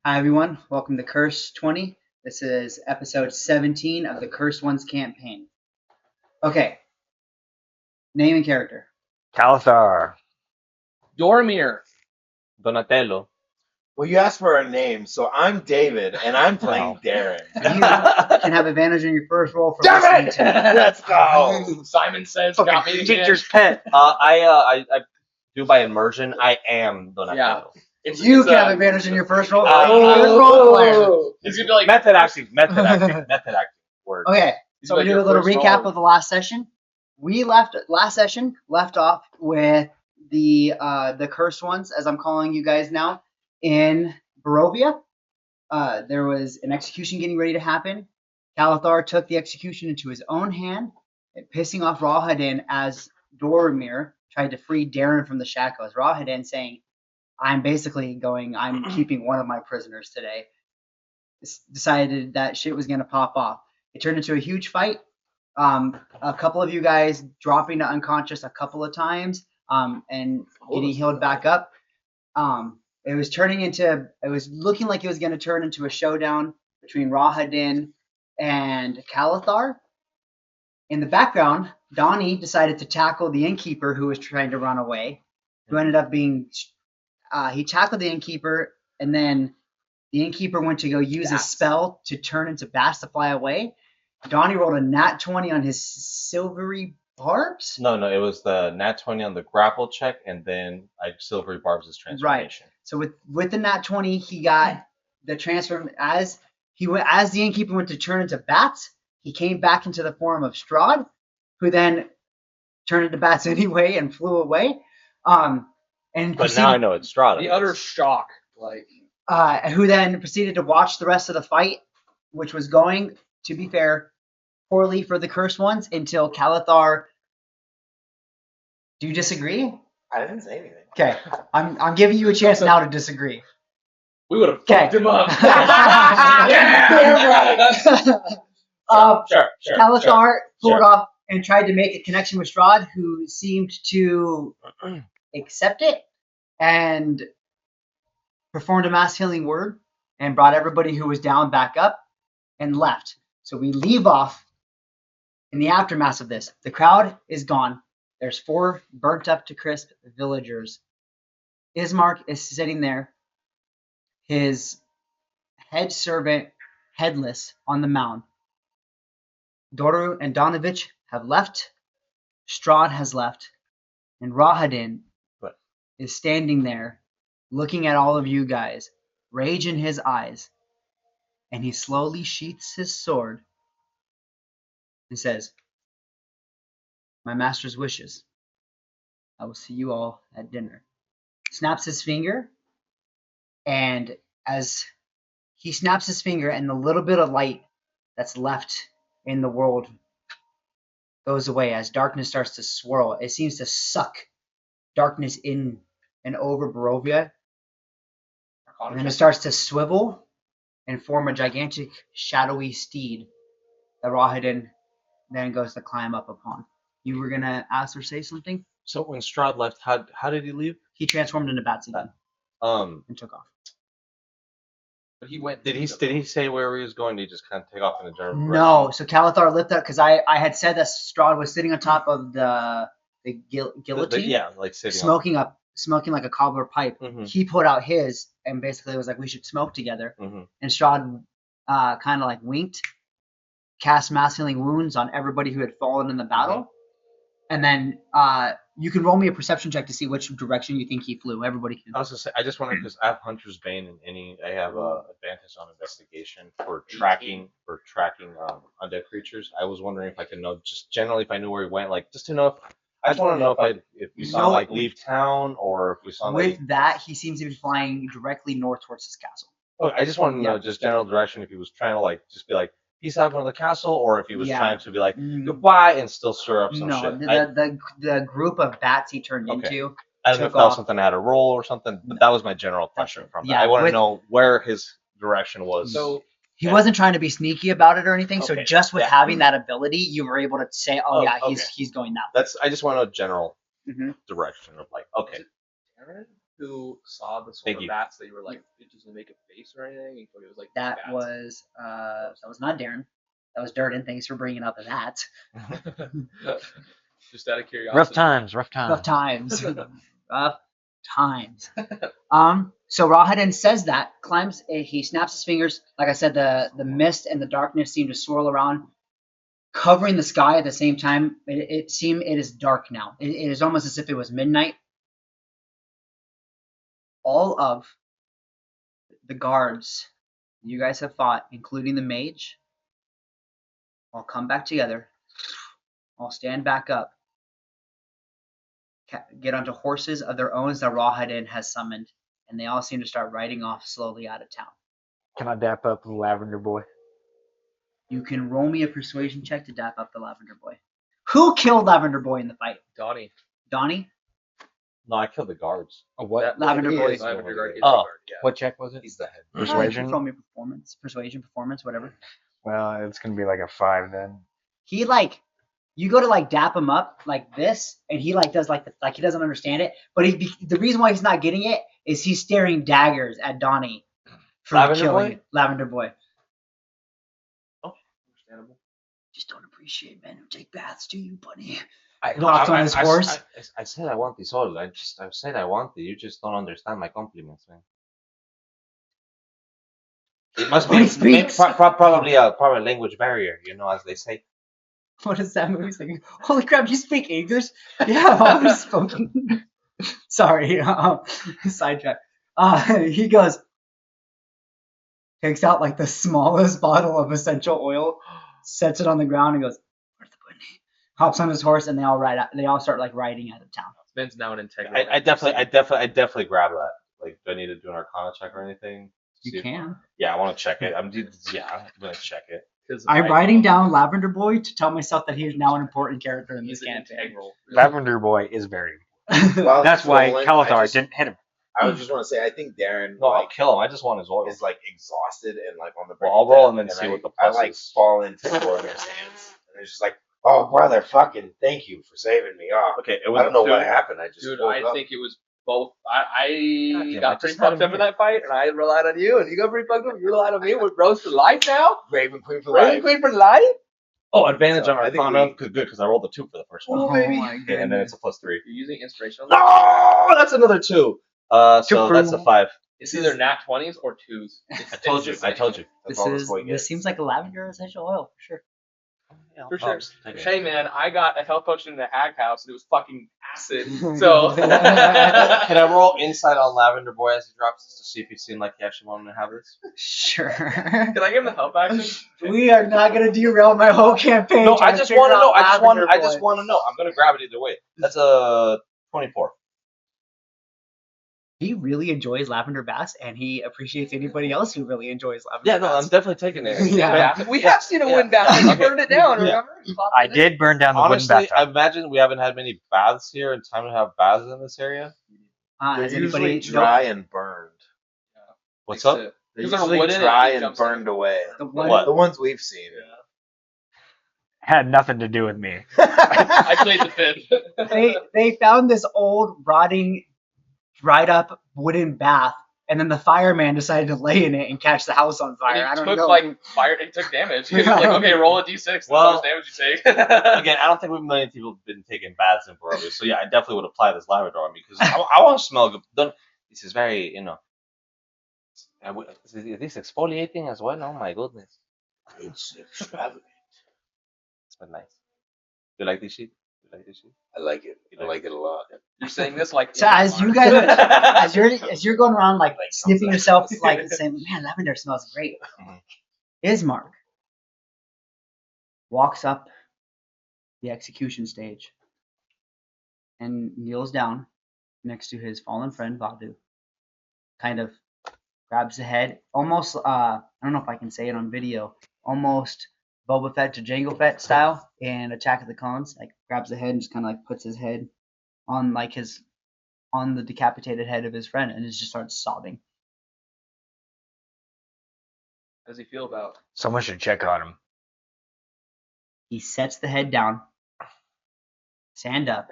Hi everyone, welcome to Curse 20. This is episode 17 of the Curse Ones campaign. Okay, name and character. Kalathar. Dormir. Donatello. Well, you asked for a name, so I'm David, and I'm playing Darren. You can have advantage on your first roll for Damn listening it! to. Let's go! Simon says, got me again. Teacher's pet. I do by immersion. I am Donatello. It's, You it's, can have advantage on your first roll. Oh. He's gonna be like Method acting. Word. Okay, he's so like we do your a little first recap roll. of the last session. We left off with the Cursed Ones, as I'm calling you guys now, in Barovia. There was an execution getting ready to happen. Kalathar took the execution into his own hand, pissing off Rahadin as Dormir tried to free Darren from the shackles. Rahadin saying, I'm keeping one of my prisoners today. Decided that shit was going to pop off. It turned into a huge fight. A couple of you guys dropping to unconscious a couple of times and getting healed back up. It was looking like it was going to turn into a showdown between Rahadin and Kalathar. In the background, Donnie decided to tackle the Innkeeper who was trying to run away, who ended up being, he tackled the Innkeeper, and then the Innkeeper went to go use a spell to turn into bats to fly away. Donnie rolled a nat 20 on his silvery barbs. No, it was the nat 20 on the grapple check, and then silvery barbs' transformation. Right. So with the nat 20, he got the transform as the Innkeeper went to turn into bats. He came back into the form of Strahd, who then turned into bats anyway and flew away. But now I know it's Strahd. The utter shock, like who then proceeded to watch the rest of the fight, which was going, to be fair, poorly for the Cursed Ones until Kalathar. Do you disagree? I didn't say anything. Okay, I'm giving you a chance now to disagree. we would have fucked him up. Sure. Kalathar pulled off and tried to make a connection with Strahd, who seemed to accept it and performed a mass healing word and brought everybody who was down back up and left. So we leave off in the aftermath of this. The crowd is gone. There's 4 burnt up to crisp villagers. Ismark is sitting there, his head servant headless on the mound. Doru and Donovich have left. Strahd has left. And Rahadin is standing there looking at all of you guys, rage in his eyes. And he slowly sheaths his sword and says, my master's wishes. I will see you all at dinner. Snaps his finger, and as he snaps his finger and the little bit of light that's left in the world goes away as darkness starts to swirl. It seems to suck darkness in and over Barovia. And then it starts to swivel and form a gigantic shadowy steed that Rahadin then goes to climb up upon. You were gonna ask or say something? So when Strahd left, how did he leave? He transformed into bats again and took off. But he went. Did he say where he was going? Did he just kind of take off in a general direction? No, so Kalathar lifted up because I had said that Strahd was sitting on top of the guillotine, like sitting smoking like a cobbler pipe. Mm-hmm. He put out his and basically was like, we should smoke together. Mm-hmm. And Strahd kind of like winked, cast mass healing wounds on everybody who had fallen in the battle. Mm-hmm. And then you can roll me a perception check to see which direction you think he flew. Everybody can. I was gonna say, I just wondered because I have Hunter's Bane and I have advantage on investigation for tracking undead creatures. I was wondering if I could know just generally if I knew where he went, like just to know if I just want to know if we saw like leave town or if we saw with that he seems to be flying directly north towards his castle. Oh, I just want to know just general direction if he was trying to like just be like peace out, going to the castle, or if he was trying to be like goodbye and still stir up some shit. The group of bats he turned into. I don't know if that was something I had a roll or something, but that was my general question from that. I want to know where his direction was. So he wasn't trying to be sneaky about it or anything. So just with having that ability, you were able to say, he's going that way. I just want to know general direction of like, okay. who saw the sword Thank of you. bats that you were like, it doesn't make a face or anything? It was like That bats. was not Darren. That was Durden. Thanks for bringing up that. Just out of curiosity. Rough times. Rough times. Rough times. So Rahadin says that, he snaps his fingers. Like I said, the mist and the darkness seem to swirl around, covering the sky at the same time. It is dark now. It is almost as if it was midnight. All of the guards you guys have fought, including the mage, all come back together. All stand back up. Get onto horses of their own that Rahadin has summoned, and they all seem to start riding off slowly out of town. Can I dap up the Lavender Boy? You can roll me a persuasion check to dap up the Lavender Boy. Who killed Lavender Boy in the fight? Donnie. Donnie? No, I killed the guards. Oh, what? Lavender he Boy. is Lavender guard is Oh. the guard, yeah. What check was it? He's the head. Persuasion? Roll me persuasion, performance, whatever. Well, it's gonna be like a 5 then. He you go to dap him up like this, and he does he doesn't understand it. But the reason why he's not getting it is he's staring daggers at Donnie for Lavender killing Boy? Lavender Boy. Understandable. Just don't appreciate men who take baths, do you, buddy? I Hopped on his horse. I said I want this all. I said I want it. You just don't understand my compliments, man. It must When be he speaks. probably a language barrier, as they say. What is that movie saying? Holy crap, you speak English? Yeah, I've always spoken. Sorry, sidetrack. He goes, takes out the smallest bottle of essential oil, sets it on the ground, and goes, "Where's the bunny?" Hops on his horse, and they all start riding out of town. Ben's now an integral. I definitely grab that. Do I need to do an Arcana check or anything? You can. Yeah, I want to check it. I'm gonna check it. I'm writing down Lavender Boy to tell myself that he is now an important character in this He's an campaign. integral. Lavender Boy is very. While That's he's why rolling, Kalathar didn't hit him. I would just want to say, I think Darren No, I'll kill him. I just want his oil. is exhausted and on the Well, brink I'll of roll death, and then see what the I plus is. fall into Gordon's hands, and it's just oh brother, fucking thank you for saving me. Oh, Okay, it I was. don't know what happened. I just Dude, woke I up. think it was both. God I damn, I got pretty just had fucked him up in here. that fight, and I relied on you, and you got pretty fucked up. You relied on me. We're bros for life now. Raven Queen for Raven life. Queen for life. Oh, advantage on So I think Arcana. we- Good, because I rolled a 2 for the first one. Oh, baby. my Okay, and then it's a +3. You're using inspiration. No, that's another 2. So that's a 5. It's either nat 20s or 2s. I told you. This That's all this boy this gets. seems like a lavender essential oil for sure. For sure. Take it. Hey man, I got a health potion in the hag house and it was fucking acid. So Can I roll insight on Lavender Boy as he drops this to see if he seemed like he actually wanted to have this? Sure. Can I give him the health action? We are not gonna derail my whole campaign. No, I trying just figure want to out know. I just Lavender want to know. I'm gonna grab it either way. That's a 24. Boy. He really enjoys lavender baths, and he appreciates anybody else who really enjoys lavender. Yeah, no, I'm baths. definitely taking it. Yeah. We have seen a wind bath. You burned it down, remember? I did burn down the Honestly, wooden I bathtub. imagine we haven't had many baths here in time to have baths in this area. They're Has usually anybody dry and burned. What's up? They're Because they're usually wooden dry and and jumps in. burned away. The one- What? The ones we've seen. Had nothing to do with me. I played the fifth. they found this old rotting, dried up wooden bath, and then the fireman decided to lay in it and catch the house on fire. I And don't he took know. fire. He took damage. He was like, okay, roll a d6. Well, How much damage you take? Again, I don't think many people have been taking baths in forever. So yeah, I definitely would apply this lavender on me because I want to smell good. This is very, is this exfoliating as well? Oh my goodness. It's extravagant. It's been nice. You like this shit? I like it. I like it a lot. You're saying this like. So as you guys, as you're going around sniffing yourself, saying, "Man, lavender smells great." Mhm. Ismark walks up the execution stage and kneels down next to his fallen friend Vadu. Kind of grabs the head, almost I don't know if I can say it on video, almost Boba Fett to Jango Fett style in Attack of the Clones. Grabs the head and just kind of puts his head on on the decapitated head of his friend and just starts sobbing. How does he feel about? Someone should check on him. He sets the head down, stand up,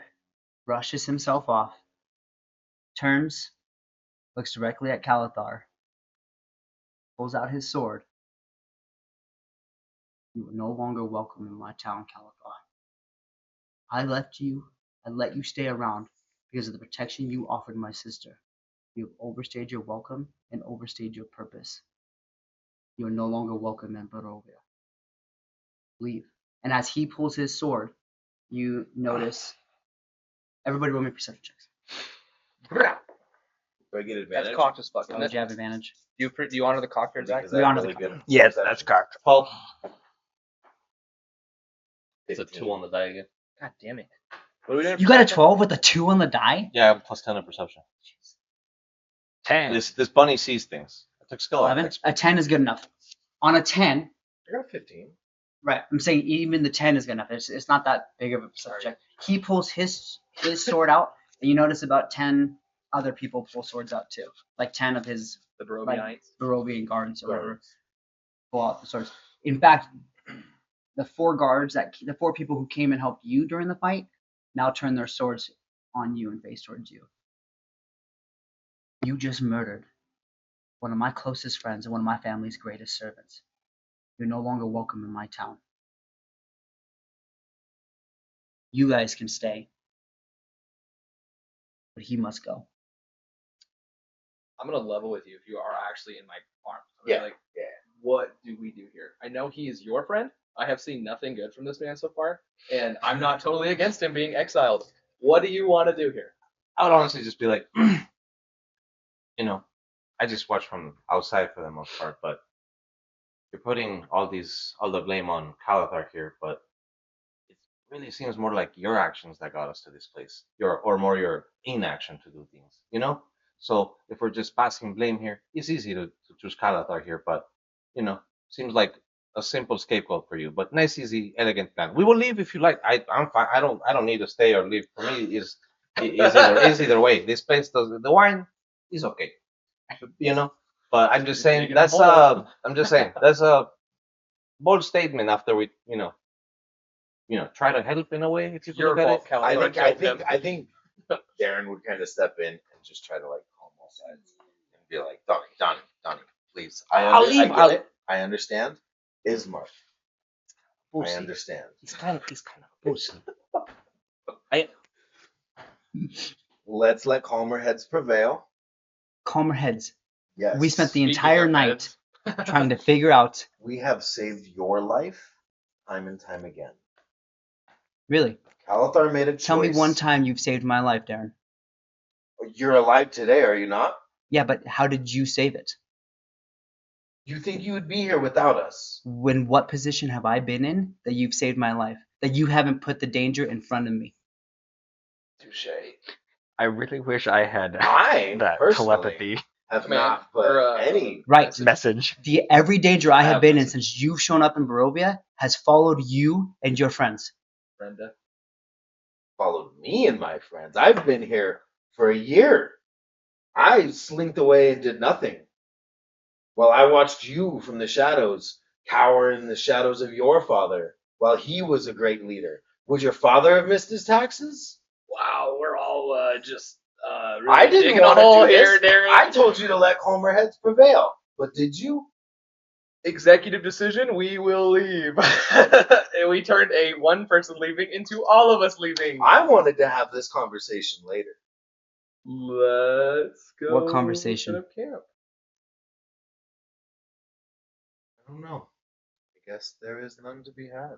brushes himself off, turns looks directly at Kalathar, pulls out his sword. You are no longer welcome in my town, Kalathar. I let you stay around because of the protection you offered my sister. You have overstayed your welcome and overstayed your purpose. You are no longer welcome in Barovia. Leave. And as he pulls his sword, you notice. Everybody roll me perception checks. Do I get advantage? That's cocked as fuck. Oh, do you have advantage? Do you honor the cocker, Zach? Because We I'm honor the really good at Yeah, perception. that's cocked. 12. It's a 15. 2 on the die again. God damn it. What are we doing? You got a 12 with a 2 on the die? Yeah, I have plus 10 of perception. 10. This bunny sees things. I took skill 11? effects. A 10 is good enough. On a 10, I got 15. right, I'm saying even the 10 is good enough. It's not that big of a subject. He pulls his sword out, and you notice about 10 other people pull swords out too. Like 10 of his The Barovianites. Barovian guards or whatever Guards. pull out the swords. In fact, the 4 people who came and helped you during the fight now turn their swords on you and face towards you. You just murdered one of my closest friends and one of my family's greatest servants. You're no longer welcome in my town. You guys can stay, but he must go. I'm gonna level with you if you are actually in my farm. Yeah, Like, yeah. what do we do here? I know he is your friend. I have seen nothing good from this man so far, and I'm not totally against him being exiled. What do you want to do here? I would honestly just be like, you know, I just watch from outside for the most part, but you're putting all the blame on Kalathar here, but it really seems more like your actions that got us to this place, or more your inaction to do things, you know. So if we're just passing blame here, it's easy to choose Kalathar here, but seems like a simple scapegoat for you. But nice, easy, elegant plan. We will leave if you like. I'm fine. I don't need to stay or leave. For me, is either way. This place does the wine is okay, But I'm just saying Digging a that's hole. I'm just saying that's a bold statement after we try to help in a way if you Your look at fault, it. Kalathar. I think Darren would kind of step in and just try to like calm all sides and be like, Donnie, please. I'll leave. I get it. I understand. Ismark. I Pussy. understand. He's kind of pussy. Let's let calmer heads prevail. Calmer heads. Yes. We spent the Speaking entire of night heads. trying to figure out. We have saved your life time and time again. Really, Kalathar made a choice. tell me one time you've saved my life, Darren. You're alive today, are you not? Yeah, but how did you save it? You think you would be here without us? When what position have I been in that you've saved my life? That you haven't put the danger in front of me? Touche. I really wish I had I that personally telepathy have Man, not put or, any. Right. message. Every danger I have have been in message. since you've shown up in Barovia has followed you and your friends. Brenda. Followed me and my friends. I've been here for a year. I slinked away and did nothing. While I watched you from the shadows cower in the shadows of your father while he was a great leader. Would your father have missed his taxes? Wow, we're all just really I didn't digging a want hole to do here, this. Darren. I told you to let calmer heads prevail. But did you? Executive decision, we will leave. And we turned a one person leaving into all of us leaving. I wanted to have this conversation later. Let's go. What conversation? Set up camp. I don't know. I guess there is none to be had.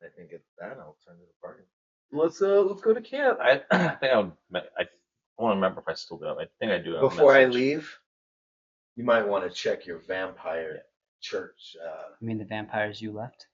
I think at that I'll turn to the party. Let's go to camp. I think I want to remember if I still do it. I think I do. have a Before I message. leave, you might want to check your vampire church. You mean the vampires you left?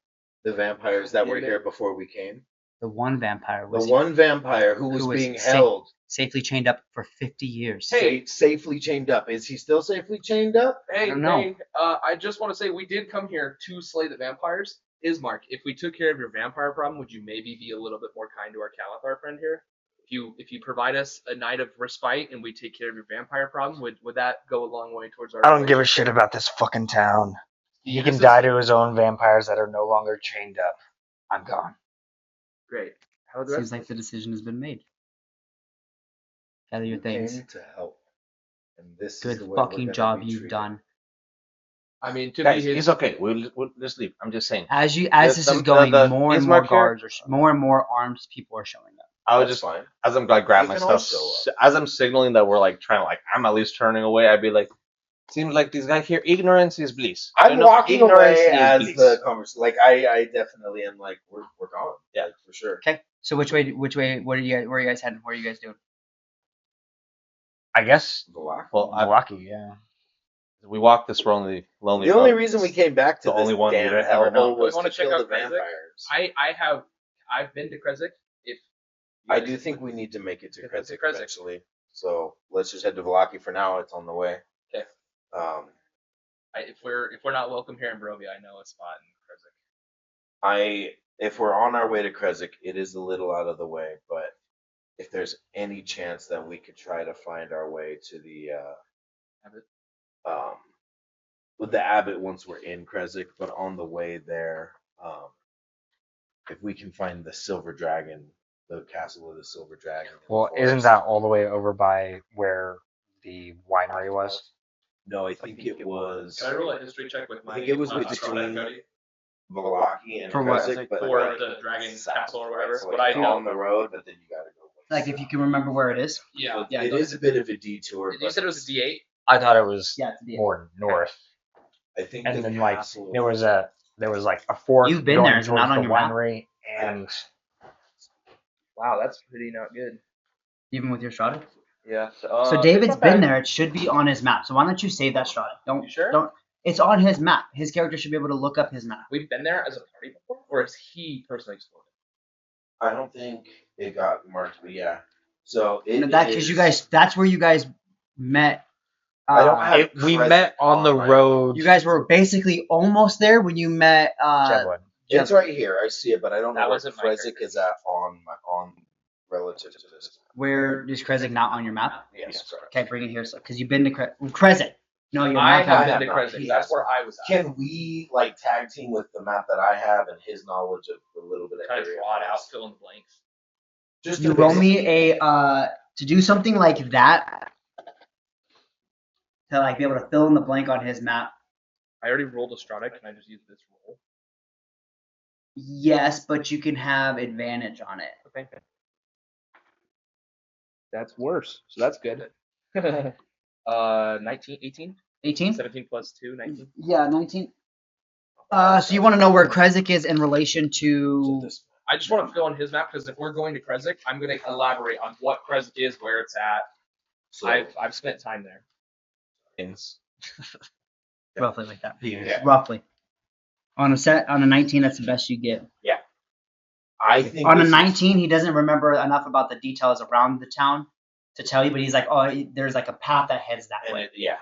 The vampires that were here before we came. The one vampire The was one vampire who was being held, safely chained up for 50 years. safely chained up. Is he still safely chained up? Hey, don't know. hey, I just want to say we did come here to slay the vampires. Ismark, if we took care of your vampire problem, would you maybe be a little bit more kind to our Kalathar friend here? If you provide us a night of respite and we take care of your vampire problem, would that go a long way towards our I don't give a relationship? shit about this fucking town. He This can is- die to his own vampires that are no longer chained up. I'm gone. Great. How the Seems rest like the decision has been made. Gather your You came things. to help. and this is Good the way we're fucking gonna job be you've treated. done. I mean, to Guys, be his, it's okay. We'll just leave. I'm just saying. As The- this the- is going, the more and Ismark more here- guards or more and more armed people are showing up. I was That's just fine. as I'm like grab They my can all stuff. show As I'm signaling that we're like trying to like I'm at least turning away. I'd be like, seems like this guy here. Ignorance is bliss. I'm You know, walking ignorance away is as bliss. the conversation. Like I definitely am like we're gone. Yeah. Like, for sure. Okay. So which way? Where are you guys heading? What are you guys doing? I guess Block. Well, Milwaukee, yeah. we walked this lonely The only road. reason we came back to The this only one we damn didn't ever know. hellhole was We wanna to check kill the out Kresik? vampires. I've been to Kresik. If you I guys do think would- we need to make it to Get to Kresik Kresik. eventually. So let's just head to Vlaki for now. It's on the way. Okay. If we're not welcome here in Barovia, I know a spot in Kresik. If we're on our way to Kresik, it is a little out of the way, but if there's any chance that we could try to find our way to the Abbot? with the abbot once we're in Kresik, but on the way there, if we can find the Silver Dragon, the castle of the Silver Dragon. in the Well, isn't forest. that all the way over by where the winery was? No, I think it was Can I roll a history check with my? I think it was my between Cody Valaki and For what? Kresik, but for like, the Dragon south, Castle or right? whatever. So But like I know. on the road, but then you gotta go. Like if you can remember where it is. Yeah. Yeah, it go is a bit of a detour. You but said it was a D8. I thought it was Yeah, it's the more north. I think And the then like castle. there was like a fork You've been going there, is it not towards on the your map? winery and Wow, that's pretty not good. even with your Strada. Yeah. So David's been there. It should be on his map. So why don't you save that Strada? Don't. You sure? Don't. It's on his map. His character should be able to look up his map. We've been there as a party before, or has he personally explored it? I don't think it got marked, but yeah. So it That because you guys. That's where you guys met. I don't have we Kresik met on the my- road. You guys were basically almost there when you met. Jevlin. It's right here. I see it, but I don't That know where wasn't my Kresik character. is at on relative to this. Where is Kresik not on your map? Yes, sorry. Okay, bring it here. So because you've been to Kresik. No, you're I not. have have been to not. Kresik. He That's has where I was at. Can we like tag team with the map that I have and his knowledge of a little bit of Kind of area? draw it out, fill in the blanks. Just You to roll basic- me a to do something like that. To like be able to fill in the blank on his map. I already rolled a strata. Can I just use this roll? Yes, but you can have advantage on it. Okay. That's worse. So that's good. 19, 18? 18? 17 plus 2, 19. Yeah, 19. So you want to know where Kresik is in relation to to? this. I just want to fill in his map because if we're going to Kresik, I'm going to elaborate on what Kresik is, where it's at. So I've spent time there. Roughly like that. yeah, Roughly. On a 19, that's the best you get. I think On a this is- 19, he doesn't remember enough about the details around the town to tell you, but he's like, oh, there's like a path that heads that and way. it, yeah.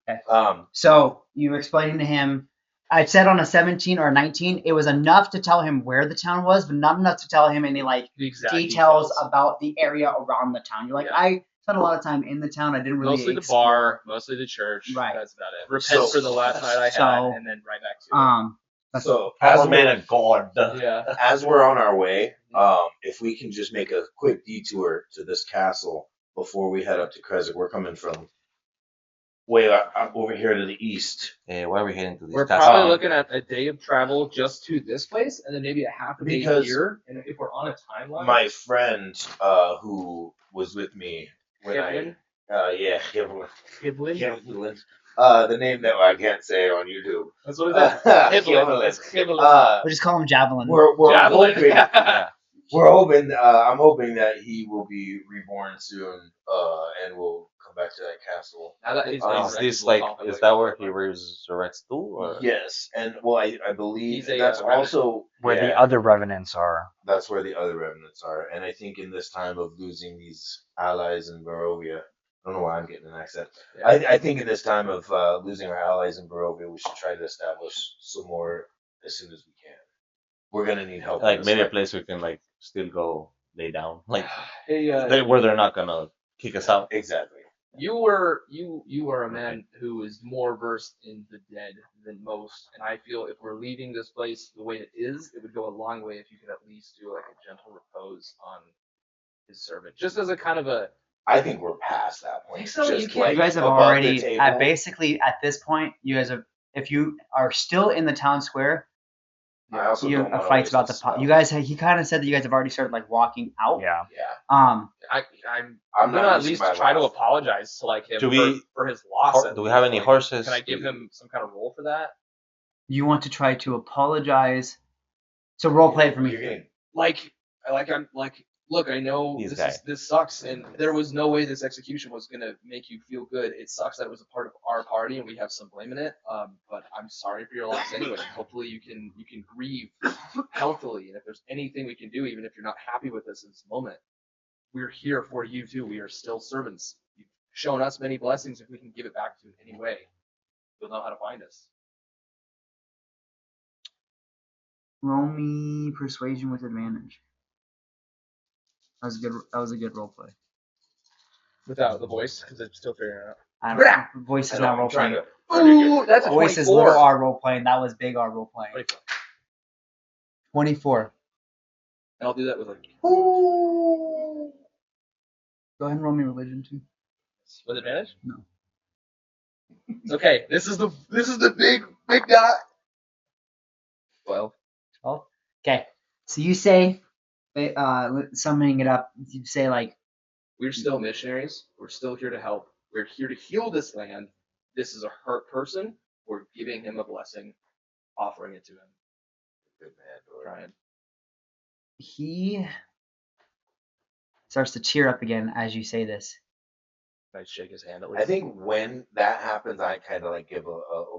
Okay. So So you were explaining to him. I said on a 17 or a 19, it was enough to tell him where the town was, but not enough to tell him any like The exact details about the area around the town. You're like, Yeah. I spent a lot of time in the town. I didn't really Mostly the explore. bar, mostly the church. Right. That's about it. Repent So- for the last night I had, so, and then right back to it. so As as a man we're, of God. Yeah. as we're on our way, if we can just make a quick detour to this castle before we head up to Kresik, we're coming from way up over here to the east. Hey, why are we heading to these We're castles? probably looking at a day of travel just to this place, and then maybe a half a day Because here. And if we're on a timeline, My friend who was with me when Kivlin? yeah, Kivlin. Kivlin? Kivlin. The name that I can't say on YouTube. That's what it is. Kivlin. Kivlin. It's Kivlin. We'll just call him Javelin. We're Javelin. hoping Yeah. we're hoping I'm hoping that he will be reborn soon and we'll come back to that castle. Now that he's Is resurrected, Is this we'll like call him is like that a where he Kivlin. resurrects too? Or? Yes, and well I believe He's a, that's revenant. also Where the yeah, other revenants are. that's where the other remnants are. And I think in this time of losing these allies in Barovia, I don't know why I'm getting an accent. Yeah. I think in this time of losing our allies in Barovia, we should try to establish some more as soon as we can. We're gonna need help. Like in this maybe a fight. place we can like still go lay down, like Hey, where they're not gonna kick us out. Exactly. you are a man who is more versed in the dead than most, and I feel if we're leaving this place the way it is, it would go a long way if you could at least do like a gentle repose on his servant, just as a kind of a I think we're past that point. Think so? Just You can't- You guys have above the already table. basically at this point. You guys have, if you are still in the town square, I also you don't wanna fights waste about a the pot. spell. You guys, he kind of said that you guys have already started like walking out. Yeah. Yeah. Um, I'm I'm gonna not at using least my try to last. apologize to like him Do we- for his loss. Do at we have least. any Like, horses? Can I give him some kind of role for that? you want to try to apologize. So role play it for You're me. getting Look, I know These this sucks, and there was no way this execution was gonna make you feel good. It sucks that it was a part of our party and we have some blame in it. But I'm sorry for your loss anyway. Hopefully you can grieve healthily, and if there's anything we can do, even if you're not happy with us in this moment, we're here for you too. We are still servants. You've shown us many blessings. If we can give it back to you in any way, you'll know how to find us. Roll me persuasion with advantage. That was a good role play. Without the voice, because I'm still figuring it out. I don't know. Voice is not I'm role trying playing. to. Ooh, that's a Voice is 24. little R role playing. That was big R role playing. 24. 24. And I'll do that with like Go ahead and roll me religion too. with advantage. No. It's okay. This is the big dot. 12. 12. Okay. So you say, summing it up, you say like, We're still missionaries. We're still here to help. We're here to heal this land. This is a hurt person. We're giving him a blessing, offering it to him. Good man, Dorian. Ryan. he starts to tear up again as you say this. I shake his hand at least. I think when that happens, I kind of like give a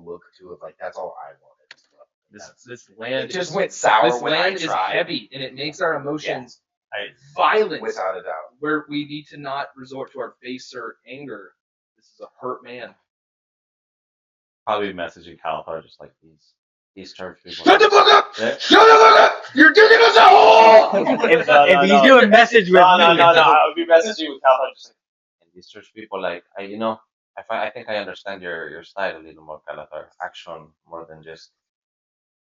look to it, like that's all I wanted. this land It just is, went sour this when I land is tried. heavy, and it makes our emotions I- violent. Without a doubt. Where we need to not resort to our baser anger. This is a hurt man. Probably messaging Kalathar just like these church people. Shut the fuck up! Yeah. Shut the fuck up! You're digging us a hole! If he's doing message with No, me, I would be messaging with Kalathar just like, and these church people, like, I think I understand your style a little more, Kalathar. Action more than just.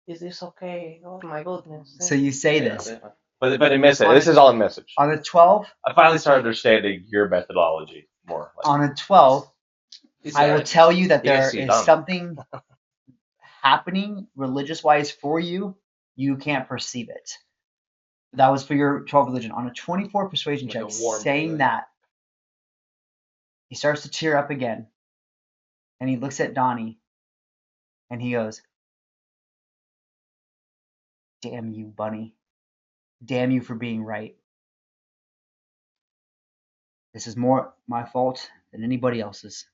Is this okay? Oh my goodness. So you say this. But in message, this is all in message. On a 12, I finally started understanding your methodology more. Like, on a 12, I will tell you that You guys there see is dumb. something happening religious wise for you. You can't perceive it. That was for your 12 religion. On a 24 persuasion Like a check, warm saying feeling. that, he starts to tear up again. And he looks at Donnie and he goes, "Damn you, Bunny. Damn you for being right. This is more my fault than anybody else's.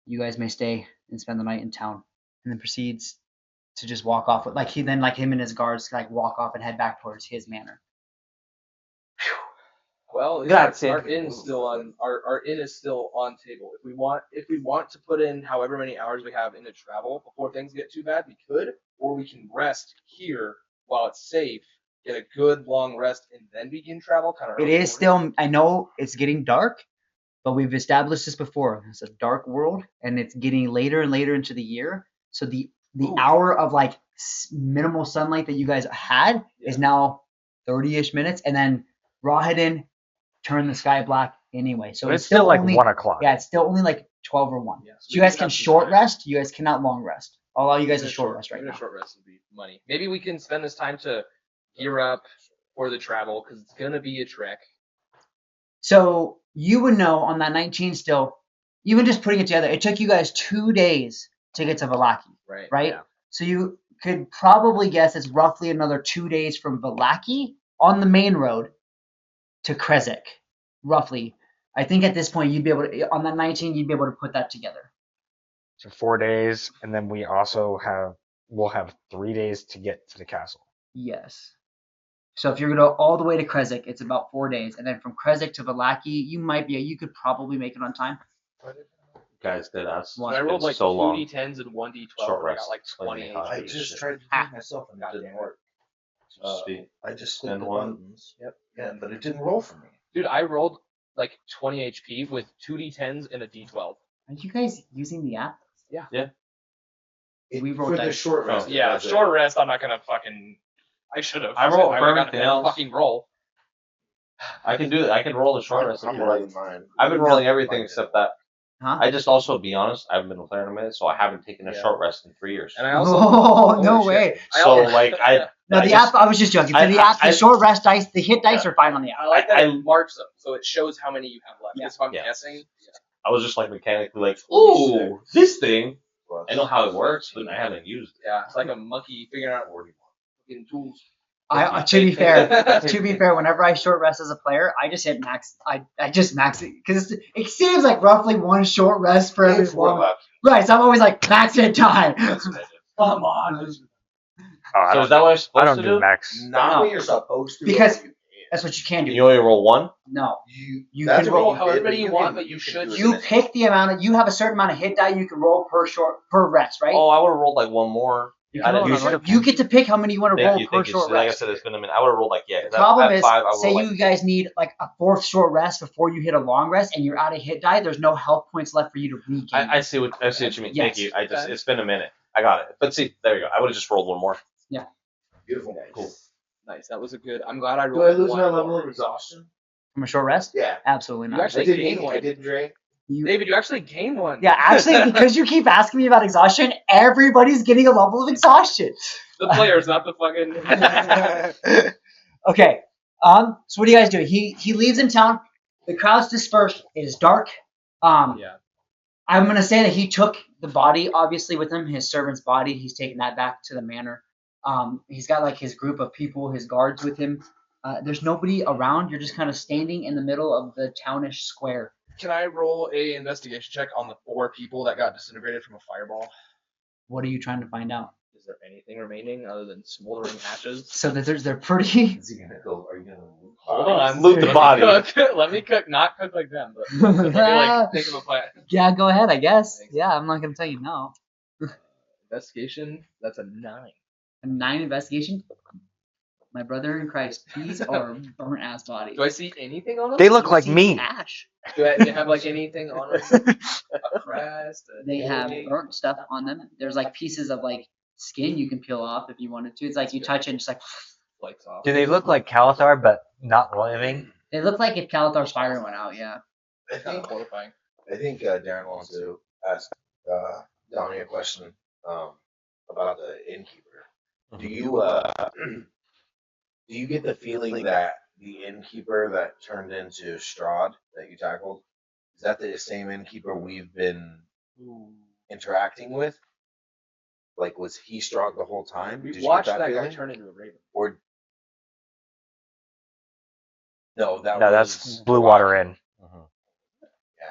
You guys may stay and spend the night in town." And then proceeds to just walk off with, like, him and his guards like walk off and head back towards his manor. Well, Grazie. our inn is still on our inn is still on table. If we want to put in however many hours we have into travel before things get too bad, we could, or we can rest here while it's safe, get a good long rest, and then begin travel. Kind of. It is still, I know it's getting dark, but we've established this before. It's a dark world, and it's getting later and later into the year. So the Ooh. hour of like minimal sunlight that you guys had is now 30-ish minutes, and then Rawhidden turned the sky black anyway. So But it's still like only, 1 o'clock. Yeah, it's still only like 12 or 1. Yeah, So you guys can short rest. You guys cannot long rest. I'll allow you guys Even a short rest right even now. A short rest would be money. Maybe we can spend this time to gear up for the travel because it's gonna be a trek. So you would know on that 19 still, even just putting it together, it took you guys 2 days to get to Valaki, Right. right? Yeah. So you could probably guess it's roughly another 2 days from Valaki on the main road to Krezek, roughly. I think at this point you'd be able to, on that 19, you'd be able to put that together. So 4 days, and then we'll have 3 days to get to the castle. Yes. So if you're gonna go all the way to Krezek, it's about 4 days, and then from Krezek to Valaki, you could probably make it on time. guys did us. Well, I rolled like so two long. d10s and one d12. Short and I rest. got like 20 Explain I me HP. just tried to do it myself and it didn't work. Speak. I just clicked And the one. buttons. Yep. Yeah, but it didn't roll for me. Dude, I rolled like 20 HP with 2 d10s and a d12. Are you guys using the app? We rolled for the dice. short rest. Yeah, that's it. short rest. I'm not gonna fucking. I should have. I roll for got everything that else. fucking roll. I can do that. I can roll a short rest. I'm writing mine. I've been rolling everything except that. Huh? I just also be honest. I haven't been playing in a minute, so I haven't taken a Yeah. short rest in 3 years. And I also Oh, no holy shit. way. So like I No, I the just- app. I was just joking. I- the app, the I- short rest dice, the hit dice are fine on the app. I like that I- it marks them, so it shows how many you have left. Yeah. Because if I'm Yeah. guessing, I was just like mechanically like, Holy ooh, this thing. Plus I know how it works, but I haven't used it. yeah, it's like a monkey figuring out fucking tools. To be fair, whenever I short rest as a player, I just hit max. I just max it because it seems like roughly one short rest for every It's four one. left. Right, so I'm always like max hit time. That's what I did. Come on. Oh, I So don't is that what I'm I supposed don't to do do? max. Not No. what you're supposed to. Because- but you That's what you can do. You only roll one. No, You that's can what roll you however did, many you can- want, but you can should do it you in it. pick the amount of. You have a certain amount of hit die you can roll per rest, right? Oh, I would have rolled like one more. You, I can didn't roll use another it. one. You get to pick how many you want to roll Thank you, per thank you. short So like I rest. said, it's been a minute. I would have rolled like The problem is, five. I would say roll you like, guys need like a fourth short rest before you hit a long rest, and you're out of hit die. There's no health points left for you to regain. I see what you mean. Yes. Thank you. It's been a minute. I got it. But see, there you go. I would have just rolled one more. Beautiful. Cool. Nice, that was a good. I'm glad I rolled. Do I lose one my more. level of exhaustion? From a short rest? Yeah. Absolutely You not. actually I didn't gained eat. one. I didn't drink. You- David, you actually gained one. yeah, actually, because you keep asking me about exhaustion, everybody's getting a level of exhaustion. The players, not the fucking. Okay. So what do you guys do? He leaves in town. The crowd's dispersed. It is dark. Yeah. I'm gonna say that he took the body, obviously, with him. His servant's body. He's taken that back to the manor. He's got like his group of people, his guards with him. There's nobody around. You're just kind of standing in the middle of the townish square. Can I roll a investigation check on the 4 people that got disintegrated from a fireball? What are you trying to find out? Is there anything remaining other than smoldering ashes? So that they're pretty. Is he gonna go? Are you gonna? Hold on. Loot the Let me body. Let me cook, not cook like them, but let me like think of a plan. Yeah, go ahead. I guess. Thanks. Yeah, I'm not gonna tell you no. Investigation, that's a 9. A 9 investigation. My brother in Christ, these are burnt ass bodies. Do I see anything on them? They look You like see me. ash. Do they have like anything on them? A crest? They have burnt stuff on them. There's like pieces of like skin you can peel off if you wanted to. It's like you touch it and just like Flakes off. Do they look like Kalathar but not living? they look like if Kalathar's fire went out. Yeah. I Kind of think. horrifying. I think Darren wants to ask Donnie a question about the innkeeper. Do you do you get the feeling that the innkeeper that turned into Strahd that you tackled is that the same innkeeper we've been interacting with? Like, was he Strahd the whole time? We Did you watched get that guy feeling? turn into a raven. Or no, that No, was that's Blue Water Inn,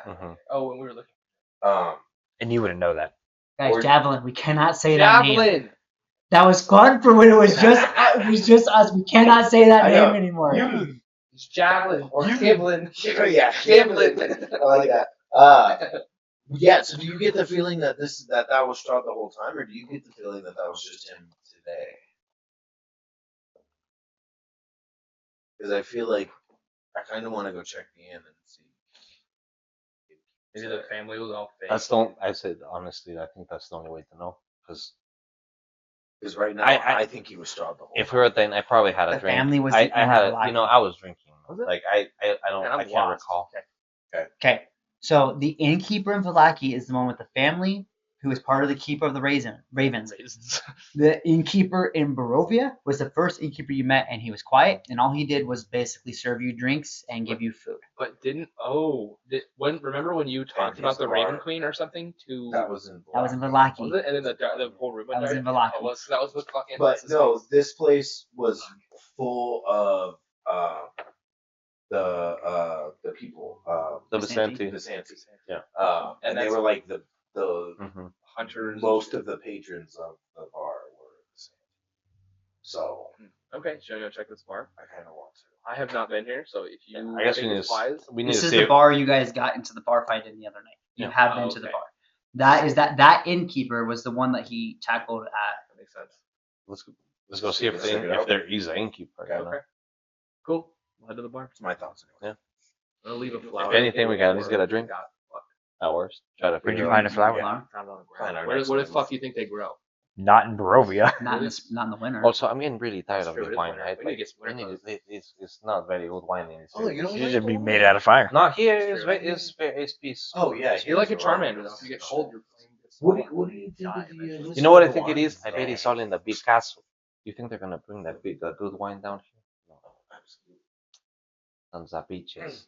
Yeah. Oh, when we were looking. and you wouldn't know that. Guys, Or- Javelin. We cannot say that name. Javelin! That was fun for when it was just us. We cannot say that I know. name anymore. It's Javelin or Giblin. Yeah, Giblin. I like that. Yeah. So, do you get the feeling that that was Strahd the whole time, or do you get the feeling that was just him today? Because I feel like I kind of want to go check the inn and see. Maybe the family was all fake. I said honestly, I think that's the only way to know. Because Because right now, I- I think he was Strahd the whole if time. we were at the end, I probably had a The drink. family was I eating the had, black I was drinking. Was it? Like I don't, Man, I'm I can't lost. recall. Okay. So the innkeeper in Vallaki is the one with the family who is part of the keeper of the ravens. Raisins. The innkeeper in Barovia was the first innkeeper you met, and he was quiet, and all he did was basically serve you drinks and give you food. But remember when you talked his about the bar. Raven Queen or something to That was in. That was in Black. Vallaki. was it? And then the whole room went That was dark? in Vallaki. Oh, that was with fucking But what's his no, face? this place was full of the people, The Vicente? Vicente. the Santi. Yeah. And they that's- were like the Mm-hmm. Hunters. most of the patrons of the bar were the Santi. So Okay, should I go check this bar? I kind of want to. I have not been here, so if you I guess think we need it's to. wise, We need This to is see. the If, bar you guys got into the bar fight in the other night. You Yeah. have Oh, been to the okay. bar. That innkeeper was the one that he tackled at. that makes sense. let's go see if Check it out. there is an innkeeper. Okay. You know? Okay. Cool. We'll head to the bar. It's my thoughts anyway. I'll leave a flower. If anything, we got at least get a drink. Got- At worst, try to. Where'd you figure find out- a flower? Found on the ground. Find our Where next the one. fuck do you think they grow? Not in Barovia. Not in the winter. Also, I'm getting really tired of True, the it is wine. winter. I, We need to like, get some winter I need clothes. it's not very good wine in this. Oh, you don't It like should be wine? made out of fire. Not here. That's It's true. very, it's peace. Oh yeah, You're like a here's wrong. Charmander though. If you get cold, you're playing. What do you think of the? You know what I think it is? I bet it's all in the big castle. You think they're gonna bring that good wine down here? No. Some zabiches.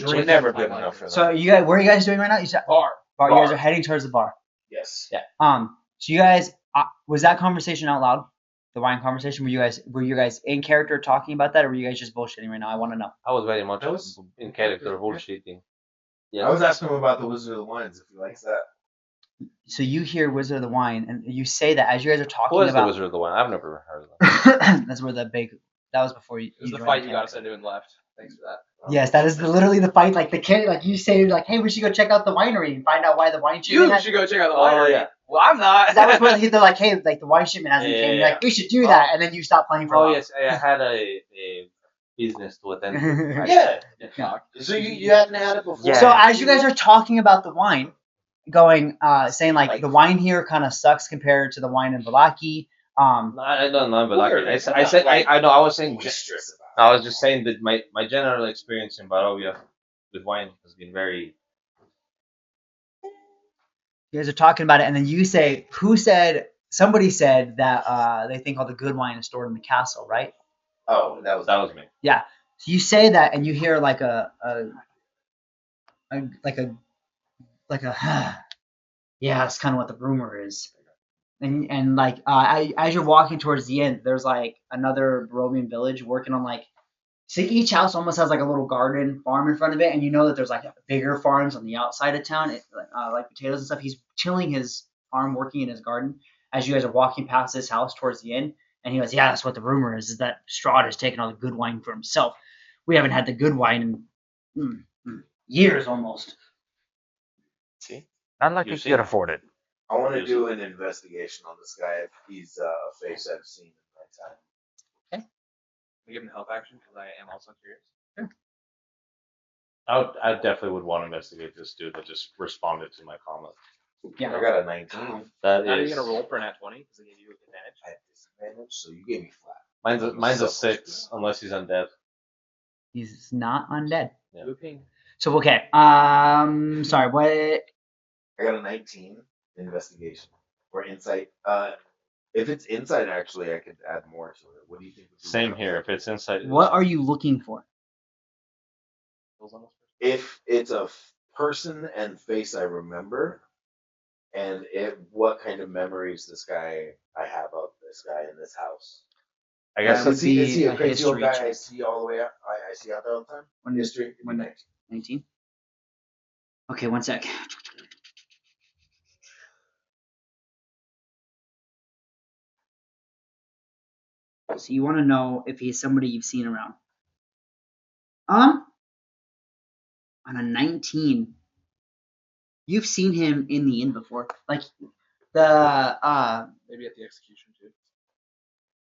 We're never good enough for So that. you guys, where are you guys doing right now? You said Bar. bar. You guys Bar. are heading towards the bar. Yes. So you guys, was that conversation out loud? The wine conversation? Were you guys in character talking about that, or were you guys just bullshitting right now? I want to know. I was very much That was- in character bullshitting. I was asking him about the Wizard of the Wines if he likes that. So you hear Wizard of the Wine, and you say that as you guys are talking Who is the about. Wizard of the Wine? I've never heard of them. That's where the big. That was before you. It was the joined fight you camp. got us into and left. Thanks for that. Yes, that is literally the fight. Like the kid, like you say, like, hey, we should go check out the winery and find out why the wine shipment. You has- should go check out the Oh, winery. yeah. Well, I'm not. That was when they're like, hey, like the wine shipment hasn't came. You're like, we should do that, and then you stop playing for a Oh while. yes, I had a business to attend to. Yeah. Yeah. So you hadn't had it before. Yeah. So as you guys are talking about the wine, going, saying like the wine here kind of sucks compared to the wine in Valaki. I don't know, but like Weird. I said, I know. I was saying Mistress about I was just saying that my general experience in Barovia with wine has been very. You guys are talking about it, and then you say, who said? Somebody said that they think all the good wine is stored in the castle, right? Oh, that was me. So you say that, and you hear like a yeah, that's kind of what the rumor is. And like as you're walking towards the end, there's like another Barovian village working on like. So each house almost has like a little garden farm in front of it, and you know that there's like bigger farms on the outside of town, like potatoes and stuff. He's tilling his farm, working in his garden. As you guys are walking past this house towards the end, and he goes, "Yeah, that's what the rumor is that Strahd has taken all the good wine for himself. We haven't had the good wine in years almost." See, Not like You you see. could afford it. I want to do an investigation on this guy if he's a face I've seen in my time. We give him the help action because I am also curious. I definitely would want to investigate this dude that just responded to my comment. Yeah. I got a 19. That How are you is. gonna roll for a nat 20? Because they give you advantage. I had disadvantage, so you gave me flat. Mine's a So much 6 unless he's undead. He's not undead. Yeah. Looping. So okay. Sorry. What? I got a 19 investigation or insight. If it's insight, actually, I could add more to it. What do you think? would be Same better? here. If it's inside. What are you looking for? If it's a person and face I remember, and what kind of memories I have of this guy in this house. I guess would Is he be a a crazy old history guy I check. see all the way out? I see out there all the time. When- History. when- 19. 19. Okay, one sec. So you want to know if he's somebody you've seen around. On a 19, you've seen him in the inn before. Like the Maybe at the execution too.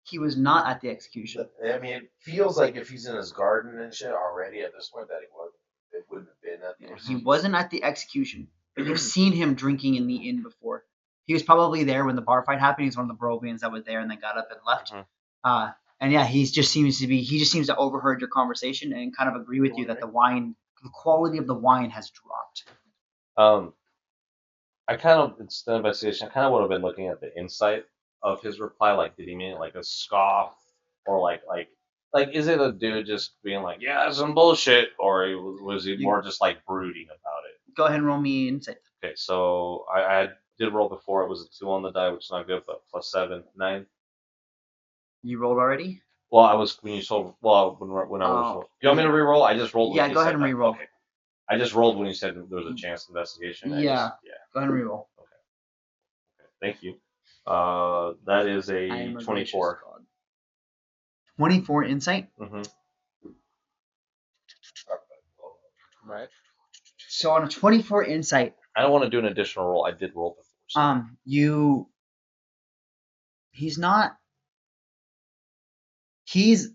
he was not at the execution. I mean, it feels like if he's in his garden and shit already at this point that it wouldn't have been at the He wasn't at the execution, but you've seen him drinking in the inn before. He was probably there when the bar fight happened. He's one of the Barovians that was there and then got up and left. Mhm. And yeah, he just seems to overheard your conversation and kind of agree with you that the quality of the wine has dropped. I kind of it's the investigation. I kind of would have been looking at the insight of his reply. Like, did he mean it like a scoff, or like is it a dude just being like, yeah, that's some bullshit, or was he more just like brooding about it? Go ahead and roll me insight. Okay, so I did roll before. It was a 2 on the die, which is not good, but plus 7, 9. You rolled already? Well, I was when you sold. Well, when I was. Oh. You want me to re-roll? I just rolled. Yeah, when you go ahead said and that. re-roll. Okay. I just rolled when you said there was a chance investigation. Yeah. Go ahead and reroll. Thank you. That is I a am a 24. gracious God. 24 insight. Mm-hmm. Right. So on a 24 insight, I don't want to do an additional roll. I did roll before. So. He's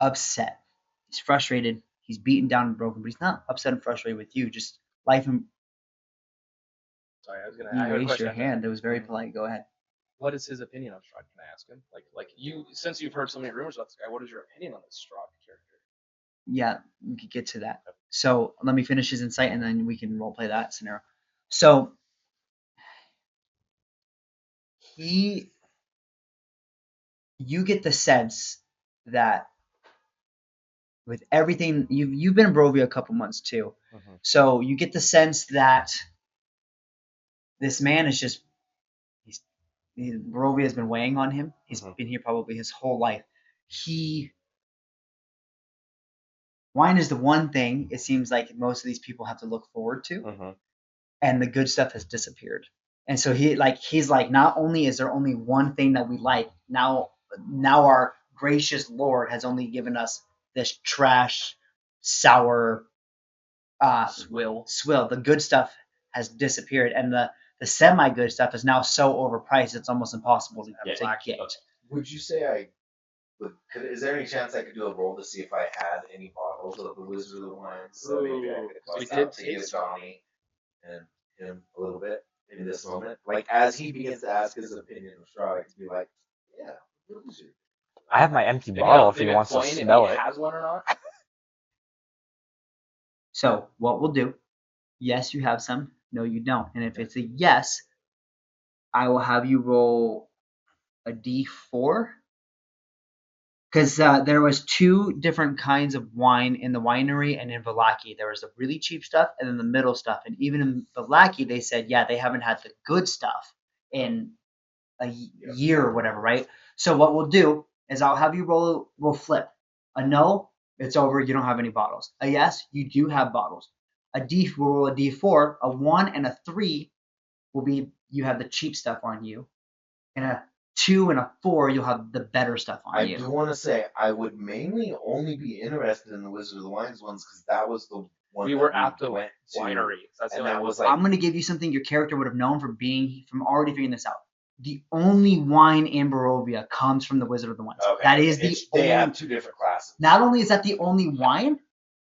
upset. He's frustrated. He's beaten down and broken, but he's not upset and frustrated with you. Just life and Sorry, I was gonna. You I had a raised question your after that. hand. It was very polite. Go ahead. What is his opinion on Strahd? Can I ask him? Like you, since you've heard so many rumors about this guy, what is your opinion on this Strahd character? Yeah, we could get to that. So let me finish his insight, and then we can role play that scenario. So you get the sense that with everything you've been in Barovia a couple months too, Mhm. so you get the sense that this man is just Barovia has been weighing on him. He's Mhm. been here probably his whole life. Wine is the one thing it seems like most of these people have to look forward to, Mhm. and the good stuff has disappeared. And so he's like, not only is there only one thing that we like, now our gracious Lord has only given us this trash, sour swill. The good stuff has disappeared, and the semi good stuff is now so overpriced it's almost impossible to get. Would you say is there any chance I could do a roll to see if I had any bottles of the Wizard of the Wines? So maybe I Ooh, could so we bust did out to give taste Johnny and him a little bit in this moment. Like as he begins to ask his opinion of Strahd, I could be like, yeah, Wizard. I have my empty Maybe bottle I'll- if he maybe I'll wants to coin if he smell it. has one or not. So what we'll do, yes, you have some, no, you don't. And if it's a yes, I will have you roll a d4. Because there was two different kinds of wine in the winery and in Valaki. There was the really cheap stuff and then the middle stuff. And even in Valaki, they said, yeah, they haven't had the good stuff in a year or whatever, right? So what we'll do is I'll have you we'll flip. A no, it's over, you don't have any bottles. A yes, you do have bottles. We'll roll a d4. A 1 and a 3 will be you have the cheap stuff on you. And a 2 and a 4, you'll have the better stuff on I you. do want to say I would mainly only be interested in the Wizard of the Wines ones because that was the one We that were at the went to, winery. That's the and only that one. was like I'm going to give you something your character would have known from already figuring this out. The only wine in Barovia comes from the Wizard of the Wines. okay, That is the they only. have two different classes. Not only is that the only wine,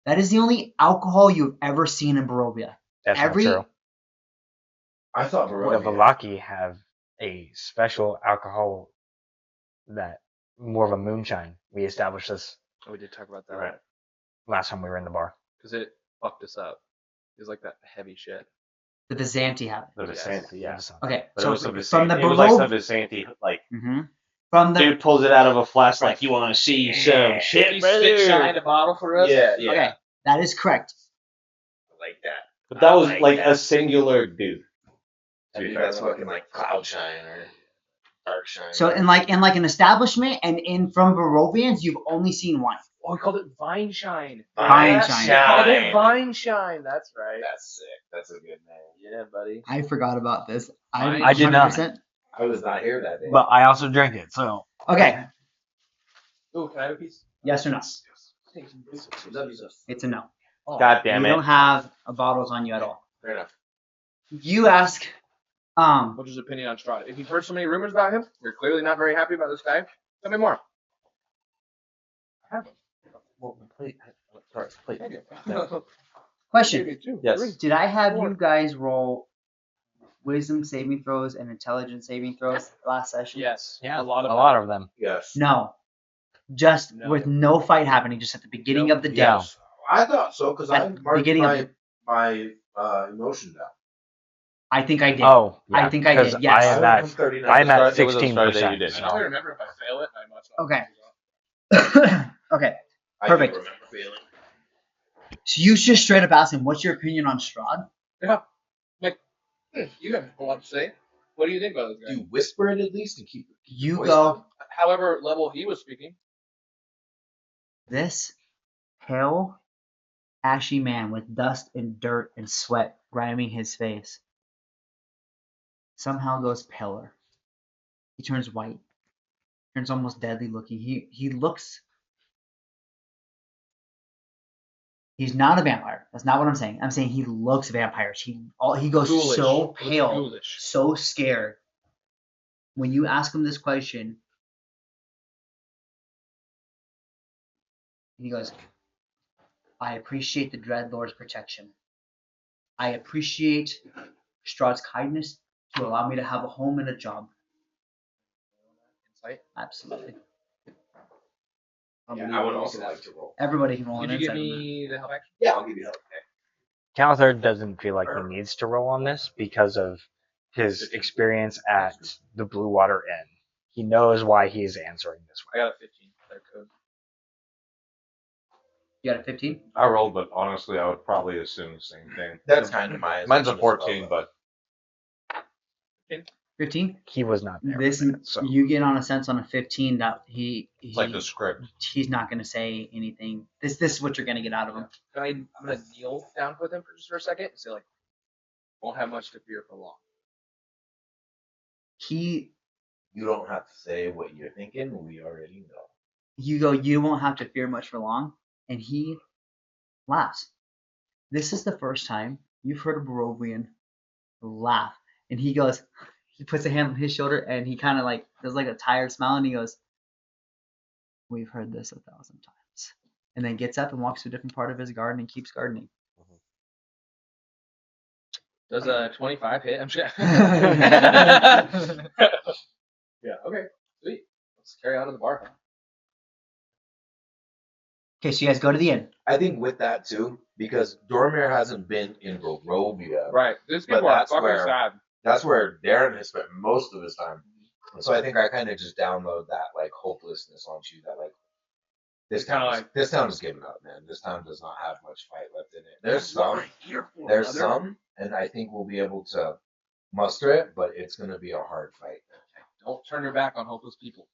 that is the only alcohol you've ever seen in Barovia. That's not true. I thought The Barovia. Valaki have a special alcohol that more of a moonshine. We established this Oh, we did talk about that. Right. last time we were in the bar. Because it fucked us up. It was like that heavy shit. The Visanti have it. The Yes. Visanti, yeah. Okay, But so it was the from the Visanti. It was like the Barovia, Visanti, like from the dude pulls it out of a flask, like you want to see some Can shit, you spit shine a bottle for us? Yeah. okay, that is correct. I like that. But that was I like like that. a singular dude. I mean, that's fucking like cloud shine or dark shine. So in an establishment and in from Barovians, you've only seen wine. Oh, we called it Vine Shine. Vine We Shine. called it Vine Shine. That's right. That's sick. That's a good name. Yeah, buddy. I forgot about this. I did not. 100%. I was not here that day. But I also drink it, so. Okay, Ooh, can I have a piece? yes or no? Love you, It's a no. Oh, God damn You it. don't have bottles on you at all. Fair enough. You ask, What's his opinion on Strahd? If you've heard so many rumors about him, you're clearly not very happy about this guy. Tell me more. Well, plate. Sorry, plate. question. Yes. Did I have you guys roll wisdom saving throws and intelligence saving throws last session? Yes. Yeah, A lot of them. Yes. No. Just No. with no fight happening, just at the beginning of the day. Yes. I thought so because I At the marked beginning of my emotion down. I think I did. Oh, yeah. I think I did, 'cause yes. I am at, 39. I'm at It was the start that you 16%. did. I only remember if I fail it, I must not. Okay. Okay. I Perfect. do remember feeling. So you just straight up asked him, what's your opinion on Strahd? Yeah. Like, you have a lot to say. What do you think about this guy? You whisper it at least and keep. You voice go, down. However level he was speaking. this pale, ashy man with dust and dirt and sweat grinding his face somehow goes paler. He turns white, turns almost deadly looking. He looks. He's not a vampire. That's not what I'm saying. I'm saying he looks vampirish. He goes Ghoulish. so Looks pale, ghoulish. so scared. When you ask him this question, he goes, I appreciate the Dreadlord's protection. I appreciate Strahd's kindness to allow me to have a home and a job. Insight. Absolutely. Yeah, I would also like to roll. Everybody can roll Could an you give insight on that. me the help action? Yeah, I'll give you help. Kalathar doesn't feel like he needs to roll on this because of his experience at the Blue Water Inn. He knows why he is answering this I way. got a 15. Their code. You got a 15? I rolled, but honestly, I would probably assume the same thing. That's kind of my Mine's a assumption as well, 14, though. but 15? He was not there. This with it, so. you get on a sense on a 15 that it's like the script. he's not going to say anything. This is what you're going to get out of him. I'm gonna kneel down with him for a second and say like, won't have much to fear for long. He You don't have to say what you're thinking. We already know. you go, you won't have to fear much for long, and he laughs. This is the first time you've heard a Barovian laugh, and he goes, he puts a hand on his shoulder, and he kind of like does like a tired smile, and he goes, "We've heard this 1,000 times," and then gets up and walks to a different part of his garden and keeps gardening. Does a 25 hit? I'm sure. Yeah. Okay. Sweet. Let's carry on to the bar. Okay, so you guys go to the inn. I think with that too, because Dormir hasn't been in Barovia. Right. This But people are that's fucking where- sad. That's where Darren has spent most of his time. So I think I kind of just download that like hopelessness onto you. That like this It's kinda town, like- this town is giving up, man. This town does not have much fight left in it. There's some, and I think we'll be able to muster it, but it's gonna be a hard fight. Don't turn your back on hopeless people.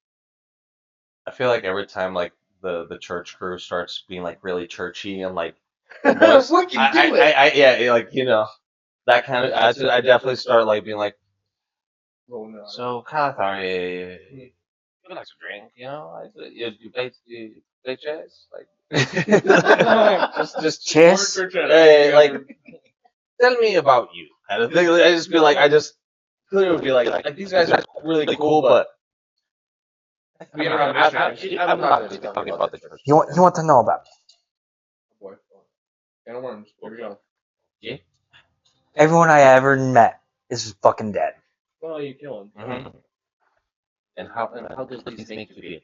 I feel like every time like the church crew starts being like really churchy and like We can do it. yeah, like that kind of I definitely start like being like, Rolling it on. so Kalathar, you like to drink, you play chess, like just Chess? hey, like tell me about you kind of thing. I just feel like I just clearly would be like these guys are really cool, but We have another mission. I'm not really talking about the church. You want to know about Boy. Can of worms. Here we go. everyone I ever met is fucking dead. Well, you kill him. Mm-hmm. And how does these make you feel?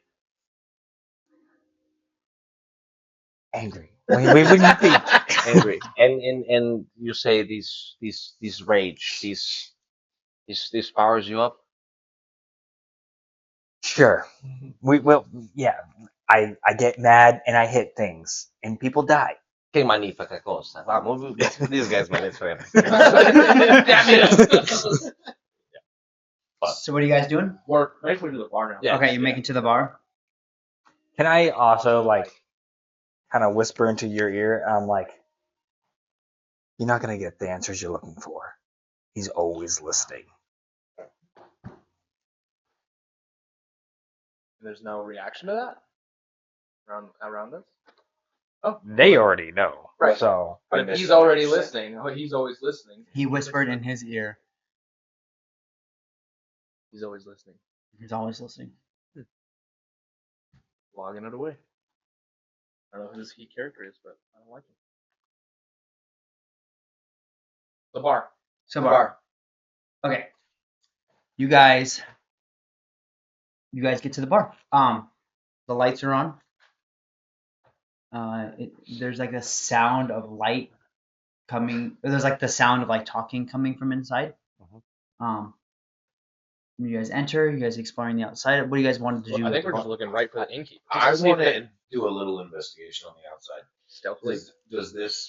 Angry. We wouldn't be. Angry. And you say these rage, these powers you up? Sure. Yeah. I get mad and I hit things and people die. Que magnífica cosa. Vamos, these guys might expect. Damn it! So what are you guys doing? We're basically to the bar now. Yeah. Okay, you're making to the bar. Can I also like kind of whisper into your ear? I'm like, you're not gonna get the answers you're looking for. He's always listening. There's no reaction to that around us. They already know. Right. So But he's already listening. He's always listening. He whispered in his ear. He's always listening. He's always listening. Logging it away. I don't know who this he character is, but I don't like him. The bar. So bar. Okay. You guys get to the bar. The lights are on. There's like a sound of light coming. There's like the sound of like talking coming from inside. You guys enter. You guys exploring the outside. What do you guys wanted to do? I think we're just looking right for the innkeeper. I want to do a little investigation on the outside. Stealthily. Does this?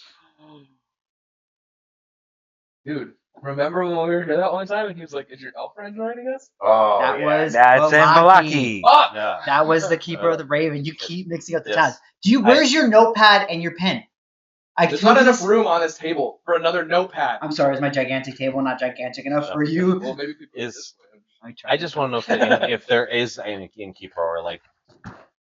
Dude, remember when we were here that one time and he was like, "Is your elf friend joining us?" Oh, That yeah. was that's in Balaki. Balaki. Oh! Yeah. That was the keeper of the raven. You keep mixing up the Yes. tabs. Where's your notepad and your pen? There's not enough room on this table for another notepad. I'm sorry, is my gigantic table not gigantic enough for you? Well, maybe people Is- tried I just want to know if there is an innkeeper, or like,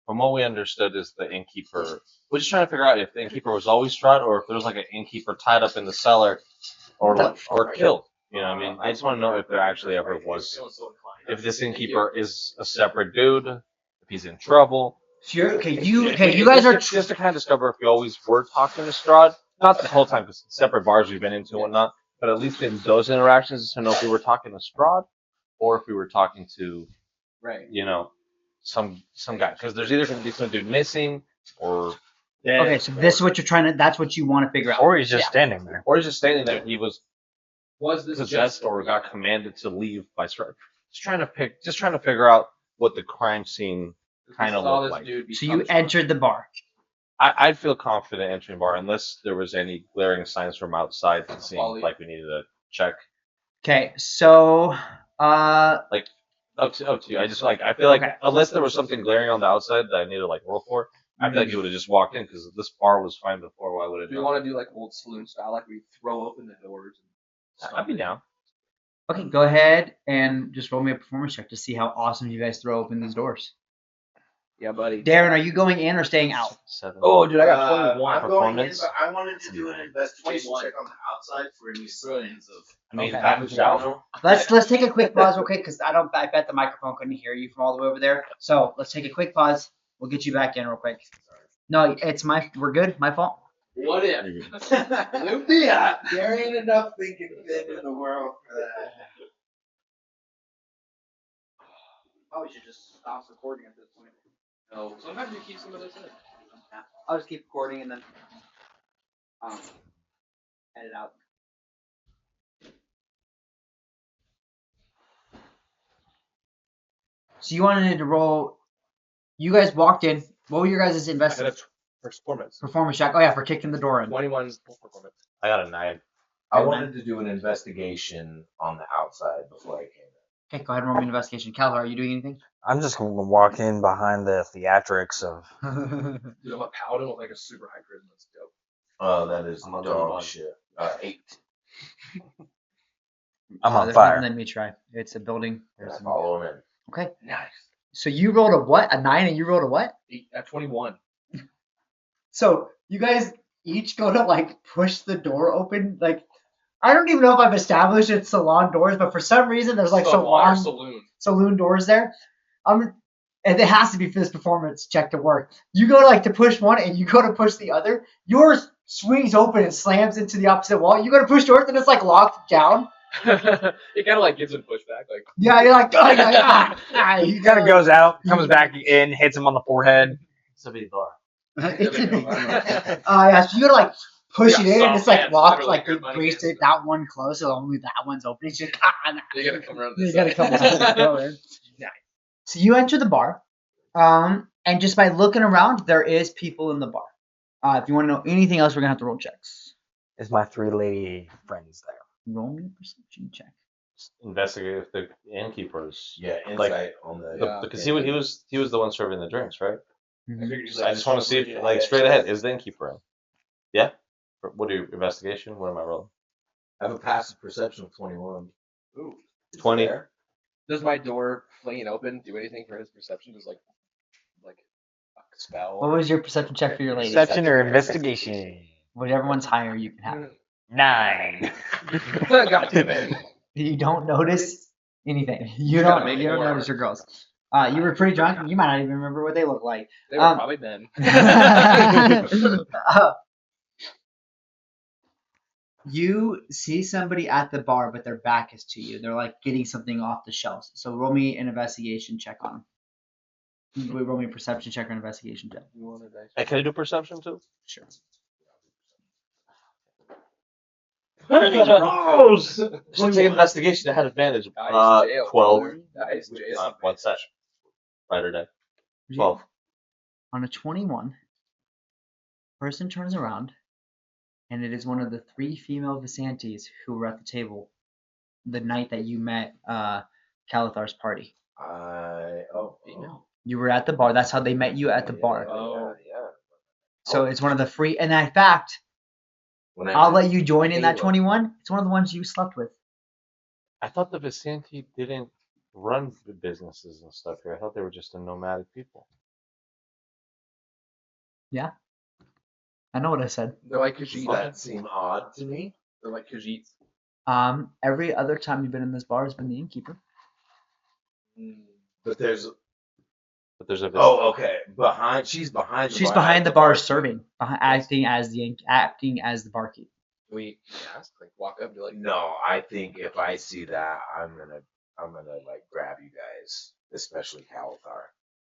from what we understood, is the innkeeper. We're just trying to figure out if the innkeeper was always Strahd, or if there's like an innkeeper tied up in the cellar, or killed. You know what I mean? I just want to know if there actually ever was. If this innkeeper is a separate dude, if he's in trouble. So you guys are just to kind of discover if we always were talking to Strahd. Not the whole time, because separate bars we've been into and whatnot. But at least in those interactions, to know if we were talking to Strahd or if we were talking to, Right. you know, some guy. Because there's either going to be some dude missing or dead. Okay, so this is what you're trying to. That's what you want to figure out. Or he's just standing there. Or he's just standing there. He was this possessed or got commanded to leave by Strahd. Just trying to figure out what the crime scene kind of looked like. So you entered the bar. I'd feel confident entering bar unless there was any glaring signs from outside that seemed like we needed to check. Okay, so Up to you. I feel like Okay. unless there was something glaring on the outside that I needed to like roll for, I feel like he would have just walked in because this bar was fine before. Why would it? Do you want to do like old saloon style, like we throw open the doors? I'd be down. okay, go ahead and just roll me a performance check to see how awesome you guys throw open these doors. Yeah, buddy. Darren, are you going in or staying out? 7. Oh, dude, I got 21 I'm going in, performance. but I wanted to do an investigation 21. check on the outside for any signs of. I mean, Okay. damage down. Let's take a quick pause, okay? Because I bet the microphone couldn't hear you from all the way over there. So let's take a quick pause. We'll get you back in real quick. No, we're good. My fault. What if? Loop me up. There ain't enough thinking in the world for that. Probably should just stop recording at this point. No, sometimes you keep some of this in. I'll just keep recording and then edit out. So you wanted to roll. You guys walked in. What were your guys' investigation Performance. performance check? Oh yeah, for kicking the door in. 21 performance. I got a 9. I wanted to do an investigation on the outside before I came in. Okay, go ahead and roll me an investigation. Kalathar, are you doing anything? I'm just going to walk in behind the theatrics of. Dude, I'm a paladin with like a super high charisma. That's dope. Oh, that is I'm on dog 21. shit. 8. I'm on there's fire. nothing. Let me try. It's a building. And I follow him in. Okay. Nice. So you rolled a what? A 9 and you rolled a what? 21. So you guys each go to like push the door open. Like I don't even know if I've established it's salon doors, but for some reason there's like Salon or salon saloon. doors there. And it has to be for this performance check to work. You go to push one and you go to push the other. Yours swings open and slams into the opposite wall. You go to push yours and it's like locked down. It kind of like gives it a pushback. Like, Yeah, you're like, He kind of goes out, comes back in, hits him on the forehead. It's a big door. It's a big deal. Yeah, so you gotta push it in and it's soft locked, hands, like good you money braced hands. it that one close, so only that one's open. It's just you gotta come around you this gotta side. come around, go in. So you enter the bar, and just by looking around, there is people in the bar. If you want to know anything else, we're gonna have to roll checks. Is my 3 lady friends there? Roll me a perception check. Investigate if the innkeepers. Yeah, insight Like, on the. Yeah. Because he was the one serving the drinks, right? I figured you So I just want to see if straight ahead is the innkeeper in. Yeah. What are your investigation? What am I rolling? I have a passive perception of 21. Ooh. Is it 20. there? Does my door flinging open do anything for his perception? Does like a spell? What was your perception check for your lady? Perception or investigation? Whichever one's higher, you can have it. 9. God damn it. You don't notice anything. You gotta don't. make You it don't more. notice your girls. You were pretty drunk. You might not even remember what they look like. They were probably men. You see somebody at the bar, but their back is to you. They're like getting something off the shelves. So roll me an investigation check on them. Roll me a perception check or an investigation check. You want to dice? Hey, can I do perception too? Sure. Gross! Should take investigation. I had advantage. Nice jail, 12. brother. Nice jail. One session. Rider day. 12. On a 21, person turns around, and it is one of the 3 female Visantes who were at the table the night that you met Kalathar's party. You were at the bar. That's how they met you at the bar. Yeah. So it's one of the free. And in fact, I'll let you join in that 21. It's one of the ones you slept with. I thought the Visanti didn't run the businesses and stuff here. I thought they were just a nomadic people. Yeah. I know what I said. They're like Does Khajiit. that seem odd to me? They're like Khajiit. Every other time you've been in this bar has been the innkeeper. But there's. But there's a Oh, okay. She's behind. She's behind the bar serving, acting as the barkeep. we ask, like, walk up and be like, No, I think if I see that, I'm gonna like grab you guys, especially Kalathar.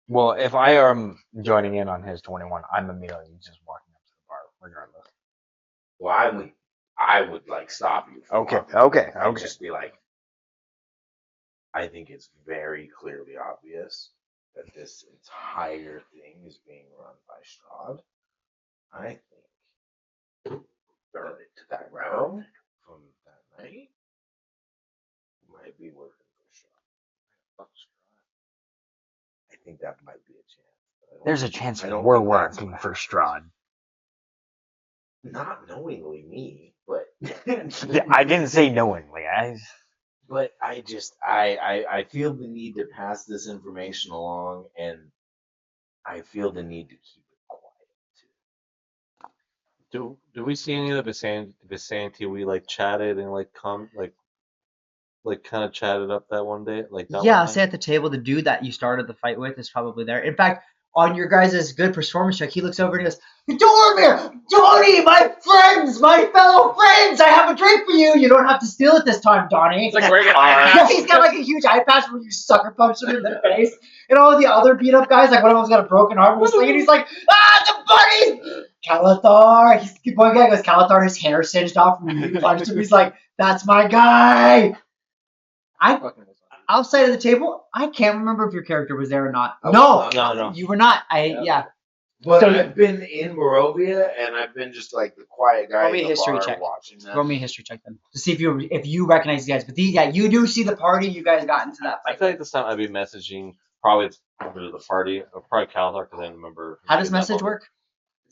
Well, if I am joining in on his 21, I'm immediately just walking up to the bar, regardless. Well, I would like stop you. From Okay, walking. okay, I'd okay. just be like, I think it's very clearly obvious that this entire thing is being run by Strahd. I think burn it to that ground from that night might be working for Strahd. I think that might be a chance. But I don't There's a think- chance I don't we're think that's working what for happens. Strahd. Not knowingly me, but I didn't say knowingly. But I feel the need to pass this information along, and I feel the need to keep it quiet too. Do we see any of the Visanti we like chatted and like kind of chatted up that one day? Like that Yeah, one I'll say at the table, the dude that you started the fight with is probably there. In fact, on your guys' good performance check, he looks over and he goes, Dormir! Donnie, my friends, my fellow friends, I have a drink for you. You don't have to steal it this time, Donnie. it's like wearing an Yeah, eye patch. he's got like a huge eye patch where you sucker punch him in the face. And all the other beat up guys, like one of them's got a broken arm and he's like, the buddies! Kalathar! One guy goes, Kalathar, his hair singed off when you punched him. He's like, that's my guy! Fucking was on. Outside of the table, I can't remember if your character was there or not. I No, was not. No. you were not. Yeah. But So- I've been in Barovia, and I've been just like the quiet guy Roll me in a the history bar check. watching them. Roll me a history check then to see if you recognize these guys. But you do see the party you guys got into that I fight. feel like this time I'd be messaging probably members of the party, or probably Kalathar, because I didn't remember. How does seeing that message moment.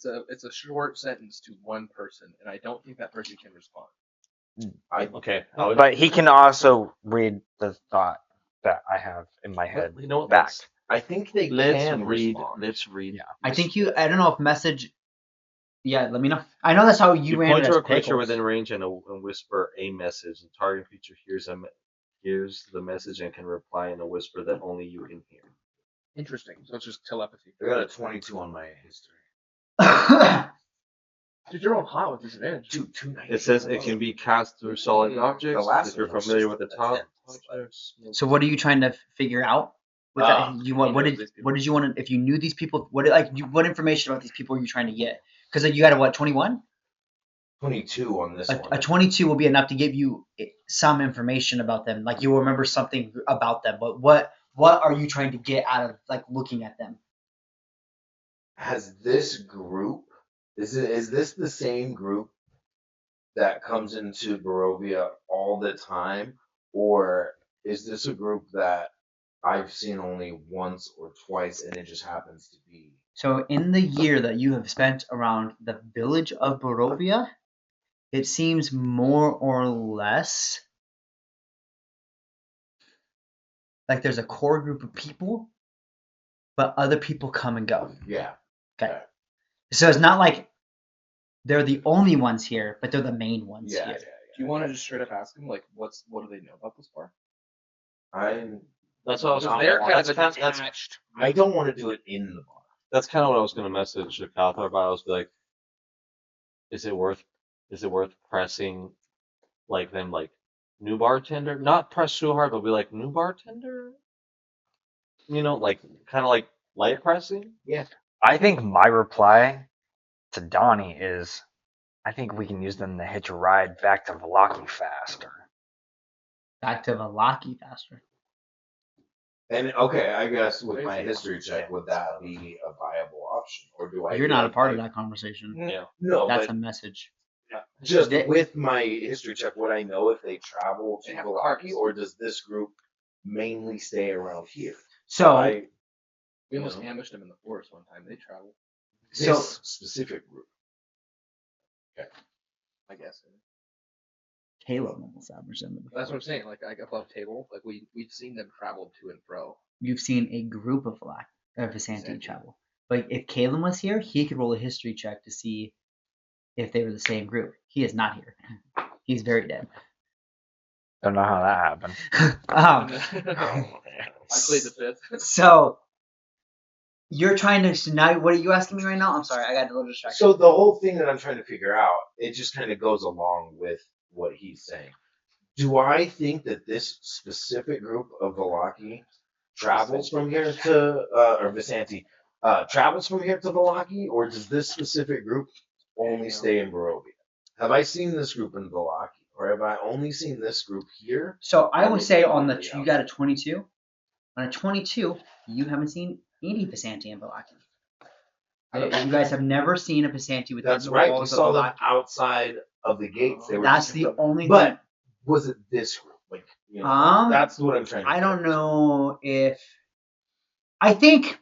work? It's a short sentence to one person, and I don't think that person can respond. Okay, I would, But he can also read the thought that I have in my head. you know what? back. I think they Let's can read. respond. Let's read. Yeah. I think you. I don't know if message. Yeah, let me know. I know that's how you You ran point it to as a creature pickles. within range and whisper a message. The target creature hears the message and can reply in a whisper that only you can hear. Interesting. So it's just telepathy. I got a 22 on my history. Dude, you're on hot with disadvantage. Dude, 290. It says it can be cast through solid objects. last If you're one was familiar just with the a top 10. objects. So what are you trying to figure out? With that? You want what did you want to? If you knew these people, what information about these people are you trying to get? Because you got a what 21? 22 on this one. A 22 will be enough to give you some information about them. Like you will remember something about them. But what are you trying to get out of like looking at them? Has this group, is this the same group that comes into Barovia all the time? Or is this a group that I've seen only once or twice and it just happens to be? So in the year that you have spent around the village of Barovia, it seems more or less like there's a core group of people, but other people come and go. Yeah. Okay. So it's not like they're the only ones here, but they're the main ones Yeah. here. Do you want to just straight up ask them, like, what do they know about this bar? That's what I was. Because they're kind of that's attached. I don't want to do it in the bar. that's kind of what I was going to message the Kalathar about. I was like, is it worth pressing like them like new bartender? Not press too hard, but be like new bartender. You know, like kind of like light pressing. I think my reply to Donnie is, I think we can use them to hitch a ride back to Valaki faster. Back to Valaki faster. And okay, I guess with my history check, would that be a viable option? Or do I You're do not a like part of my- that conversation. Yeah. No, That's but a message. just They- with my history check, would I know if they travel to They have Valaki, cards. or does this group mainly stay around here? So We almost No. ambushed them in the forest one time. They traveled, This specific group. I guess. Caleb almost averaged them. That's what I'm saying. Like above table, like we've seen them travel to and fro. You've seen a group of Visanti Visanti. travel. But if Caleb was here, he could roll a history check to see if they were the same group. He is not here. He's very dead. Don't know how that happened. I played the fifth. So You're trying to now. What are you asking me right now? I'm sorry, I got a little distracted. So the whole thing that I'm trying to figure out, it just kind of goes along with what he's saying. Do I think that this specific group of Velaki travels from here to, or Visanti, travels from here to Velaki, or does this specific group only stay in Barovia? Have I seen this group in Velaki, or have I only seen this group here? So I And would it's say on the everybody you got a 22. On a 22, you haven't seen any Visanti and Velaki. You guys have never seen a Visanti within That's the right. We walls of saw them Velaki. outside of the gates. They were That's just the confirmed. only But thing. was it this group? Like, you know, Um, that's what I'm trying to I don't figure out. know if. I think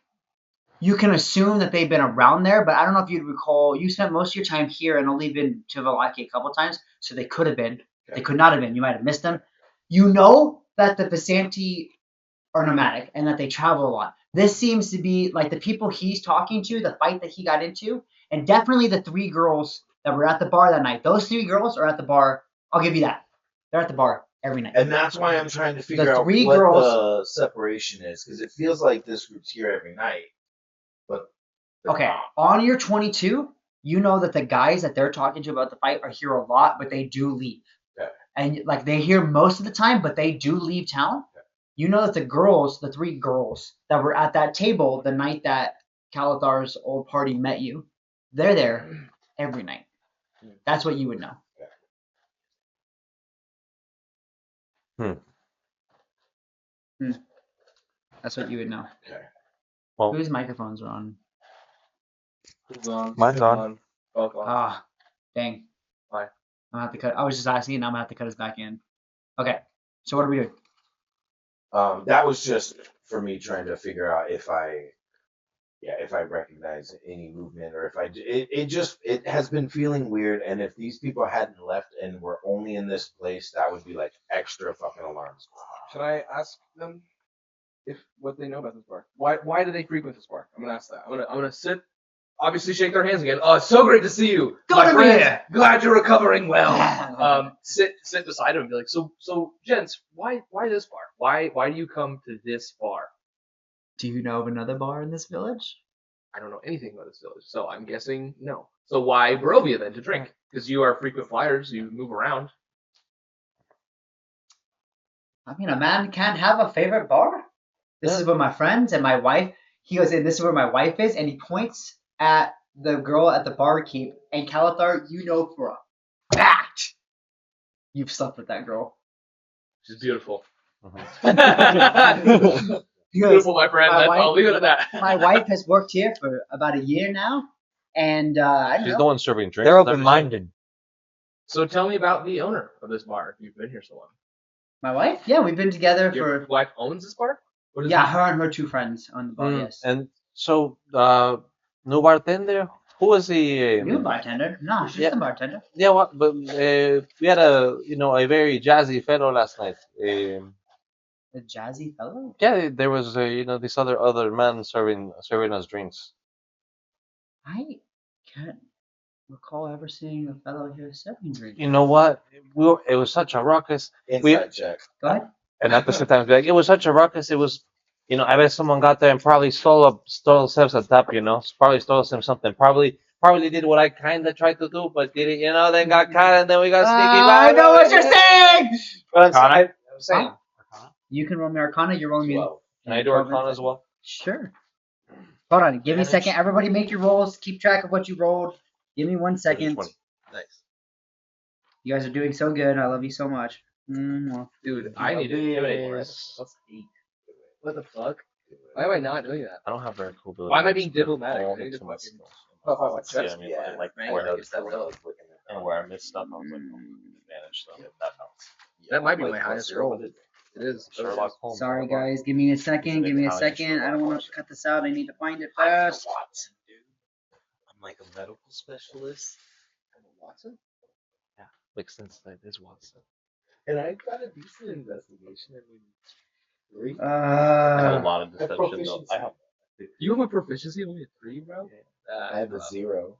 you can assume that they've been around there, but I don't know if you'd recall. You spent most of your time here and only been to Velaki a couple times, so they could have been. They could not have been. You might have missed them. You know that the Visanti are nomadic and that they travel a lot. This seems to be like the people he's talking to, the fight that he got into, and definitely the 3 girls that were at the bar that night. Those 3 girls are at the bar. I'll give you that. They're at the bar every night. And that's why I'm trying to figure out three what girls- the separation is, because it feels like this group's here every night, but they're Okay, not. on your 22, you know that the guys that they're talking to about the fight are here a lot, but they do leave. Okay. And like they here most of the time, but they do leave town. Okay. You know that the girls, the 3 girls that were at that table the night that Kalathar's old party met you, they're there every night. That's what you would know. That's what you would know. Okay. Well, Whose microphones are on? Mine's on. Both on. Ah, dang. Why? I'm gonna have to cut. I was just asking, and I'm gonna have to cut us back in. Okay. So what are we doing? That was just for me trying to figure out if I recognize any movement, or if it has been feeling weird, and if these people hadn't left and were only in this place, that would be like extra fucking alarms. Should I ask them if what they know about this bar? Why do they frequent this bar? I'm gonna ask that. I'm gonna sit. Obviously, shake their hands again. Oh, it's so great to see you, Good my to be friends. here. Glad you're recovering well. Sit beside him and be like, so, gents, why this bar? Why do you come to this bar? Do you know of another bar in this village? I don't know anything about this village, so I'm guessing no. So why Barovia then to drink? Because you are frequent flyers, you move around. I mean, a man can't have a favorite bar. This is where my friends and my wife. He goes, and this is where my wife is, and he points at the girl at the barkeep. And Kalathar, you know for a fact you've slept with that girl. She's beautiful. He goes, Beautiful, my friend. my I'll wife- leave it at that. my wife has worked here for about a year now, and I don't She's know. the one serving drinks. They're Never open-minded. So tell me about the owner of this bar. If you've been here so long. My wife? Yeah, we've been together Your for. wife owns this bar? What is Yeah, it? her and her 2 friends on the bar. Yes. And so, new bartender. Who was the? New bartender? No, she's Yeah. the bartender. Yeah, what? But we had a very jazzy fellow last night. The jazzy fellow? Yeah, there was this other man serving us drinks. I can't recall ever seeing a fellow here serving drinks. You know what? It was such a ruckus, Inside check. Go ahead. and at the same time, like, it was such a ruckus. It was, I bet someone got there and probably stole themselves a tap. Probably stole them something. Probably did what I kind of tried to do, but did it. Then got caught, and then we got sneaky. I know what you're saying! But I'm saying, You can roll me Arcana, you're rolling me. 12. can I do Arcana as well? Sure. Hold on, give me a second. Everybody make your rolls. Keep track of what you rolled. Give me 1 second. 20. Nice. You guys are doing so good. I love you so much. Mwah. Dude, I need to intimidate more. That's 8. What the fuck? Why am I not doing that? I don't have very cool abilities. Why am I being diplomatic? All I need to to my fucking- skills. Oh, Yeah, chest? I mean, Yeah, like I where I noticed that was when I was looking at and where I missed stuff, I was like, advantage stuff. That helps. That might be Like, my highest zero. roll. It is. Sherlock Holmes. Sorry, guys. Give me a second. Give me a second. I don't want to cut this out. I need to find it fast. Watson, dude. I'm like a medical specialist. Watson? Like since that is Watson. And I got a decent investigation. I mean, 3. I have a lot of Have deception though. proficiency. I have. You have a proficiency only at 3, bro? I have a 0.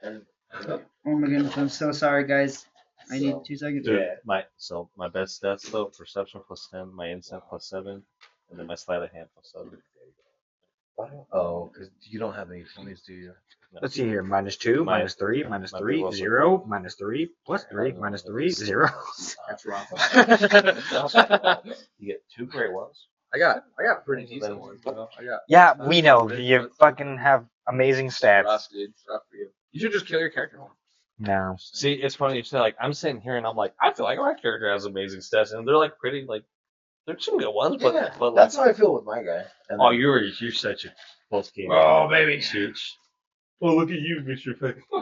And Oh my goodness. I'm so sorry, guys. I need So, 2 seconds. Dude, Yeah. my best stats though: perception +10, my insight +7, and then my sleight of hand plus other. Oh, because you don't have any 20s, do you? No. Let's see here. -2, My- -3, -3, my big 0, -3, +3, -3, 0. That's rough. You get 2 great ones. I got pretty decent ones, bro. I got. Yeah, we know. You fucking have amazing Rough, stats. dude. Rough for you. You should just kill your character. No. See, it's funny. You say like I'm sitting here and I'm like, I feel like my character has amazing stats, and they're like pretty like they're some good ones, but Yeah, but like, that's how I feel with my guy. And oh, then- you're such a close game. Oh, baby. Chooch. Oh, look at you, Mr.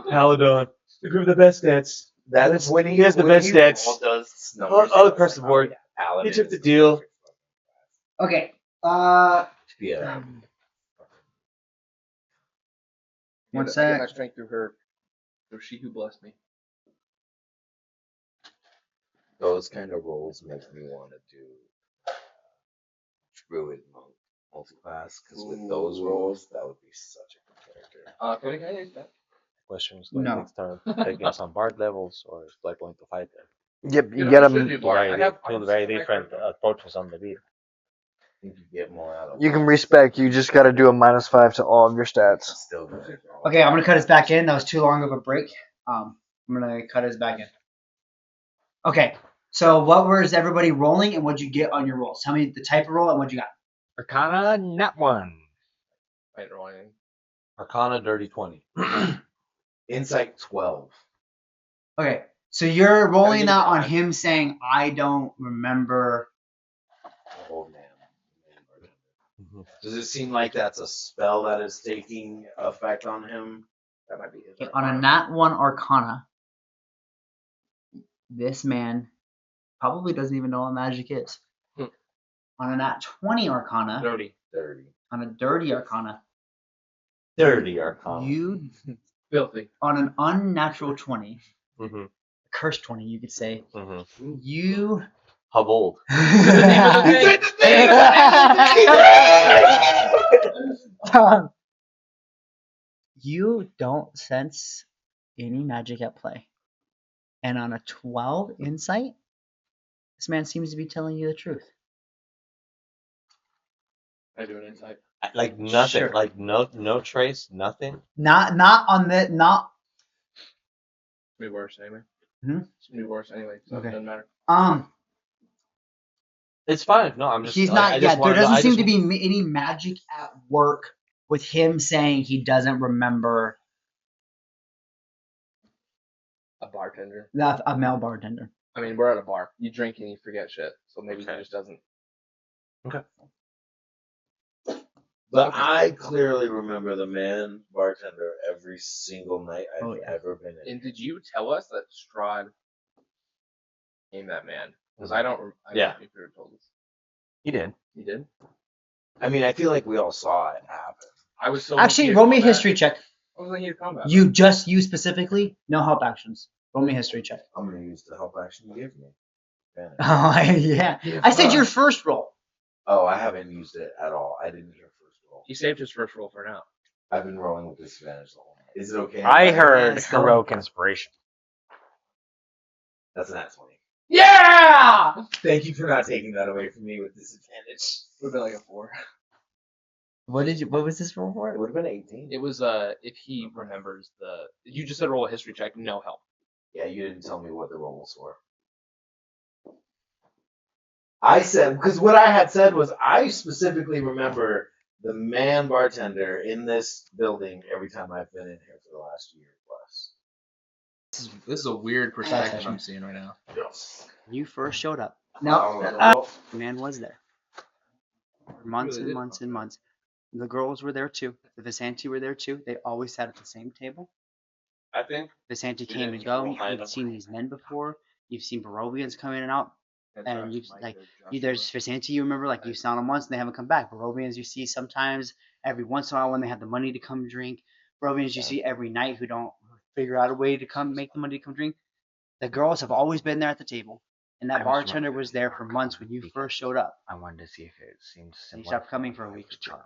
Paladon. Look at the best stats. that is when He has the when best he stats. all does numbers. All across the board. Paladin He took the is deal. perfect Okay. to be a One I get sec. my strength through her. Through she who blessed me. those kind of roles make me want to do druid monk multiclass because with those roles that would be such a good character. Cody, can I use that? Question is No. next time taking us on bard levels or is like going to fight them? Yep, you know, get I should them. do Bard. I have Two very different approaches on the beat. I think you get more out of You can respec. You just got to do a -5 to all of your stats. still good. Okay, I'm gonna cut us back in. That was too long of a break. I'm gonna cut us back in. Okay, so what was everybody rolling and what'd you get on your rolls? Tell me the type of roll and what you got. Arcana, not one. I ain't rolling. Arcana dirty 20. Insight 12. Okay, so you're rolling get that on five. him saying, I don't remember. Oh man. Does it seem like that's a spell that is taking effect on him? That might be his. Okay, on a nat 1 Arcana, this man probably doesn't even know what magic is. Hmm. On a nat 20 Arcana, Dirty. 30. on a dirty Arcana, Dirty Arcana. you, Filthy. on an unnatural 20, Mm-hmm. cursed 20, you could say, Mm-hmm. you. How bold? You don't sense any magic at play. And on a 12 insight, this man seems to be telling you the truth. I do an insight. Like nothing. Sure. Like no trace. Nothing. Not on the not It's gonna be worse anyway. Hmm? It's gonna be worse anyway, so Okay. it doesn't matter. It's fine. No, I'm just. he's like, not I yeah, just there wanna know- doesn't I seem just- to be any magic at work with him saying he doesn't remember A bartender. a male bartender. I mean, we're at a bar. You drink and you forget shit, so maybe Okay. he just doesn't. But I clearly remember the man bartender every single night I've Oh, yeah. ever been in. And did you tell us that Strahd named that man? Because I don't. I Yeah. don't think you told us. You did. You did. I mean, I feel like we all saw it happen. I was so. Actually, heated roll me a combat. history check. I was in heated combat. You specifically, no help actions. Roll me a history check. I'm gonna use the help action you gave me. Advantage. Oh yeah. I said your first roll. Oh, I haven't used it at all. I didn't hear first roll. He saved his first roll for now. I've been rolling with disadvantage the whole night. Is it okay? I if heard Yeah, so- heroic inspiration. That's an at 20. Yeah. Thank you for not taking that away from me with disadvantage. Would have been like a 4. What was this roll for? It would have been 18. It was if he remembers the. You just said roll a history check, no help. Yeah, you didn't tell me what the rolls were. I said, because what I had said was I specifically remember the man bartender in this building every time I've been in here for the last year plus. This is a weird perspective perspective I'm seeing right now. You first showed up. No. The man was there. For months and months and months. The girls were there too. The Visanti were there too. They always sat at the same table. I think. Visanti We came didn't and go. roll high You've enough. seen these men before. You've seen Barovians come in and out. And you've like there's Visanti, you remember, like you saw them once and they haven't come back. Barovians you see sometimes every once in a while when they have the money to come drink. Barovians you see every night who don't figure out a way to come make the money to come drink. The girls have always been there at the table. And that I was bartender wondering was there for months when you first showed up. I wanted to see if it seemed And similar. he stopped coming for a when I week was or two. charmed.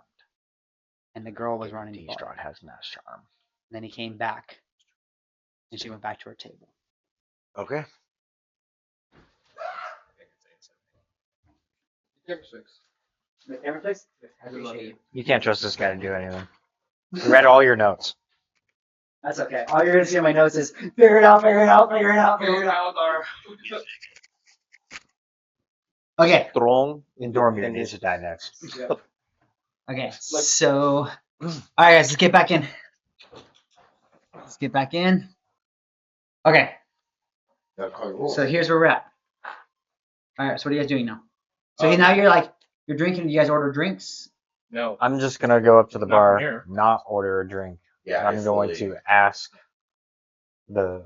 And the girl was running the bar. Strahd has mass charm. Then he came back. And she went back to her table. Okay. Give her 6. I appreciate you. You can't trust this guy to do anything. He read all your notes. That's okay. All you're gonna see in my notes is figure it out, figure it out, figure it out, figure it out. Okay. Strong Dormier needs to die next. Okay. So, all right, guys, let's get back in. Let's get back in. Okay. So here's where we're at. All right. So what are you guys doing now? So now you're drinking. You guys order drinks. No. I'm just gonna go up to the Not bar, here. not order a drink. Yeah, I'm going to ask the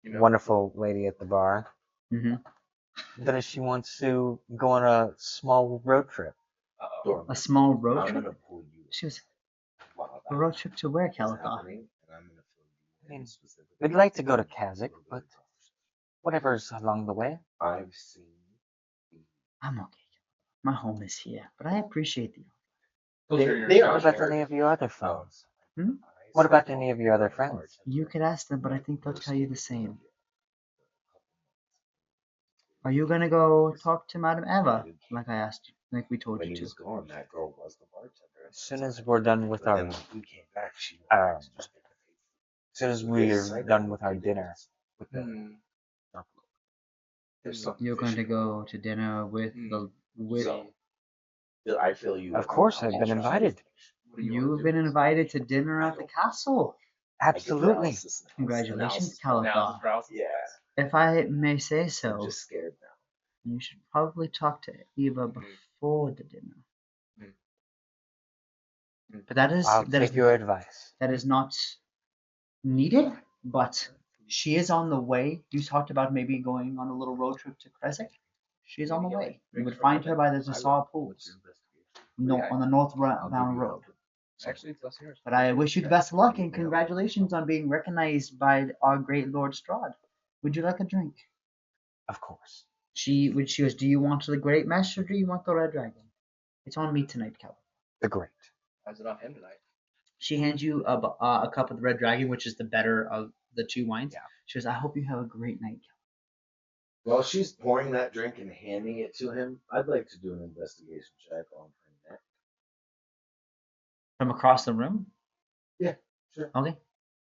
wonderful lady at the bar Mm-hmm. that if she wants to go on a small road trip. A small road I'm trip. gonna pull you. She was while a road trip to where, that's Kalathar? happening, and I'm gonna fill you in specifically. We'd like to go to Kazakh, but whatever's along the way. I've seen. I'm okay. My home is here, but I appreciate you. What about any of your other friends? Hmm? What about any of your other friends? You could ask them, but I think they'll tell you the same. Are you gonna go talk to Madame Eva, like I asked you, like we told When you he to? was gone, that girl was the bartender. As soon as we're done with But our, then when he came back, she as just soon as we're done with our dinner, with the There's something You're going to fishy. go to dinner with the with. So, I feel you. Of course, I've been invited. You've been invited to dinner at the castle. Absolutely. Congratulations, Now Kalathar. Yeah, If I may say I'm so, just scared now. you should probably talk to Eva before the dinner. But I'll take your advice. that is not needed. But she is on the way. You talked about maybe going on a little road trip to Kresik. She's on the way. You would find her by the Zasar pools, on the northbound road. Actually, it's less yours. But I wish you the best of luck and congratulations on being recognized by our great Lord Strahd. Would you like a drink? Of course. She goes, do you want the Great Mesh or do you want the Red Dragon? It's on me tonight, Cal. The great. How's it on him tonight? She hands you a cup of the Red Dragon, which is the better of the two wines. Yeah. She goes, I hope you have a great night, Cal. While she's pouring that drink and handing it to him, I'd like to do an investigation check on her neck. From across the room? Yeah, sure. Okay.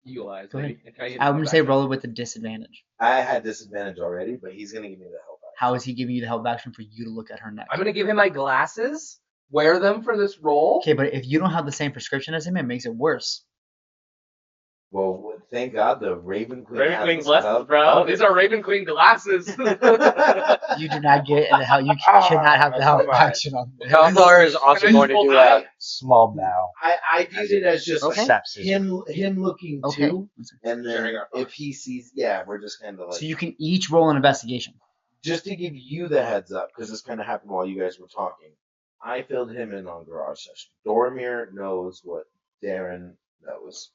Eagle eyes, Go ahead. baby. I'm going to say roll it with a disadvantage. I had disadvantage already, but he's gonna give me the help out. How is he giving you the help action for you to look at her neck? I'm gonna give him my glasses. Wear them for this role. Okay, but if you don't have the same prescription as him, it makes it worse. Well, thank God the Raven Queen. Raven has Queen us glasses, covered. bro. These are Raven Queen glasses. You do not get the help. You cannot have the help come on. action on this. Kalathar is also Can I going to just do roll a small bow. I viewed it as just Okay. Accepts his- him looking Okay. too, and then if he sees, we're just kind of like, So you can each roll an investigation. just to give you the heads up, because this kind of happened while you guys were talking. I filled him in on garage session. Dormir knows what Darren knows,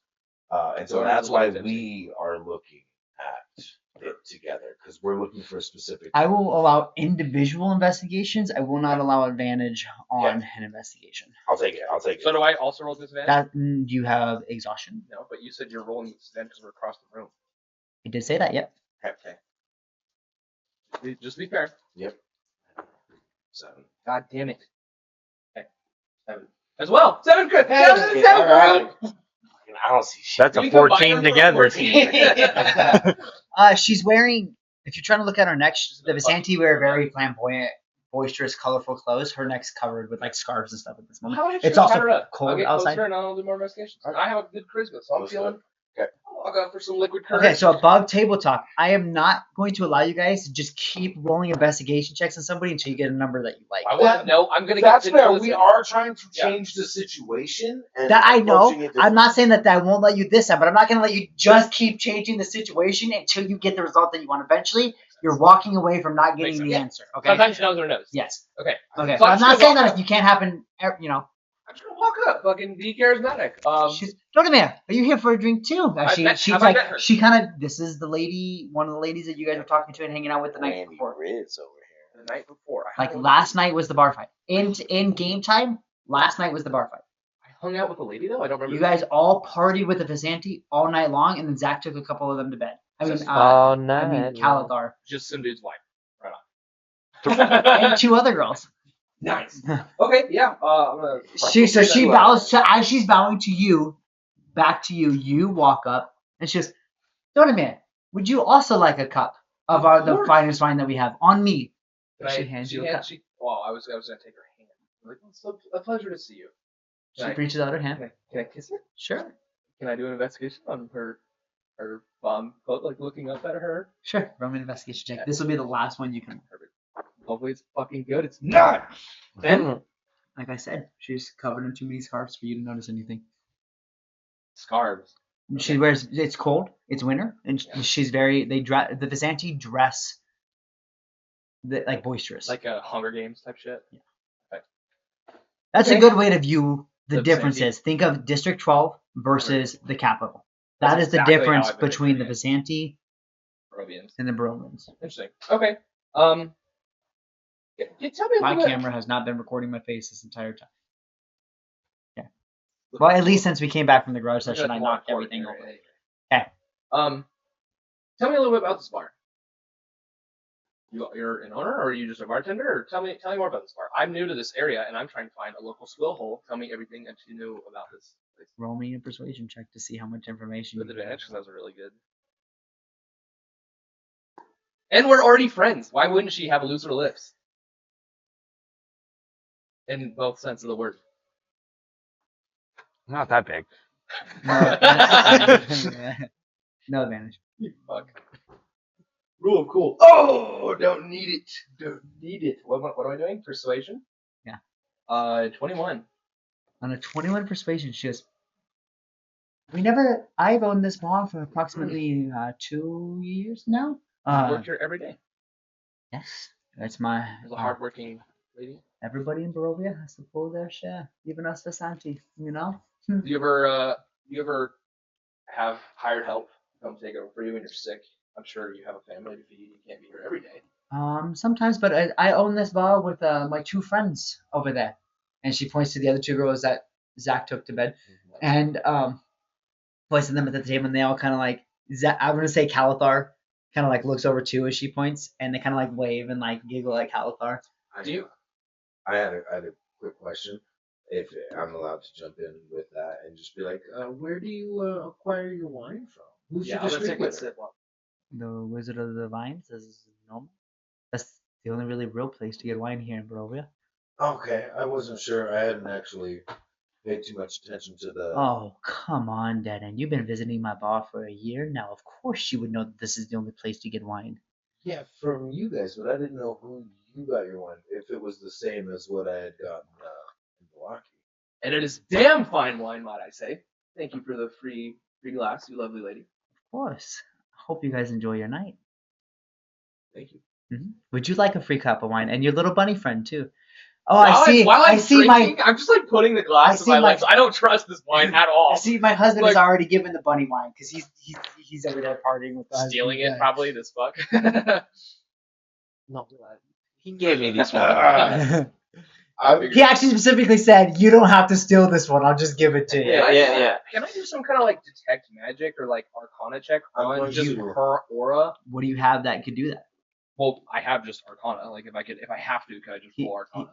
and so Dormir's that's the one why who's tipsy. we are looking at it together, because we're looking for a specific. I will allow individual investigations. I will not allow advantage on an investigation. I'll take it. I'll take it. So do I also roll disadvantage? That do you have exhaustion? No, but you said you're rolling disadvantage because we're across the room. I did say that. Yep. Okay. Just be fair. Yep. 7. God damn it. Okay. 7. As well. 7 good. Hey, 7 okay, 7 all right. good. I don't see shit. That's Can a we combine 14 them for a together. 14? She's wearing. If you're trying to look at her neck, the Visanti wear very flamboyant, boisterous, colorful clothes. Her neck's covered with like scarves and stuff at this moment. How about It's you also cover up? cold I'll get outside. closer and I'll do more investigations. I have a good charisma, so I'm Let's feeling. go. Okay. I'll go for some liquid courage. Okay, so above table talk, I am not going to allow you guys to just keep rolling investigation checks on somebody until you get a number that you like. I want to know. I'm gonna That's get. fair. listen, We are trying to Yeah. change the situation. And That I know. approaching it I'm not differently. saying that I won't let you this time, but I'm not going to let you just keep changing the situation until you get the result that you want. Eventually, you're walking away from not getting Makes the sense. answer. Okay. Sometimes she knows or knows. Yes. Okay. Okay. So But I'm not just saying gonna that if you can't happen. I'm just gonna walk up, fucking be charismatic. Don't come here. Are you here for a drink too? She's I've like, met her. she kind of. This is the lady, one of the ladies that you guys were talking to and hanging out with the night Randy before. Ritz over here. the night before. Like last night was the bar fight. In game time, last night was the bar fight. I hung out with a lady though. I don't remember. You guys all partied with the Visanti all night long, and then Zach took a couple of them to bed. All I mean night. Kalathar Just some dude's wife. Right on. and 2 other girls. Nice. Okay, yeah. I'm gonna. She bows to as she's bowing to you, back to you. You walk up and she goes, "Donovan, would you also like a cup of the course. finest wine that we have on me?" Can She I- hands she you a hands- cup. Well, I was gonna take her hand. I'm like, it's a pleasure to see you. She Can I- reaches out her hand. Can I kiss her? Sure, Can I do an investigation on her coat, like looking up at her? sure. Roll me an investigation check. This will be the last one you can. Perfect. Hopefully it's fucking good. It's not. Then Like I said, she's covered in too many scarves for you to notice anything. scarves. She wears. It's cold. It's winter, and she's very. They dress. The Visanti dress. Like boisterous. Like a Hunger Games type shit. That's Okay. a good way to view the The differences. Think of District 12 versus the capital. That That's is the exactly how difference I've been between the picturing Visanti Barovians. and the Barovians. Interesting. Okay. You tell me a My little bit. camera has not been recording my face this entire time. Yeah. Well, at least since we came back from the garage Look session, at I the knocked more everything important over. area. Okay. Tell me a little bit about this bar. You're an owner, or are you just a bartender? Or tell me more about this bar. I'm new to this area, and I'm trying to find a local swill hole. Tell me everything that you know about this place. Roll me a persuasion check to see how much information With you advantage, have. because that was really good. And we're already friends. Why wouldn't she have looser lips? In both sense of the word. Not that big. No, that's fine. No advantage. You fuck. Rule of cool. Oh, don't need it. Don't need it. What am I doing? Persuasion? Yeah. 21. On a 21 persuasion, she goes, I've owned this bar for approximately 2 years now. I work here every day. Yes, that's my. As a hardworking lady. Everybody in Barovia has to pull their share, even us Visanti, you know? Do you ever have hired help come take over for you when you're sick? I'm sure you have a family to feed. You can't be here every day. Sometimes, but I own this bar with my 2 friends over there. And she points to the other 2 girls that Zach took to bed. And points to them at the table, and they all kind of like, I'm going to say Kalathar kind of like looks over too as she points, and they kind of like wave and like giggle at Kalathar. I had a quick question, if I'm allowed to jump in with that and just be like, where do you acquire your wine from? Who's Yeah, your I'm gonna take a distributor? sip. Well, The Wizard of the Vines is normal. That's the only really real place to get wine here in Barovia. Okay, I wasn't sure. I hadn't actually paid too much attention to the. Oh, come on, Denon. You've been visiting my bar for a year now. Of course you would know that this is the only place to get wine. Yeah, from you guys, but I didn't know who you got your wine. If it was the same as what I had gotten in Milwaukee. and it is damn fine wine, might I say. Thank you for the free glass, you lovely lady. Of course. Hope you guys enjoy your night. Thank you. Would you like a free cup of wine? And your little bunny friend, too. Oh, While I'm see drinking, I'm just like putting the glass to my lips. I don't trust this wine at all. I see my husband Like- is already given the bunny wine because he's over there partying with us. Stealing it, probably, this fuck. No, he gave me these He actually specifically said, "You don't have to steal this one. I'll just give it to you." Yeah. Can I do some kind of like detect magic or like arcana check on going just to. her aura? What do you have that could do that? Well, I have just arcana. Like if I have to, could I just roll arcana?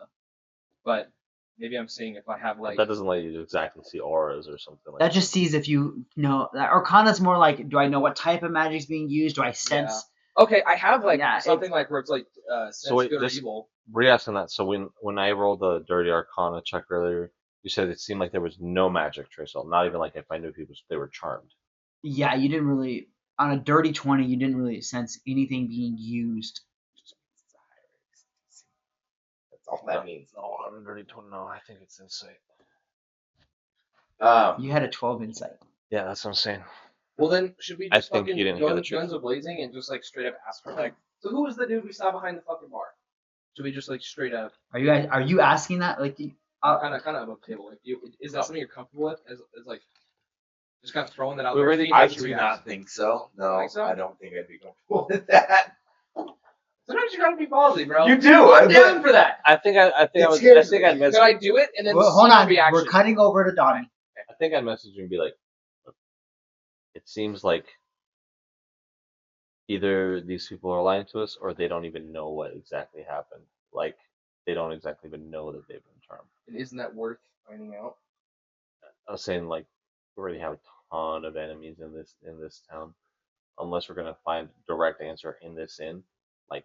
But maybe I'm seeing if I have like. That doesn't let you exactly see auras or something like That just sees if you know. Arcana's more like, do I know what type of magic is being used? Do I sense? Okay, I have like Yeah, something like where it's like sense So wait, good or this- evil. Re-asking that. So when I rolled the dirty arcana check earlier, you said it seemed like there was no magic trace. Not even like if I knew people they were charmed. Yeah, you didn't really on a dirty 20. You didn't really sense anything being used. That's all that means. No, I'm dirty 20. No, I think it's insight. You had a 12 insight. Yeah, that's what I'm saying. Well then, should we I just think fucking you didn't hear the truth. guns a blazing and just like straight up ask her like, so who was the dude we saw behind the fucking bar? Should we just like straight up, Are you asking that? Like, kind of above table? Like, is that something you're comfortable with? As like, just kind of throwing that out We there? really- seeing I what she do reacts? not think so. No, Think so? I don't think I'd be comfortable with that. Sometimes you gotta be ballsy, bro. You do. I'm down for that. I think I'd Could Could I do it and then well, see hold her on. reaction? We're cutting over to Donnie. I think I'd message you and be like, "Look, it seems like either these people are lying to us or they don't even know what exactly happened. Like, they don't exactly even know that they've been charmed. And isn't that worth finding out? I was saying like we already have a ton of enemies in this town. Unless we're gonna find direct answer in this inn, like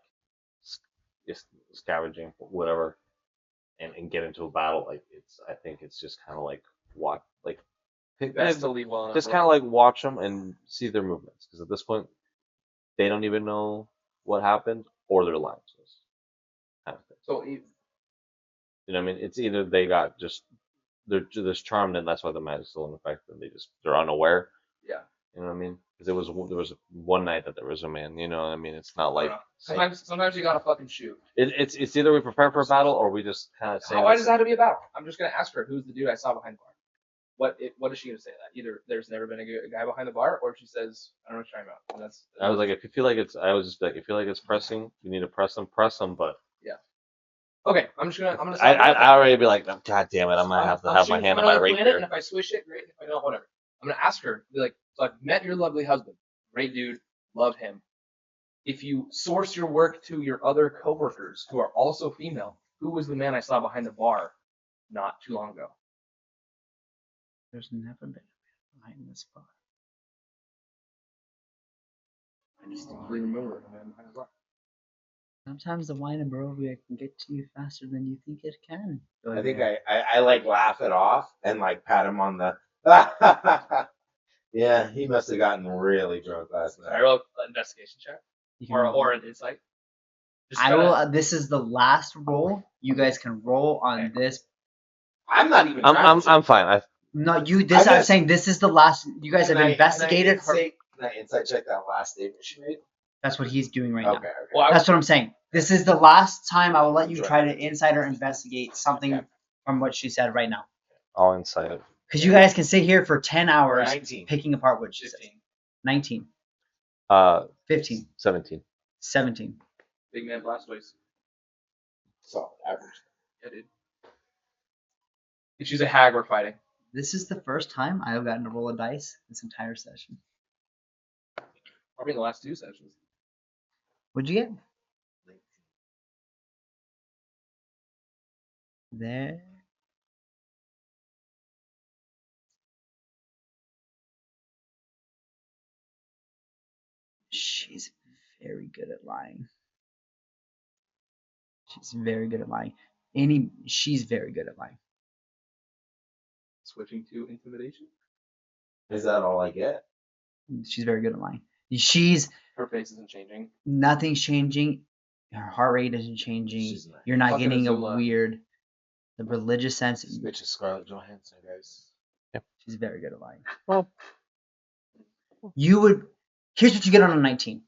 just scavenging whatever, and get into a battle. Like I think it's just kind of like watch, like Best to leave well enough. just kind of like watch them and see their movements, because at this point they don't even know what happened or they're lying to us. Kind of thing. So You know what I mean? It's either they got they're just charmed and that's why the magic's still in effect, and they're unaware. yeah. You know what I mean? Because there was one night that there was a man. You know what I mean? It's not like Sometimes you gotta fucking shoot. it's either we prepare for a battle or we just kind of say. Why does it have to be a battle? I'm just gonna ask her who's the dude I saw behind the bar. What is she gonna say to that? Either there's never been a guy behind the bar, or if she says I don't know what you're talking about. And that's I was like, if you feel like it's, I was just like, if you feel like it's pressing, you need to press them. But okay. I'm gonna. I already be like, God damn it, I'm gonna have to have my hand on my rapier. And if I swish it, great. If I don't, whatever. I'm gonna ask her. Be like, so I've met your lovely husband. Great dude. Love him. If you source your work to your other coworkers who are also female, who was the man I saw behind the bar not too long ago? There's never been a man behind this bar. I distinctly remember a man behind the bar. Sometimes the wine and Barovia can get to you faster than you think it can. I think I like laugh it off and like pat him on the. Yeah, he must have gotten really drunk last I night. roll an investigation check You can or an insight. Just I gotta- will. This is the last roll. You guys can roll on this. I'm not even. I'm fine. No, you. This I'm I'm just- saying. This is the last. You guys have investigated her. Can I insight check that last statement she made? That's what he's doing right Okay. now. Well, That's what I'm saying. This is the last time I will let you try to insider investigate something Okay. from what she said right now. I'll insight it. Because you guys can sit here for 10 hours 19. picking apart what she said. 15. 19, 15, 17. 17. Big man Blastoise. Solid average. Yeah, dude. If she's a hag, we're fighting. This is the first time I have gotten to roll a dice this entire session. Probably in the last 2 sessions. What'd you get? There. She's very good at lying. She's very good at lying. She's very good at lying. Switching to intimidation. Is that all I get? She's very good at lying. Her face isn't changing. Nothing's changing. Her heart rate isn't changing. She's not. You're not Fucking getting a Azula. weird, the religious sense. This bitch is Scarlett Johansson, guys. She's very good at lying. Well, Here's what you get on a 19.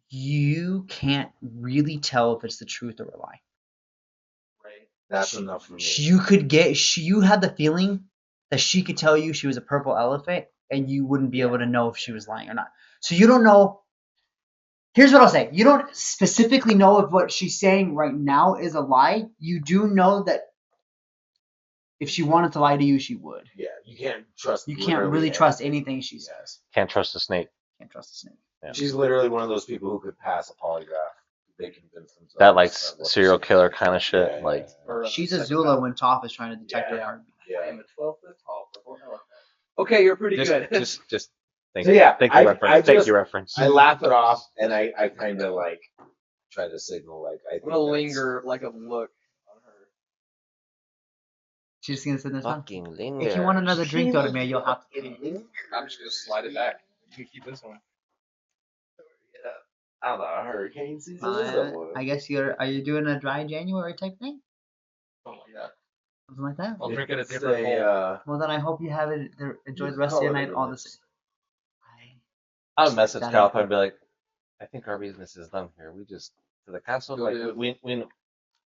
You can't really tell if it's the truth or a lie. Right. That's enough for me. You had the feeling that she could tell you she was a purple elephant and you wouldn't be able to know if she was lying or not. So you don't know. Here's what I'll say. You don't specifically know if what she's saying right now is a lie. You do know that if she wanted to lie to you, she would. Yeah, you can't trust. You can't literally really trust anything she says. Yes. can't trust a snake. Can't trust a snake. Yeah. She's literally one of those people who could pass a polygraph. They convince themselves. That like that what serial they're killer saying. kind of shit. Yeah, Like Or, She's a sex Zula battle. when Toph is trying to detect her Yeah. heartbeat. I Yeah. am a 12-foot tall purple elephant. Okay, you're pretty good. just thank So, you. yeah, Thank you I reference. Thank just- you reference. I laugh it off, and I kind of like try to signal like I think I'm gonna that's- linger like a look on her. She's just gonna sit there. Fucking linger. If you want another drink, though, to me, you'll have to. I'm just gonna slide it back. You can keep this one. How the hurricane season is over. I guess are you doing a dry January type thing? Something like that. Something like that? I'll drink it a It's different hole. Well, then I hope you have it. Enjoy the rest of your night all the same. I would message That Kalathar ain't and be like, I think our business is done here. We just to the castle. Go Like to- we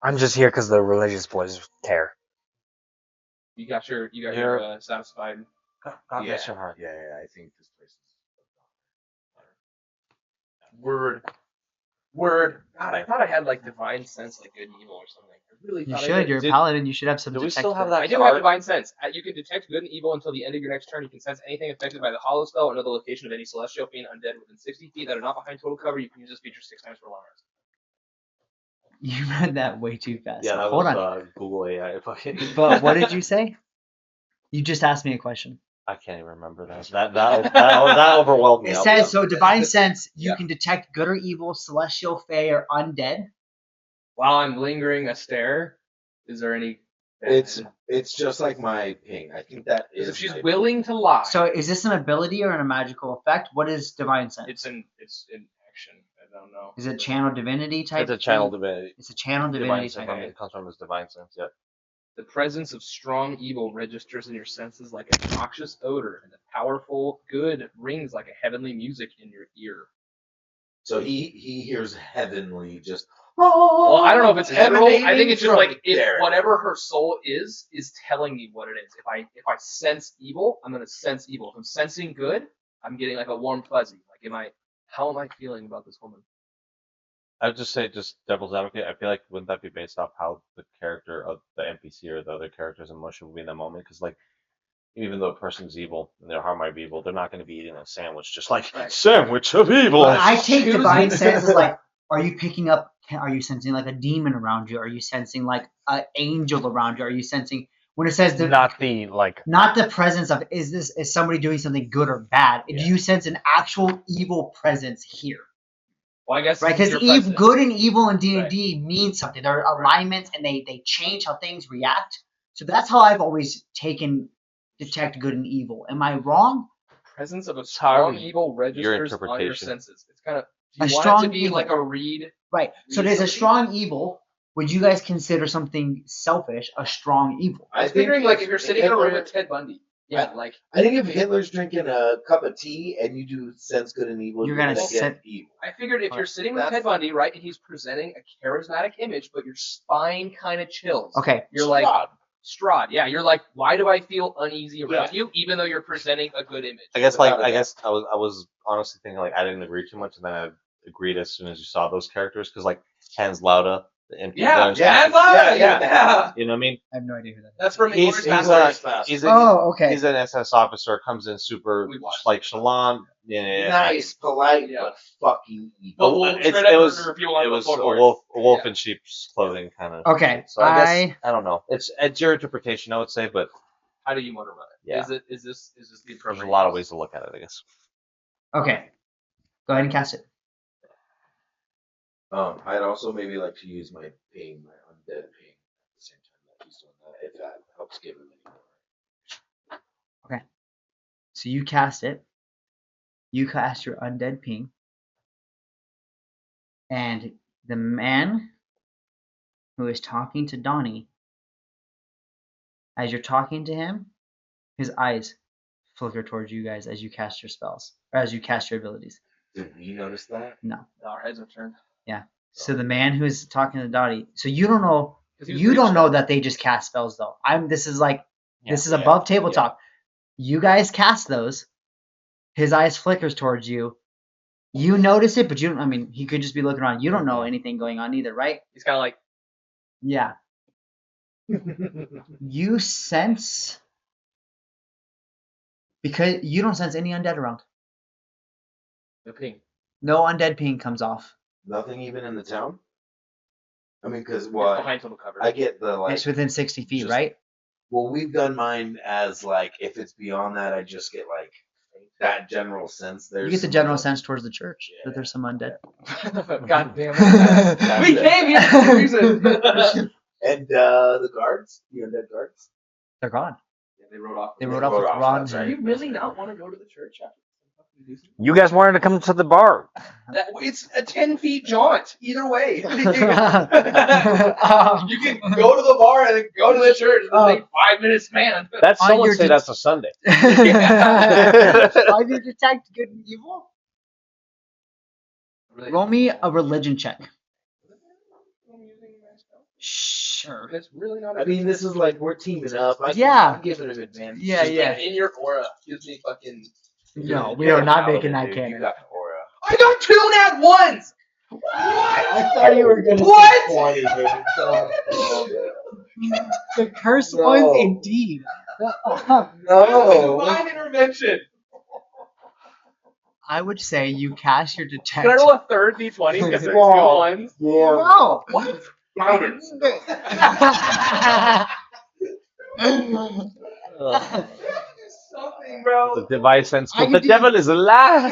I'm just here because the religious boys care. You got your You're- satisfied. God Yeah, bless your heart. yeah, I think this place is. Word. God, I thought I had like divine sense, like good and evil or something. I really You thought I should. did. You're a Did- paladin. You should have some. do we detect still have for- that I do card? have divine sense. You can detect good and evil until the end of your next turn. You can sense anything affected by the hollow spell or know the location of any celestial fiend undead within 60 feet that are not behind total cover. You can use this feature 6 times for a long rest. You read that way too fast. Yeah, that Hold was on. Google AI. Fucking. But what did you say? You just asked me a question. I can't even remember that. That overwhelmed me. It I'll be says honest. so. Divine sense. You Yeah. can detect good or evil, celestial, fey, or undead. While I'm lingering a stare, is there any? It's just like my ping. I think that Because is. if she's my willing to lie, So is this an ability or a magical effect? What is divine sense? it's in action. I don't know. Is it channel divinity type? It's a channel thing? divinity. It's a channel Divine divinity sense. type. It comes from his divine sense. Yeah. The presence of strong evil registers in your senses like a noxious odor, and the powerful good rings like a heavenly music in your ear. So he hears heavenly just. Well, I don't know if it's literal. I think emanating it's just from like if there. whatever her soul is telling me what it is. If I sense evil, I'm gonna sense evil. If I'm sensing good, I'm getting like a warm fuzzy. Like, how am I feeling about this woman? I would just say, just devil's advocate. I feel like wouldn't that be based off how the character of the NPC or the other character's emotion would be in that moment? Because like, even though a person's evil and their heart might be evil, they're not going to be eating a sandwich just like Right. sandwich of evil. Well, I take Choosing- divine sense as like, are you picking up? Are you sensing like a demon around you? Are you sensing like an angel around you? Are you sensing when it says the Not the like. not the presence of is somebody doing something good or bad? Do you sense an actual evil presence here? Well, I guess Right, this because is your president. good and evil in D&D means something. There are alignments, and they change how things react. So that's how I've always detect good and evil. Am I wrong? Presence of a how strong you- evil registers on your interpretation. senses. It's kind of. A Do you want strong it to be evil. like a read? Right. So Read there's a something? strong evil. Would you guys consider something selfish a strong evil? I was figuring like if you're sitting in a room with Ted Bundy. Yeah, like I think if Hitler's drinking a cup of tea and you do sense good and evil, You're you're gonna gonna get set- evil. I figured if you're sitting with That's- Ted Bundy, right, and he's presenting a charismatic image, but your spine kind of chills. Okay. You're like Strahd. Yeah, you're like, why do I feel uneasy around you, even though you're presenting a good image? I guess Without a I doubt. guess I was honestly thinking like I didn't agree too much, and then I agreed as soon as you saw those characters because like Hans Lauda, the NPC. Yeah, yeah. You know what I mean? I have no idea who that is. That's from He's Inglourious a, Basterds. he's a Oh, okay. he's an SS officer, comes in super We watched like chalant. Yeah, Nice, polite, Yeah. but fucking evil. But we'll It's- straight up it was- murder if you want It to was look a for it. wolf Yeah. in sheep's clothing kind of. Okay, So I guess I don't know. It's your interpretation, I would say, but How do you want to run it? Yeah. Is this the there's appropriate? a lot of ways to look at it, I guess. Okay. Go ahead and cast it. I'd also maybe like to use my ping, my undead ping, at the same time that he's doing that, if that helps give him any more. So you cast it. You cast your undead ping. And the man who is talking to Donnie, as you're talking to him, his eyes flicker towards you guys as you cast your spells, or as you cast your abilities. Did we notice that? Our heads are turned. So the man who is talking to Donnie, so you don't know, 'Cause he was you don't reached know out. that they just cast spells though. This is Yeah, above table talk. You guys cast those. His eyes flickers towards you. You notice it, but you don't. I mean, he could just be looking around. You don't know anything going on either, right? He's kind of like, Yeah. You sense because you don't sense any undead around. the ping. No undead ping comes off. Nothing even in the town? I mean, because It's what? behind total cover. I get the like. It's within 60 feet, just- right? Well, we've done mine as like if it's beyond that, I just get like that general sense. There's You get the some general undead. sense towards the church that there's some undead. God damn it. That's We it. came here for a reason. And the guards, the undead guards. They're gone. They rode off. They rode off with off, rods. that's Do right. you really not want to go to the church after You guys wanted to come to the bar. that? It's a 10-feet jaunt either way. You can go to the bar and then go to the church. It's like 5 minutes, man. That's On someone your say de- that's a Sunday. On your detect good and evil, roll me a religion check. Sure. That's really not. I mean, this is like we're teaming up. Yeah. I'm giving him advantage. Yeah, yeah. In your aura gives me fucking. No, we are not making that You canon. got the aura. I got 2 nat ones. I thought you were gonna What? say 20, the cursed No. ones, indeed. No. Divine intervention. I would say you cast your detect. Can I roll a third d20 because there's two Whoa. ones? No. What? Guidance. Something, bro. The device sense, I but the could do- devil is alive.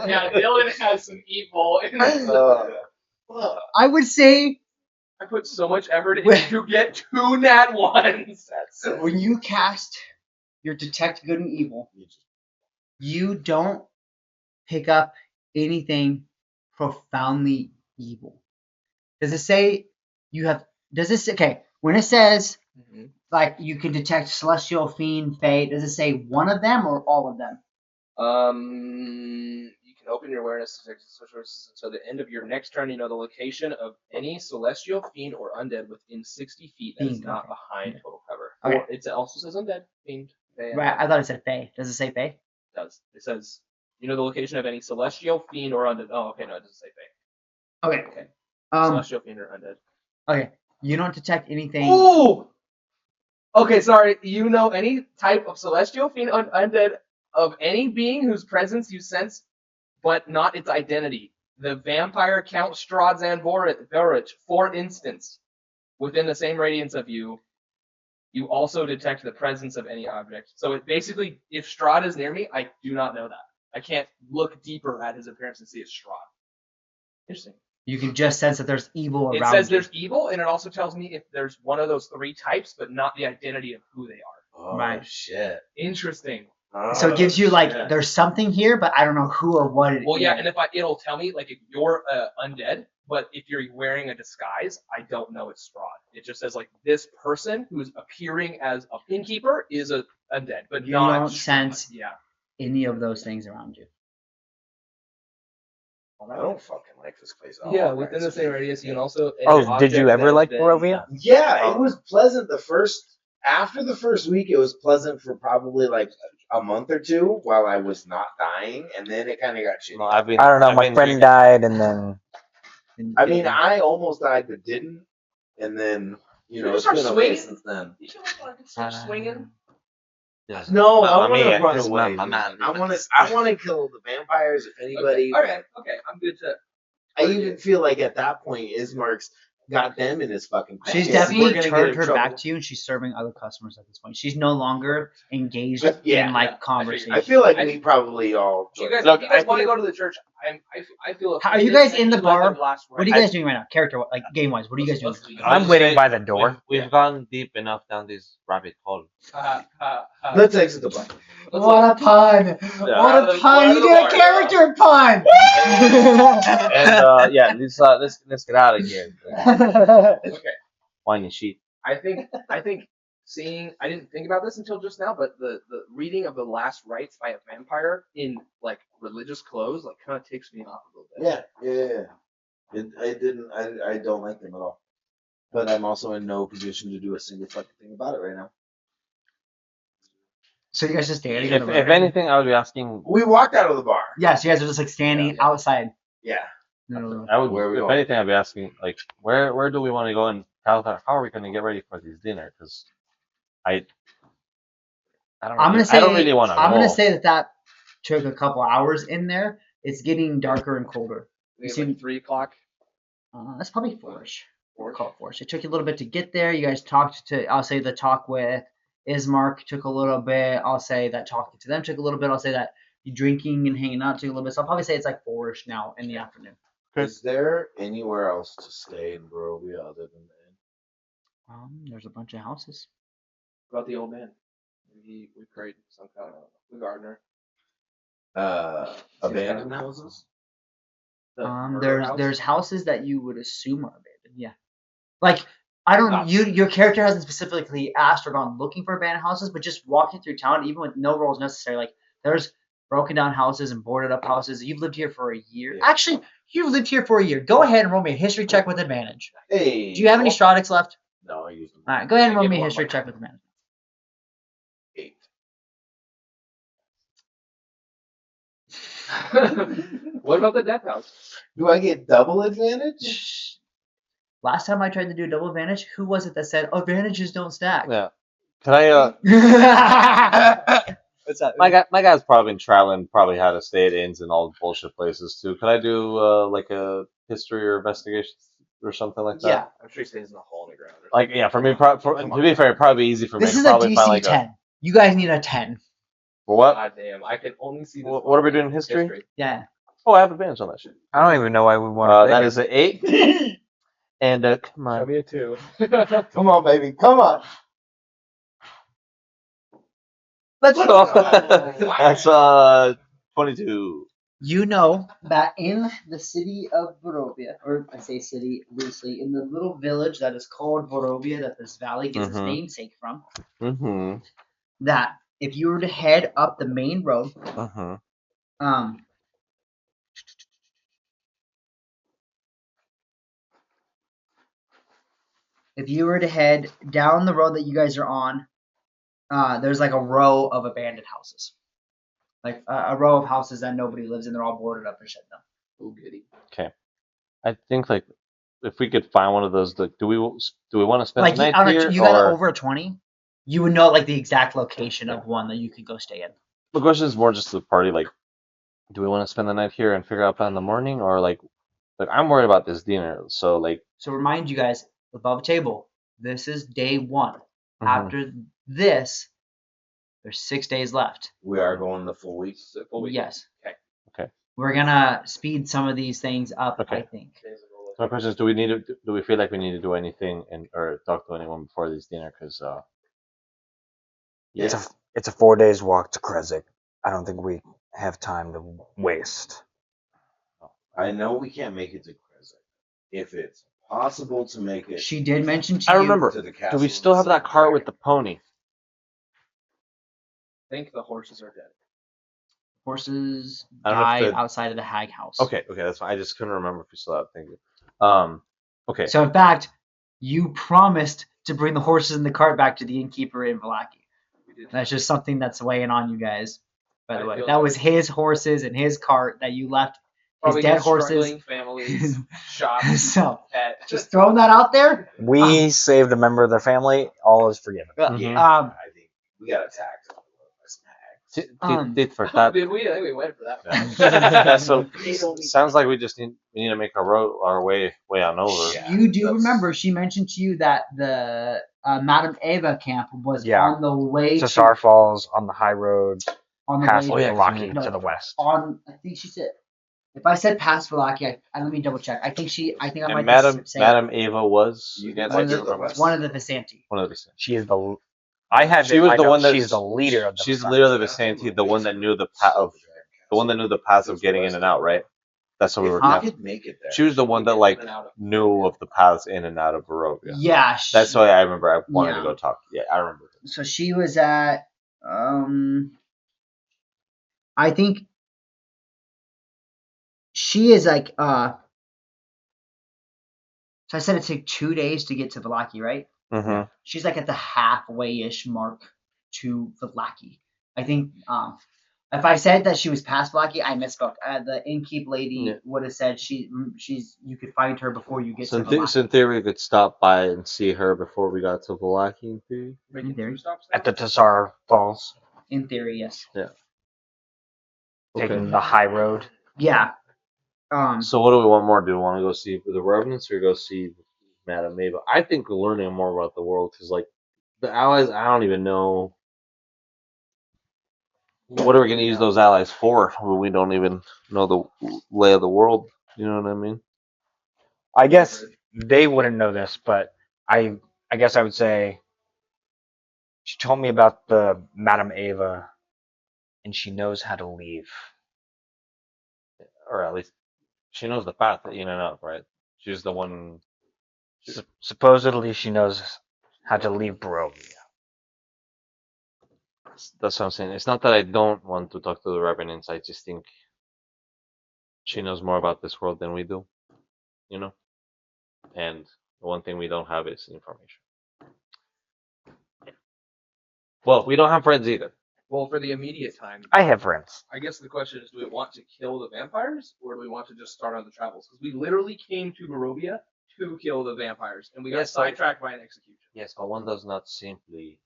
Yeah, Dylan has some evil. I would say I put so much effort in to get 2 nat ones. when you cast your detect good and evil, you don't pick up anything profoundly evil. Does it say you have? Does it say, okay? When it says like you can detect celestial, fiend, fate, does it say one of them or all of them? You can open your awareness to detect social sources until the end of your next turn. You know the location of any celestial, fiend, or undead within 60 feet that is Fiend, not okay. behind total cover. Okay. Or it also says undead, fiend, fey. Right. I thought it said fey. Does it say fey? It does. It says you know the location of any celestial, fiend, or undead. Oh, okay, no, it doesn't say fey. Okay. Okay. Um. Celestial, fiend, or undead. Okay. You don't detect anything. Ooh! Okay, sorry. You know any type of celestial, fiend, undead of any being whose presence you sense, but not its identity. The vampire Count Stradzan Vorich, for instance, within the same radiance of you, you also detect the presence of any object. So it basically, if Strahd is near me, I do not know that. I can't look deeper at his appearance and see it's Strahd. Interesting. You can just sense that there's evil around It says you. there's evil, and it also tells me if there's one of those 3 types, but not the identity of who they are. Oh, Right. shit. Interesting. So it gives you like shit. there's something here, but I don't know who or what it is. Well, yeah, and it'll tell me like if you're undead, but if you're wearing a disguise, I don't know it's Strahd. It just says like this person who's appearing as a innkeeper is a undead, but You not don't Strahd. sense Yeah. any of those things around you. I don't fucking like this place at all. Yeah, within the same radius, you can also. Oh, did you ever like Barovia? Yeah, it was pleasant after the first week, it was pleasant for probably like a month or two while I was not dying, and then it kind of got shitty. No, I've been. I don't know. I've My been friend drinking- died, and then I mean, I almost died but didn't, and then You it's start been okay swinging? since then. You should start swinging. Yes. No, Not I me, want to it's run just away. my man. I want to kill the vampires if anybody. Okay, I'm good to. I even feel like at that point, Ismark's got them in his fucking. She's pants. We're definitely gonna get turned in her trouble. back to you, and she's serving other customers at this point. She's no longer engaged Yeah, in like yeah. conversation. I feel like we probably all. You guys, Look, if you guys I want to think- go to the church, I feel. How- are you offended guys that in the let bar? them last What are you right. guys doing right now? Character, like game wise, what are you guys doing? I'm waiting by the door. We've gone deep enough down this rabbit hole. Let's exit the bar. What a pun! Yeah. What a pun! You did a character pun. And yeah, let's get out of here. Okay. Whiny sheet. I think seeing I didn't think about this until just now, but the reading of the last rites by a vampire in like religious clothes like kind of takes me off a little bit. Yeah. I don't like them at all. But I'm also in no position to do a single fucking thing about it right now. So you guys just standing in If, the bar? if anything, I would be asking. We walked out of the bar. Yes, you guys are just like standing outside. Yeah. No. I would. Where are we If going? anything, I'd be asking like, where do we want to go in Kalathar? How are we going to get ready for this dinner? Because I don't. I'm Really, gonna say I don't really want to. I'm gonna say that took a couple hours in there. It's getting darker and colder. I think it's You like 3 o'clock. That's probably 4ish. We'll call it 4ish. It took you a little bit to get there. You guys talked to. I'll say the talk with Ismark took a little bit. I'll say that talking to them took a little bit. I'll say that you drinking and hanging out took a little bit. So I'll probably say it's like 4ish now in the afternoon. Is there anywhere else to stay in Barovia other than that? There's a bunch of houses. What about the old man? We prayed some kind of the gardener. Abandoned houses? The murder house? There's houses that you would assume are abandoned. Yeah, like I don't. Your character hasn't specifically asked or gone looking for abandoned houses, but just walking through town, even with no rolls necessary, like there's broken down houses and boarded up houses. You've lived here for a year. Yeah. Actually, you've lived here for a year. Go ahead and roll me a history check with advantage. Hey. Do you have any Stradics left? No, I use them. All right, go ahead and roll Give me a one history more. check with advantage. 8. What about the death house? Do I get double advantage? Last time I tried to do double advantage, who was it that said advantages don't stack? Yeah. Can I? What's that? My guy's probably been traveling, probably had to stay at inns and all the bullshit places too. Could I do like a history or investigation or something like that? Yeah. I'm sure he stays in the hole in the ground. Like yeah, for me, to be fair, it'd probably be easy for me. This I is could a probably find DC like 10. You guys need a 10. For what? God damn, I can only see this. What are we doing in history? Yeah. Oh, I have advantage on that shit. I don't even know why we want That is an 8. And come Show on. me a 2. Come on, baby. Come on. Let's So, that's 22. You know that in the city of Barovia, or I say city loosely, in the little village that is called Barovia, that this valley gets its Mhm. namesake from, Mm-hmm. that if you were to head up the main road, Uh-huh. if you were to head down the road that you guys are on, there's like a row of abandoned houses. Like a row of houses that nobody lives in. They're all boarded up and shut down. Oh, goody. Okay. I think like if we could find one of those, like, do we want to spend Like the night on here you got or over a 20, you would know like the exact location of one that you could go stay in. the question is more just the party, like, do we want to spend the night here and figure out plan in the morning, or like I'm worried about this dinner, so like So remind you guys above table. This is day 1. Mhm. After this, there's 6 days left. We are going the full week. So full week. Yes. Okay. We're gonna speed some of these things up. Okay. I think. So my question is, do we feel like we need to do anything or talk to anyone before this dinner? Because yeah, It's a 4 days walk to Kresik. I don't think we have time to waste. I know we can't make it to Kresik. If it's possible to make it She did mention to I you. remember. to the Do castle, we still have that cart with the pony? I think the horses are dead. Horses I don't know if died the- outside of the hag house. Okay, that's fine. I just couldn't remember if we still have. Thank you. Okay. So in fact, you promised to bring the horses in the cart back to the innkeeper in Valaki. We did. That's just something that's weighing on you guys. By the I way, feel that was his horses and his cart that you left. Probably dead his horses. struggling families, shop, So pet. just throwing that out there. We saved a member of their family. All is forgiven. Mhm. I think we got attacked by some hags. Did for that. Did we? I think we went for that. Yeah, so sounds like we need to make our way on over. Yeah, You do that's- remember she mentioned to you that the Madame Eva camp was Yeah. on the way To Sar Falls on the high road, on the past way Valaki no. to the west. on. I think she said. If I said past Valaki, let me double check. I think I And might Madam be saying Madam Ava was You against guys one are of the the west. one of the Visanti. one of the. She is the. I had. She was I the know one that she's the leader of the. She's the Versailles. leader of the Visanti, the one that knew the path of getting in and out, right? That's what we were. If we Talking. could make it there. She was the one that like In and out of- knew of the paths in and out of Barovia. Yeah, That's why I remember I wanted Yeah. to go talk. Yeah, I remember. So she was at. I think she is like. So I said it took 2 days to get to Valaki, right? Mm-hmm. She's like at the halfway-ish mark to Valaki. I think if I said that she was past Valaki, I misspoke. The innkeep lady Yeah. would have said she's you could find her before you get So to Valaki. in theory, we could stop by and see her before we got to Valaki. In theory. Making There. 2 stops At the Tassar Falls, In theory, yes. taking the high road. Yeah. So what do we want more? Do we want to go see the Revenants or go see Madame Ava? I think we're learning more about the world because, like, the allies, I don't even know. What are we going to use those allies for when we don't even know the lay of the world? You know what I mean? I guess they wouldn't know this, but I guess I would say she told me about the Madame Ava, and she knows how to leave. Or at least she knows the path in and out, right? She's the one. Supposedly, she knows how to leave Barovia. That's what I'm saying. It's not that I don't want to talk to the Revenants. I just think she knows more about this world than we do. You know? And the one thing we don't have is information. Well, we don't have friends either. Well, for the immediate time, I have friends. I guess the question is, do we want to kill the vampires, or do we want to just start on the travels? Because we literally came to Barovia to kill the vampires, and we got Yes, so- sidetracked by an execution. Yes, but one does not simply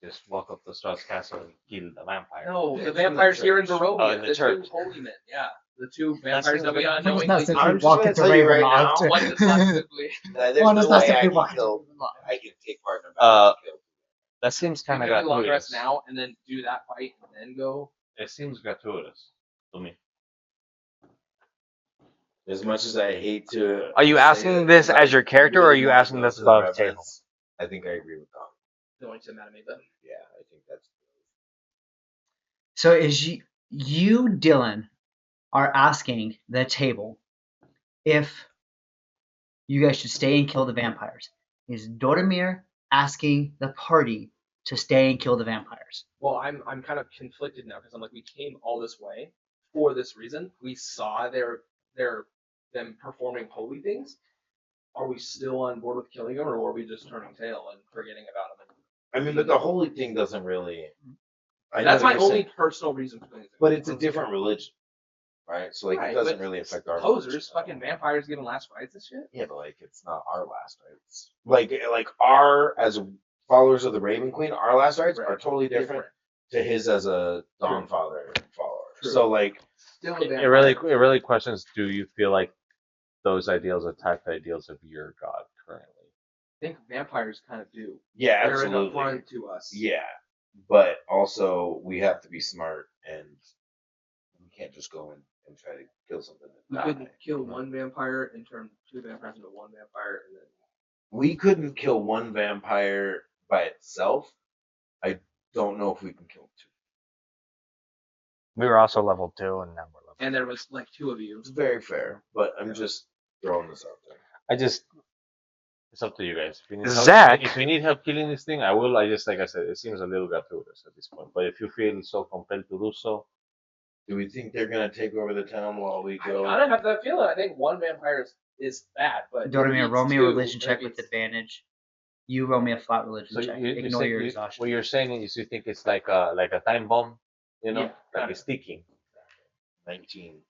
Just walk up to Strahd's castle and kill the vampire. No, Yeah, the it's from the vampires here in church. Barovia. Oh, in the the church. two holy men. Yeah. The two That's vampires that we the- One does not unknowingly simply I'm just walk gonna into tell you right Ravenloft. now, One does not simply. There's One no does not way I simply can walk into kill. Ravenloft. I can take part in a Uh, battle. Kill. That seems You kind of could do long rest gratuitous. now and then do that fight and then go. It seems gratuitous to me. As much as I hate to. Are you say asking it, this 'cause as I your character, or are really you wanna asking go this to the above table? reverence, I think I agree with Tom. Going to Madame Eva. Yeah, I think that's. So is you, Dylan, are asking the table if you guys should stay and kill the vampires. Is Dordomir asking the party to stay and kill the vampires? Well, I'm kind of conflicted now because I'm like, we came all this way for this reason. We saw them performing holy things. Are we still on board with killing them, or are we just turning tail and forgetting about them? I mean, but the holy thing doesn't really. I know That's what my you're only saying, personal reason for doing it. but it's a different religion, right? So like, Right, it doesn't but really affect our posers, religion. fucking vampires giving last rites and shit. Yeah, but like, it's not our last rites. Like our as followers of the Raven Queen, our last rites Right. are totally different to his as a Dawnfather follower. True. So like, Still a It vampire. really questions: do you feel like those ideals attack the ideals of your god currently? I think vampires kind of do. yeah, They're an absolutely. affront to us. Yeah, but also we have to be smart and we can't just go and try to kill something. We That couldn't die. kill one vampire and turn two vampires into one vampire, and then We couldn't kill one vampire by itself. I don't know if we can kill two. We were also level 2, and now we're level. and there was like two of you. It's very fair, but I'm just throwing this out there. It's up to you guys. If you need Zach- help, if you need help killing this thing, I will. I just, like I said, it seems a little gratuitous at this point. But if you feel so compelled to do so, Do we think they're gonna take over the town while we I go? kind of have that feeling. I think one vampire is bad, but Dordomir, roll me a religion check with it. advantage. You roll me a flat religion so check. you Ignore think your exhaustion. what you're saying is you think it's like a time bomb, you know, Yeah, like kinda. it's ticking. 19.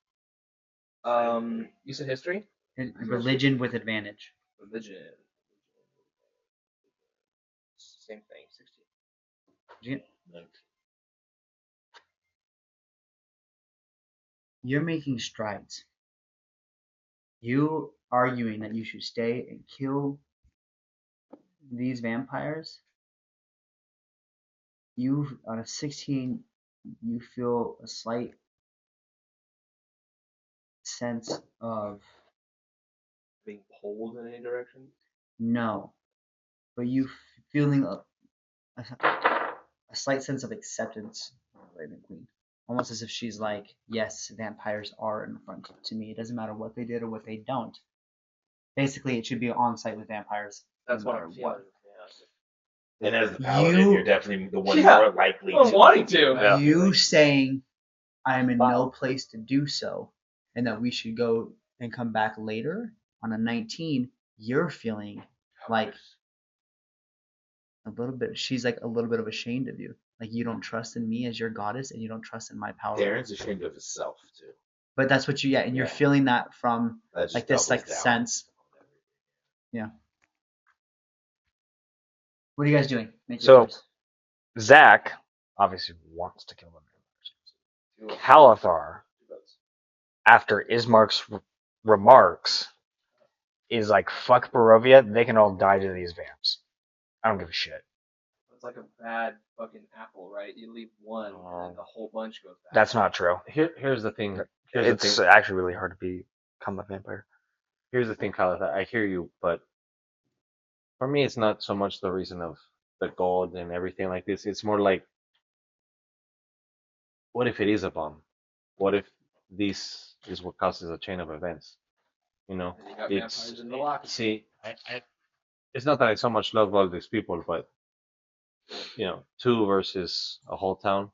You said history, Religion with advantage. religion, same thing. 16. Did you get- 19. You're making strides. You arguing that you should stay and kill these vampires. You on a 16, you feel a slight sense of Being pulled in any direction. no, but you feeling a slight sense of acceptance of Raven Queen. Almost as if she's like, yes, vampires are an affront to me. It doesn't matter what they did or what they don't. Basically, it should be on site with vampires. That's no what matter I'm feeling. what. Yeah. And as the paladin, You- you're definitely the one Yeah. more likely I'm to. wanting to. Yeah. You saying I am in Wow. no place to do so, and that we should go and come back later on a 19. You're feeling like a little bit. She's like a little bit of ashamed of you. Like you don't trust in me as your goddess, and you don't trust in my power. Darren's ashamed of himself too. But that's what you and you're Yeah. feeling that from That just like this doubles like down. sense. What are you guys doing? Make So- your choice. Zach obviously wants to kill the vampires. Kalathar, after Ismark's remarks, is like, fuck Barovia, they can all die to these vamps. I don't give a shit. It's like a bad fucking apple, right? You leave one, and the whole bunch goes bad. That's not true. Here's the thing. Here's the It's thing. actually really hard to become a vampire. Here's the thing, Kalathar. I hear you, but for me, it's not so much the reason of the gold and everything like this. It's more like, what if it is a bomb? What if this is what causes a chain of events? You know, And you got it's vampires in the lock. see, it's not that I so much love all these people, but you know, two versus a whole town.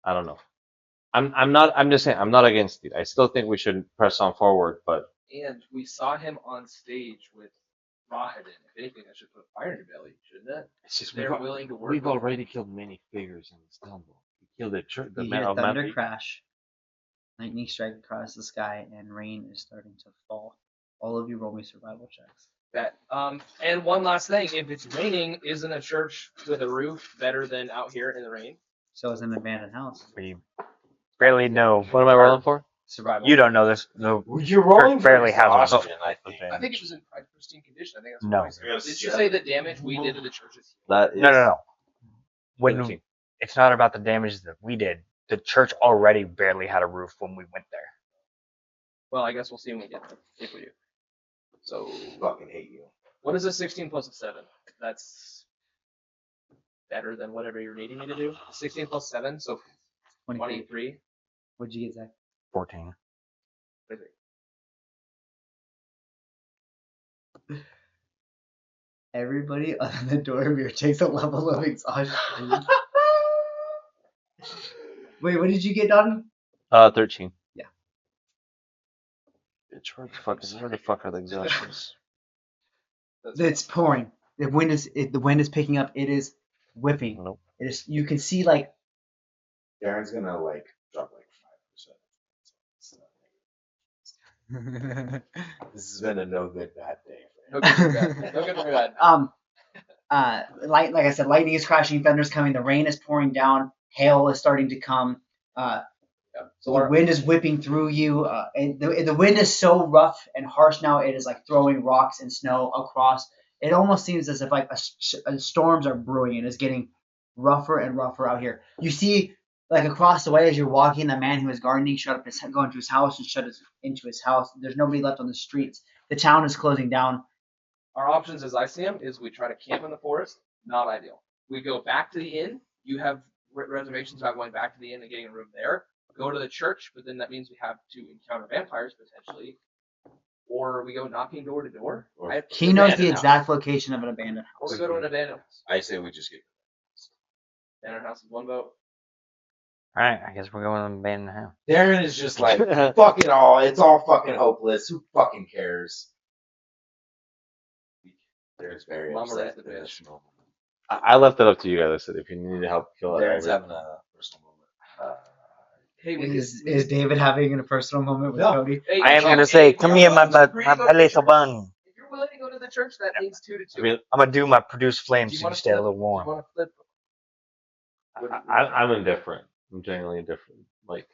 I don't know. I'm just saying I'm not against it. I still think we should press on forward, but And we saw him on stage with Rahadin. If anything, that should put fire in your belly, shouldn't it? it's just They're willing to work. we've with already killed many figures in this town. We killed the church, the You man hear of thunder Mount. crash, lightning strike across the sky, and rain is starting to fall. All of you roll me survival checks. Bet. And one last thing: if it's raining, isn't a church with a roof better than out here in the rain? So is an abandoned house. We barely know. What am I rolling for? Survival. You don't know this. No. You're rolling Church for barely has a exhaustion, I think. I think it was in pristine condition. I think that's No. what I said. Did you say the damage we did to the churches? That is No. When 13. it's not about the damage that we did. The church already barely had a roof when we went there. Well, I guess we'll see when we get there, if we do. So, Fucking hate you. what is a 16 plus a 7? That's better than whatever you're needing me to do. 16 plus 7, so 23. What'd you get, Zach? 14. Everybody other than Dormir takes a level of exhaustion. Wait, what did you get, Donnie? 13. Yeah. Bitch, where the fuck are the exhaustions? It's pouring. The wind is picking up. It is whipping. Nope. It is. You can see like Darren's gonna like drop like 5%. This has been a no good bad day. No good or bad. No good or bad. like I said, lightning is crashing, thunder's coming, the rain is pouring down, hail is starting to come. So The wind is whipping through you, and the wind is so rough and harsh now. It is like throwing rocks and snow across. It almost seems as if like storms are brewing, and it's getting rougher and rougher out here. You see, like across the way as you're walking, the man who is gardening shut up his go into his house and into his house. There's nobody left on the streets. The town is closing down. our options, as I see them, is we try to camp in the forest. Not ideal. We go back to the inn. You have reservations about going back to the inn and getting a room there. Go to the church, but then that means we have to encounter vampires potentially. Or we go knocking door to door. He knows the Abandoned exact location of an abandoned Or house. we go to an abandoned house. I say we just get. Abandoned house is one vote. Alright, I guess we're going to abandon the house. Darren is just like, fuck it all. It's all fucking hopeless. Who fucking cares? Darren's very Mama upset. raised the in bitch. this moment. I left it up to you guys. I said if you need help, kill it. Darren's having a personal moment. Hey, we Is David having a personal moment with No. Cody? Hey, I am hey, gonna say, hey, come you're here, my willing to go to little church. bun. If you're willing to go to the church, that means 2 to 2. I mean, I'm gonna do my produce flames Do so you wanna stay a flip? little Do you warm. want to flip? I'm indifferent. I'm genuinely indifferent. Like,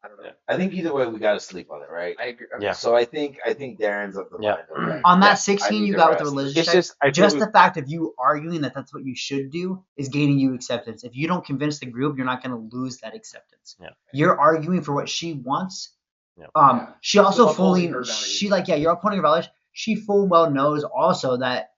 I don't know. I think either way we gotta sleep on it, right? I agree. Yeah. So I think Darren's of the Yeah. mind of like, On yeah, that I 16 need you to got with the rest. religious it's check, just I just feel the fact of you arguing that that's what you should do is gaining you acceptance. If you don't convince the group, you're not going to lose that acceptance. Yeah. You're arguing for what she wants. Yeah. She also Still fully, upholding her values. she like, yeah, you're upholding her values. She full well knows also that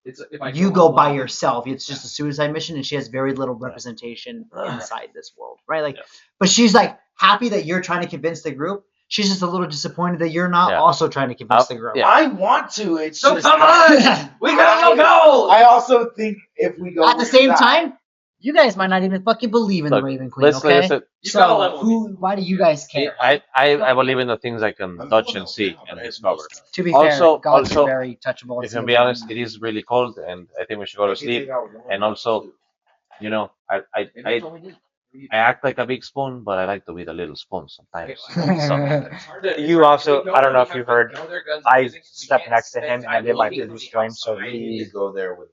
It's if I you go by alone- yourself. It's just a suicide mission, and she has very little representation inside this world, right? Like, Yeah. but she's like happy that you're trying to convince the group. She's just a little disappointed that you're not Yeah. also trying to convince the group. yeah. I want to. It's So just come on! We gotta go! I also think if we go At the we're same gonna die. time, you guys might not even fucking believe in Look, the Raven Queen, let's like I okay? said, You gotta So level with why do you guys care? I believe in the things I can touch and see and discover. To be Also- fair, gods also, are very touchable. If I'm be honest, it is really cold, and I think we should go to I can sleep. take out one. And also, you know, I act like a big spoon, but I like to be the little spoon sometimes. You also- I don't know if you've heard, I stepped next to him and I did my produce flame, so I need he to go there with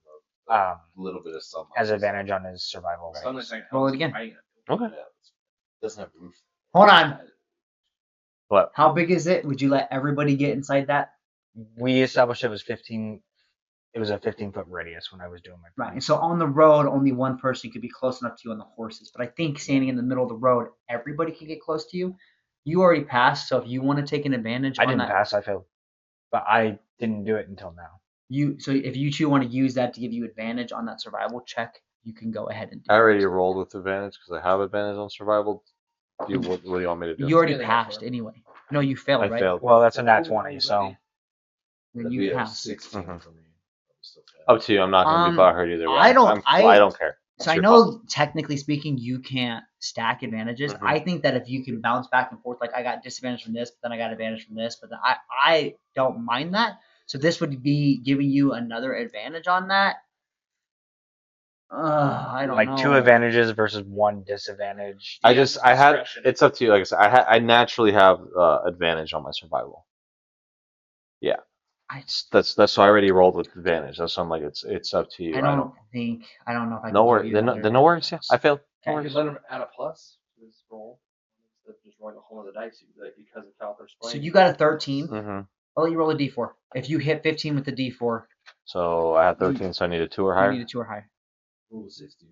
a um, little bit of sun. has advantage on his survival. Roll it again. Okay. Doesn't have roof. Hold on. What? How big is it? Would you let everybody get inside that? We established it was 15. It was a 15-foot radius when I was doing my. Right. And so on the road, only one person could be close enough to you on the horses. But I think standing in the middle of the road, everybody can get close to you. You already passed, so if you want to take an advantage I on didn't that, pass. I failed, but I didn't do it until now. so if you two want to use that to give you advantage on that survival check, you can go ahead and do I it. already rolled with advantage because I have advantage on survival. What do you want me to do? You already Yeah, they go passed for it. anyway. No, you failed, I right? failed. Well, that's a nat 20, so Then you passed. 16 Mhm. for me. I'm still fat. Up to you. I'm not going to be butthurt either way. I don't- I don't care. So I It's your know, fault. technically speaking, you can't stack advantages. Mhm. I think that if you can bounce back and forth, like I got disadvantage from this, but then I got advantage from this, but then I don't mind that. So this would be giving you another advantage on that. I don't like know. 2 advantages versus 1 disadvantage. I Yeah, just I had discretion. it's up to you. Like I said, I naturally have advantage on my survival. Yeah. That's so I already rolled with advantage. That's why I'm like it's up to you. I don't know if I can No give worries. you Then another no worries. Yeah, I failed. No You Okay. could worries. let him add a plus to his roll instead of just rolling a whole other dice. You could be like, because of Kalathor's So playing. you got a 13. Mm-hmm. I'll let you roll a d4. If you hit 15 with the d4, So I had 13, so I needed 2 or you higher. need a 2 or higher. Rule 16.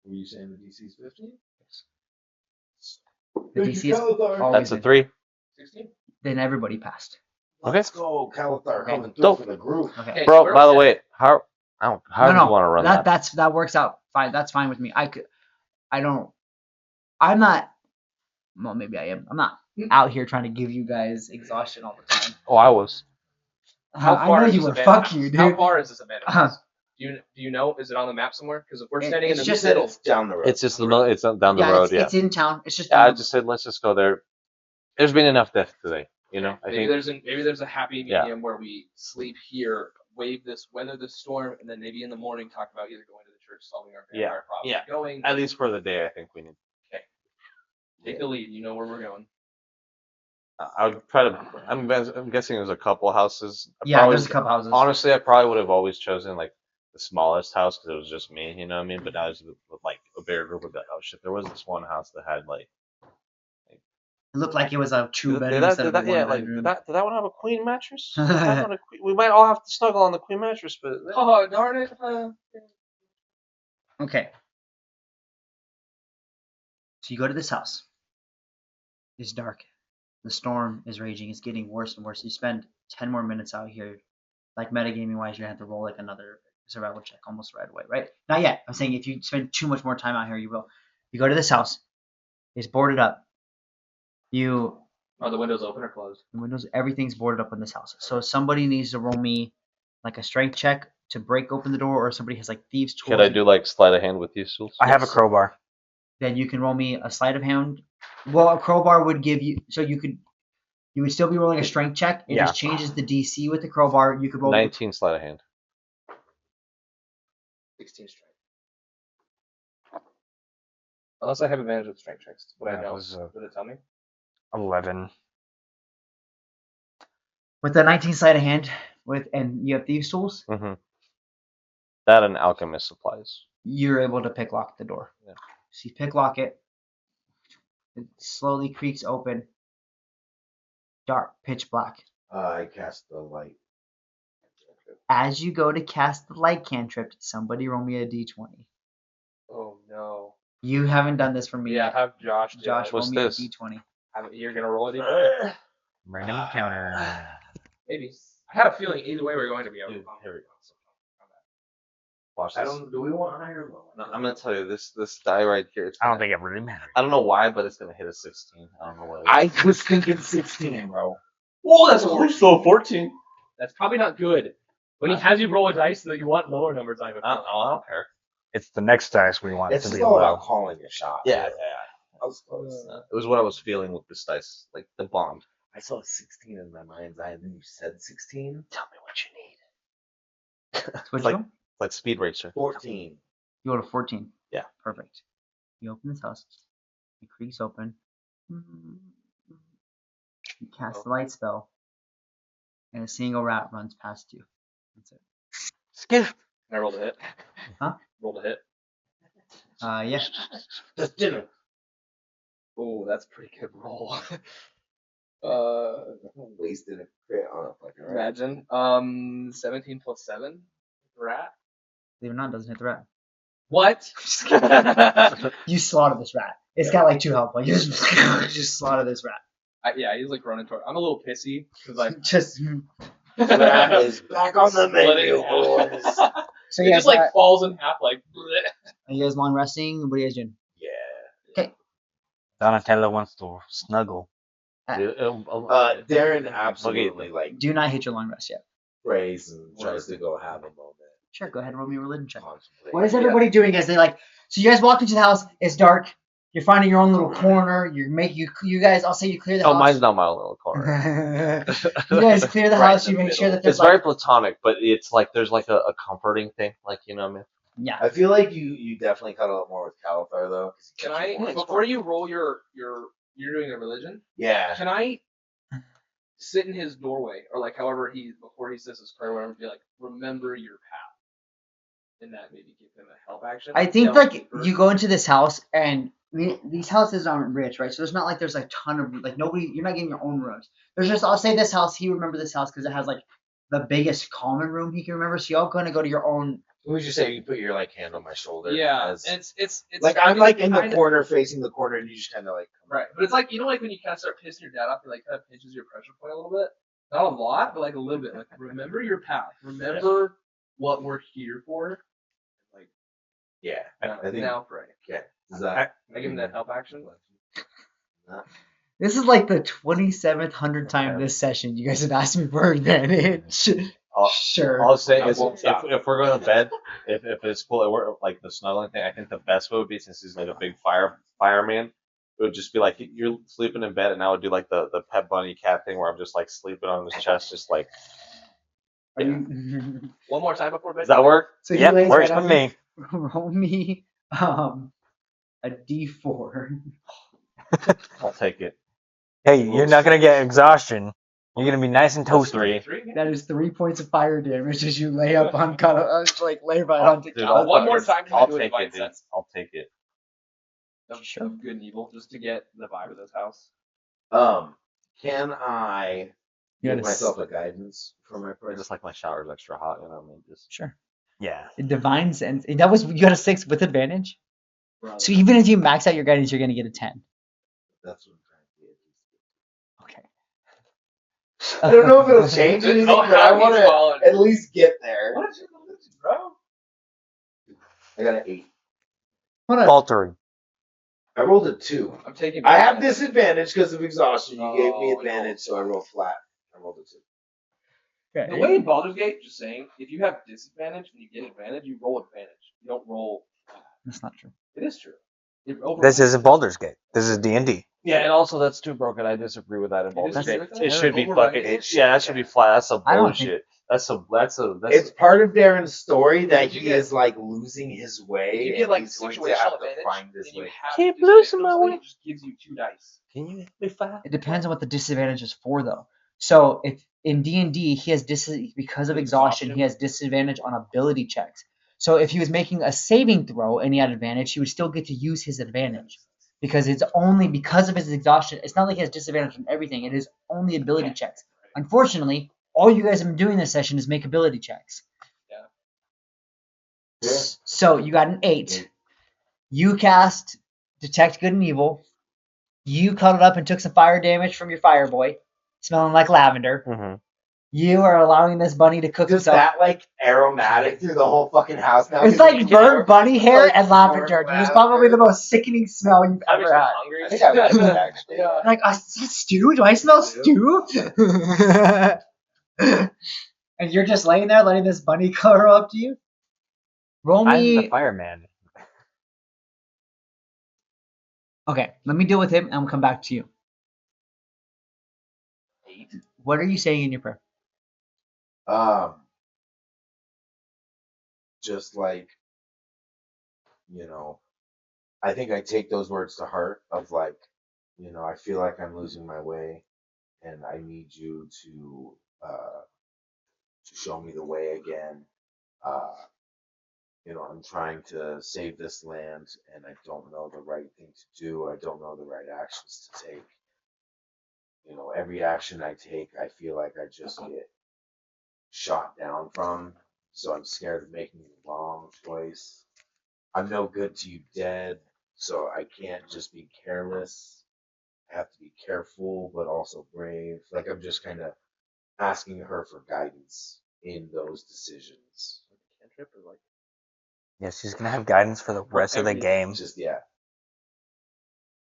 Were you saying the DC's 15? The Thank DC you, is Kalathar. always That's a in. 3. 16. Then everybody passed. Let's go, Kalathar, Okay. coming through Dope. for the group. Okay. Okay, Bro, where by the was way, how No, you want to run that? that works out fine. That's fine with me. I'm not. Well, maybe I am. I'm not out here trying to give you guys exhaustion all the time. Oh, I was. How I far know is you this were. abandoned Fuck you, house? dude. How far is this abandoned Uh-huh. house? Do you know? Is it on the map somewhere? Because if we're It- standing in it's the just- middle, It's down the road. It's just it's down the Yeah, road. it's in town. It's just. Yeah, I down just said let's just go there. There's been enough death today, you know. I maybe think there's a happy Yeah. medium where we sleep here, weather this storm, and then maybe in the morning talk about either going to the church, solving our Yeah, vampire problem, yeah. going. at least for the day, I think we need. Take the lead. You know where we're going. I would try to. I'm guessing there's a couple houses. Yeah, there's a couple houses. Honestly, I probably would have always chosen like the smallest house because it was just me. You know what I mean? But now with like a bigger group, of like, oh shit, there was this one house that had like. It looked like it was a two Did bedroom that, instead did of that, a one yeah, like bedroom. did that one have a queen mattress? Did that one we might all have to snuggle on the queen mattress, but Oh darn it! Okay. So you go to this house. It's dark. The storm is raging. It's getting worse and worse. You spend 10 more minutes out here. Like metagaming wise, you're gonna have to roll like another survival check almost right away, right? Not yet. I'm saying if you spend too much more time out here, you will. You go to this house. It's boarded up. Are the windows open or closed? The windows, everything's boarded up in this house. So somebody needs to roll me like a strength check to break open the door, or somebody has like thieves tools. could I do like sleight of hand with you, Souls? I have a Yes. crowbar. Then you can roll me a sleight of hand. Well, a crowbar would give you, so you would still be rolling a strength check. It Yeah. just changes the DC with the crowbar. You could roll 19 sleight of hand. 16 strength. Unless I have advantage with strength checks. Would I That know? was, Would it tell me? 11. with the 19 sleight of hand and you have thieves tools. Mm-hmm. That and alchemist supplies. You're able to pick lock the door. Yeah. So you pick lock it. It slowly creaks open. Dark, pitch black. I cast the light. As you go to cast the light cantrip, somebody roll me a d20. Oh no. You haven't done this for me Yeah, yet. have Josh. do Josh, it. roll What's me this? a d20. You're gonna roll it. Random encounter. Maybe. I had a feeling either way we're going to be able. Dude, here we go. Watch I this. don't. Do we want higher or lower? No, I'm gonna tell you this die right here. It's I don't gonna- think it really matters. I don't know why, but it's gonna hit a 16. I don't know what. I was thinking 16, bro. Oh, that's so 14. That's probably not good. When he has you roll a dice that you want lower numbers, I would. I don't care. It's the next dice we want It's to be still low. about calling a shot. Yeah. I was close. It was what I was feeling with this dice, like the bond. I saw 16 in my mind's eye, and then you said 16. Tell me what you need. What'd like- you roll? Like Speed Racer. 14. You rolled a 14. Yeah. Perfect. You open this house. It creaks open. You cast the light spell. And a single rat runs past you. That's it. Skiff. I rolled a hit. Huh? Rolled a hit. Yeah. Just dinner. Oh, that's a pretty good roll. Wasted a crit on a fucking rat. Imagine. 17 plus 7. Rat. Believe it or not, it doesn't hit the rat. What? You slaughter this rat. It's got like 2 health points. You just slaughter this rat. Yeah, he's like running toward. I'm a little pissy because like Just Rat is back on the menu, Splitting boys. so it you just guys, like falls in half. Like. are you guys long resting? What are you guys doing? Yeah. Donatello wants to snuggle. Darren absolutely like Do not hit your long rest yet. prays and tries to go have a moment. Sure, go ahead and roll me a religion check. Contemplate. What is everybody doing as they like? So you guys walk into the house. It's dark. You're finding your own little corner. You guys. I'll say you clear the Oh, house. mine's not my little corner. You guys clear the Right house. in You the make sure middle. that there's It's very like platonic, but it's like there's like a comforting thing, like you know what I mean. yeah. I feel like you definitely cut a lot more with Kalathar though. 'cause he Can kept you I points before for- you roll your you're doing a religion? Yeah. Can I sit in his doorway, or like however before he says his prayer, whatever, be like, remember your path, and that maybe give him a help action. I think Delve like deeper. you go into this house and these houses aren't rich, right? So there's not like there's a ton of like nobody. You're not getting your own rooms. There's just I'll say this house. He remember this house because it has like the biggest common room he can remember. So y'all gonna go to your own. Would you say you put your like hand on my shoulder? Yeah, as- it's like I I'm mean, like in the kinda- corner facing the corner, and you just kind of like Right, but it's like like when you kind of start pissing your dad off, he like kind of pinches your pressure point a little bit. Not a lot, but like a little bit. Like remember your path. Remember what we're here for. Like yeah. now, I think now pray. yeah. Is that I give him that help action. This is like the 2700th time this session you guys have asked me for advantage. All Sure. I'll say I is won't stop. if we're going to bed, if it's cool, we're like the snuggling thing. I think the best way would be since he's like a big fireman. It would just be like you're sleeping in bed, and I would do like the pet bunny cat thing where I'm just like sleeping on his chest, just like. Are Yeah. you? One more time before bed. Does that work? So he Yep, lays works right for on me. Roll me a d4. I'll take it. Hey, you're not gonna get exhaustion. You're gonna be nice and That's toasty. 3. That is 3 points of fire damage as you lay up on like lay right onto Dude, Kalathar. One more time, can I I'll do a take divine it, dude. sense? I'll take it. Sure. Of good and evil, just to get the vibe of this house. Can I You give gotta myself a guidance for my I prayer? just like my shower's extra hot, you know what I mean? Just Sure. Yeah. Divine sense. That was you got a 6 with advantage. So even if you max out your guidance, you're gonna get a 10. That's what I'm trying to get. Okay. I don't know if it'll change anything, Oh, but I how want he's to fallen. at least get there. What is your religion, bro? I got an 8. Hold on. Faltering. I rolled a 2. I'm taking. I have disadvantage because of exhaustion. You gave me Oh, advantage, so I rolled flat. I rolled a 2. The Okay. way in Baldur's Gate, just saying, if you have disadvantage and you get advantage, you roll advantage. You don't roll. That's not true. It is true. This isn't Baldur's Gate. This is D&D. yeah, and also that's too broken. I disagree with that in Baldur's disagree Gate. with that? It should be Override fucking. it? Yeah, that should be flat. That's some I don't think- bullshit. That's It's part of Darren's story that You he get- is like losing his way. You and get like he's going to situational have to advantage, find his and you way. have Keep disadvantage losing my on something, way. It just gives you 2 dice. Can you be flat? It depends on what the disadvantage is for, though. So if in D&D he has because of exhaustion, he has disadvantage on ability checks. So if he was making a saving throw and he had advantage, he would still get to use his advantage because it's only because of his exhaustion. It's not like he has disadvantage on everything. It is only ability checks. Unfortunately, all you guys have been doing this session is make ability checks. Yeah. So you got an 8. You cast Detect Good and Evil. You cuddled up and took some fire damage from your fire boy, smelling like lavender. Mm-hmm. You are allowing this bunny to cook Just himself. that like aromatic through the whole fucking house now. It's like burnt bunny hair and lavender. Dude. It's probably the lavender. most sickening smell you've I'm ever had. hungry. I think I like it actually. Yeah. Like, is that stew? Do I smell stew? And you're just laying there letting this bunny curl up to you? Roll I'm the me. fireman. Okay, let me deal with him and we'll come back to you. 8. What are you saying in your prayer? just like, you know, I think I take those words to heart of like, you know, I feel like I'm losing my way, and I need you to show me the way again. Uh, you know, I'm trying to save this land, and I don't know the right thing to do. I don't know the right actions to take. You know, every action I take, I feel like I just get shot down from. So I'm scared of making the wrong choice. I'm no good to you dead, so I can't just be careless. I have to be careful, but also brave. Like I'm just kind of asking her for guidance in those decisions. Cantrip or like Yeah, she's gonna have guidance for the rest of the game. Just yeah,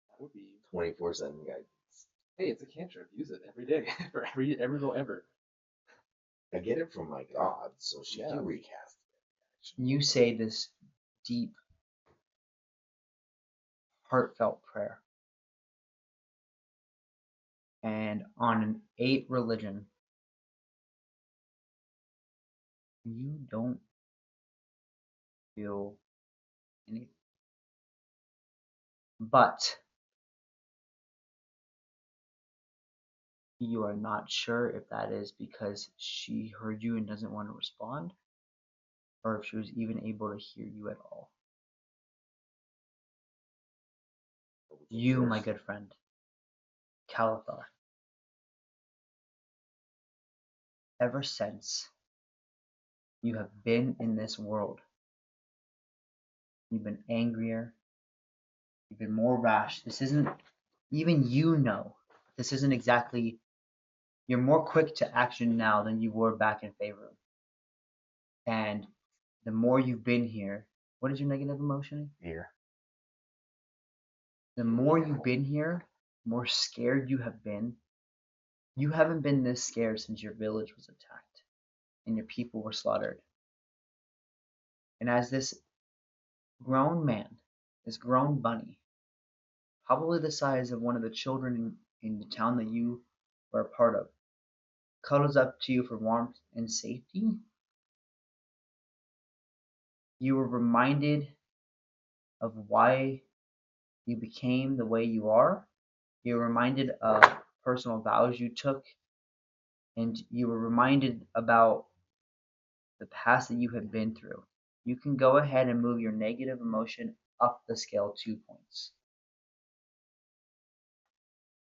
that would be. 24/7 guidance. Hey, it's a cantrip. Use it every day for every roll ever. I get it from my god, so she Yeah. can recast. You say this deep, heartfelt prayer. And on an 8 religion, you don't feel anything. But You are not sure if that is because she heard you and doesn't want to respond, or if she was even able to hear you at all. You, my good friend, Kalathar, ever since you have been in this world, you've been angrier, you've been more rash. This isn't, even you know, this isn't exactly, you're more quick to action now than you were back in Faerun. And the more you've been here, what is your negative emotion? Fear. The more you've been here, the more scared you have been. You haven't been this scared since your village was attacked and your people were slaughtered. And as this grown man, this grown bunny, probably the size of one of the children in the town that you were a part of, cuddles up to you for warmth and safety, you were reminded of why you became the way you are. You were reminded of personal vows you took, and you were reminded about the past that you have been through. You can go ahead and move your negative emotion up the scale 2 points.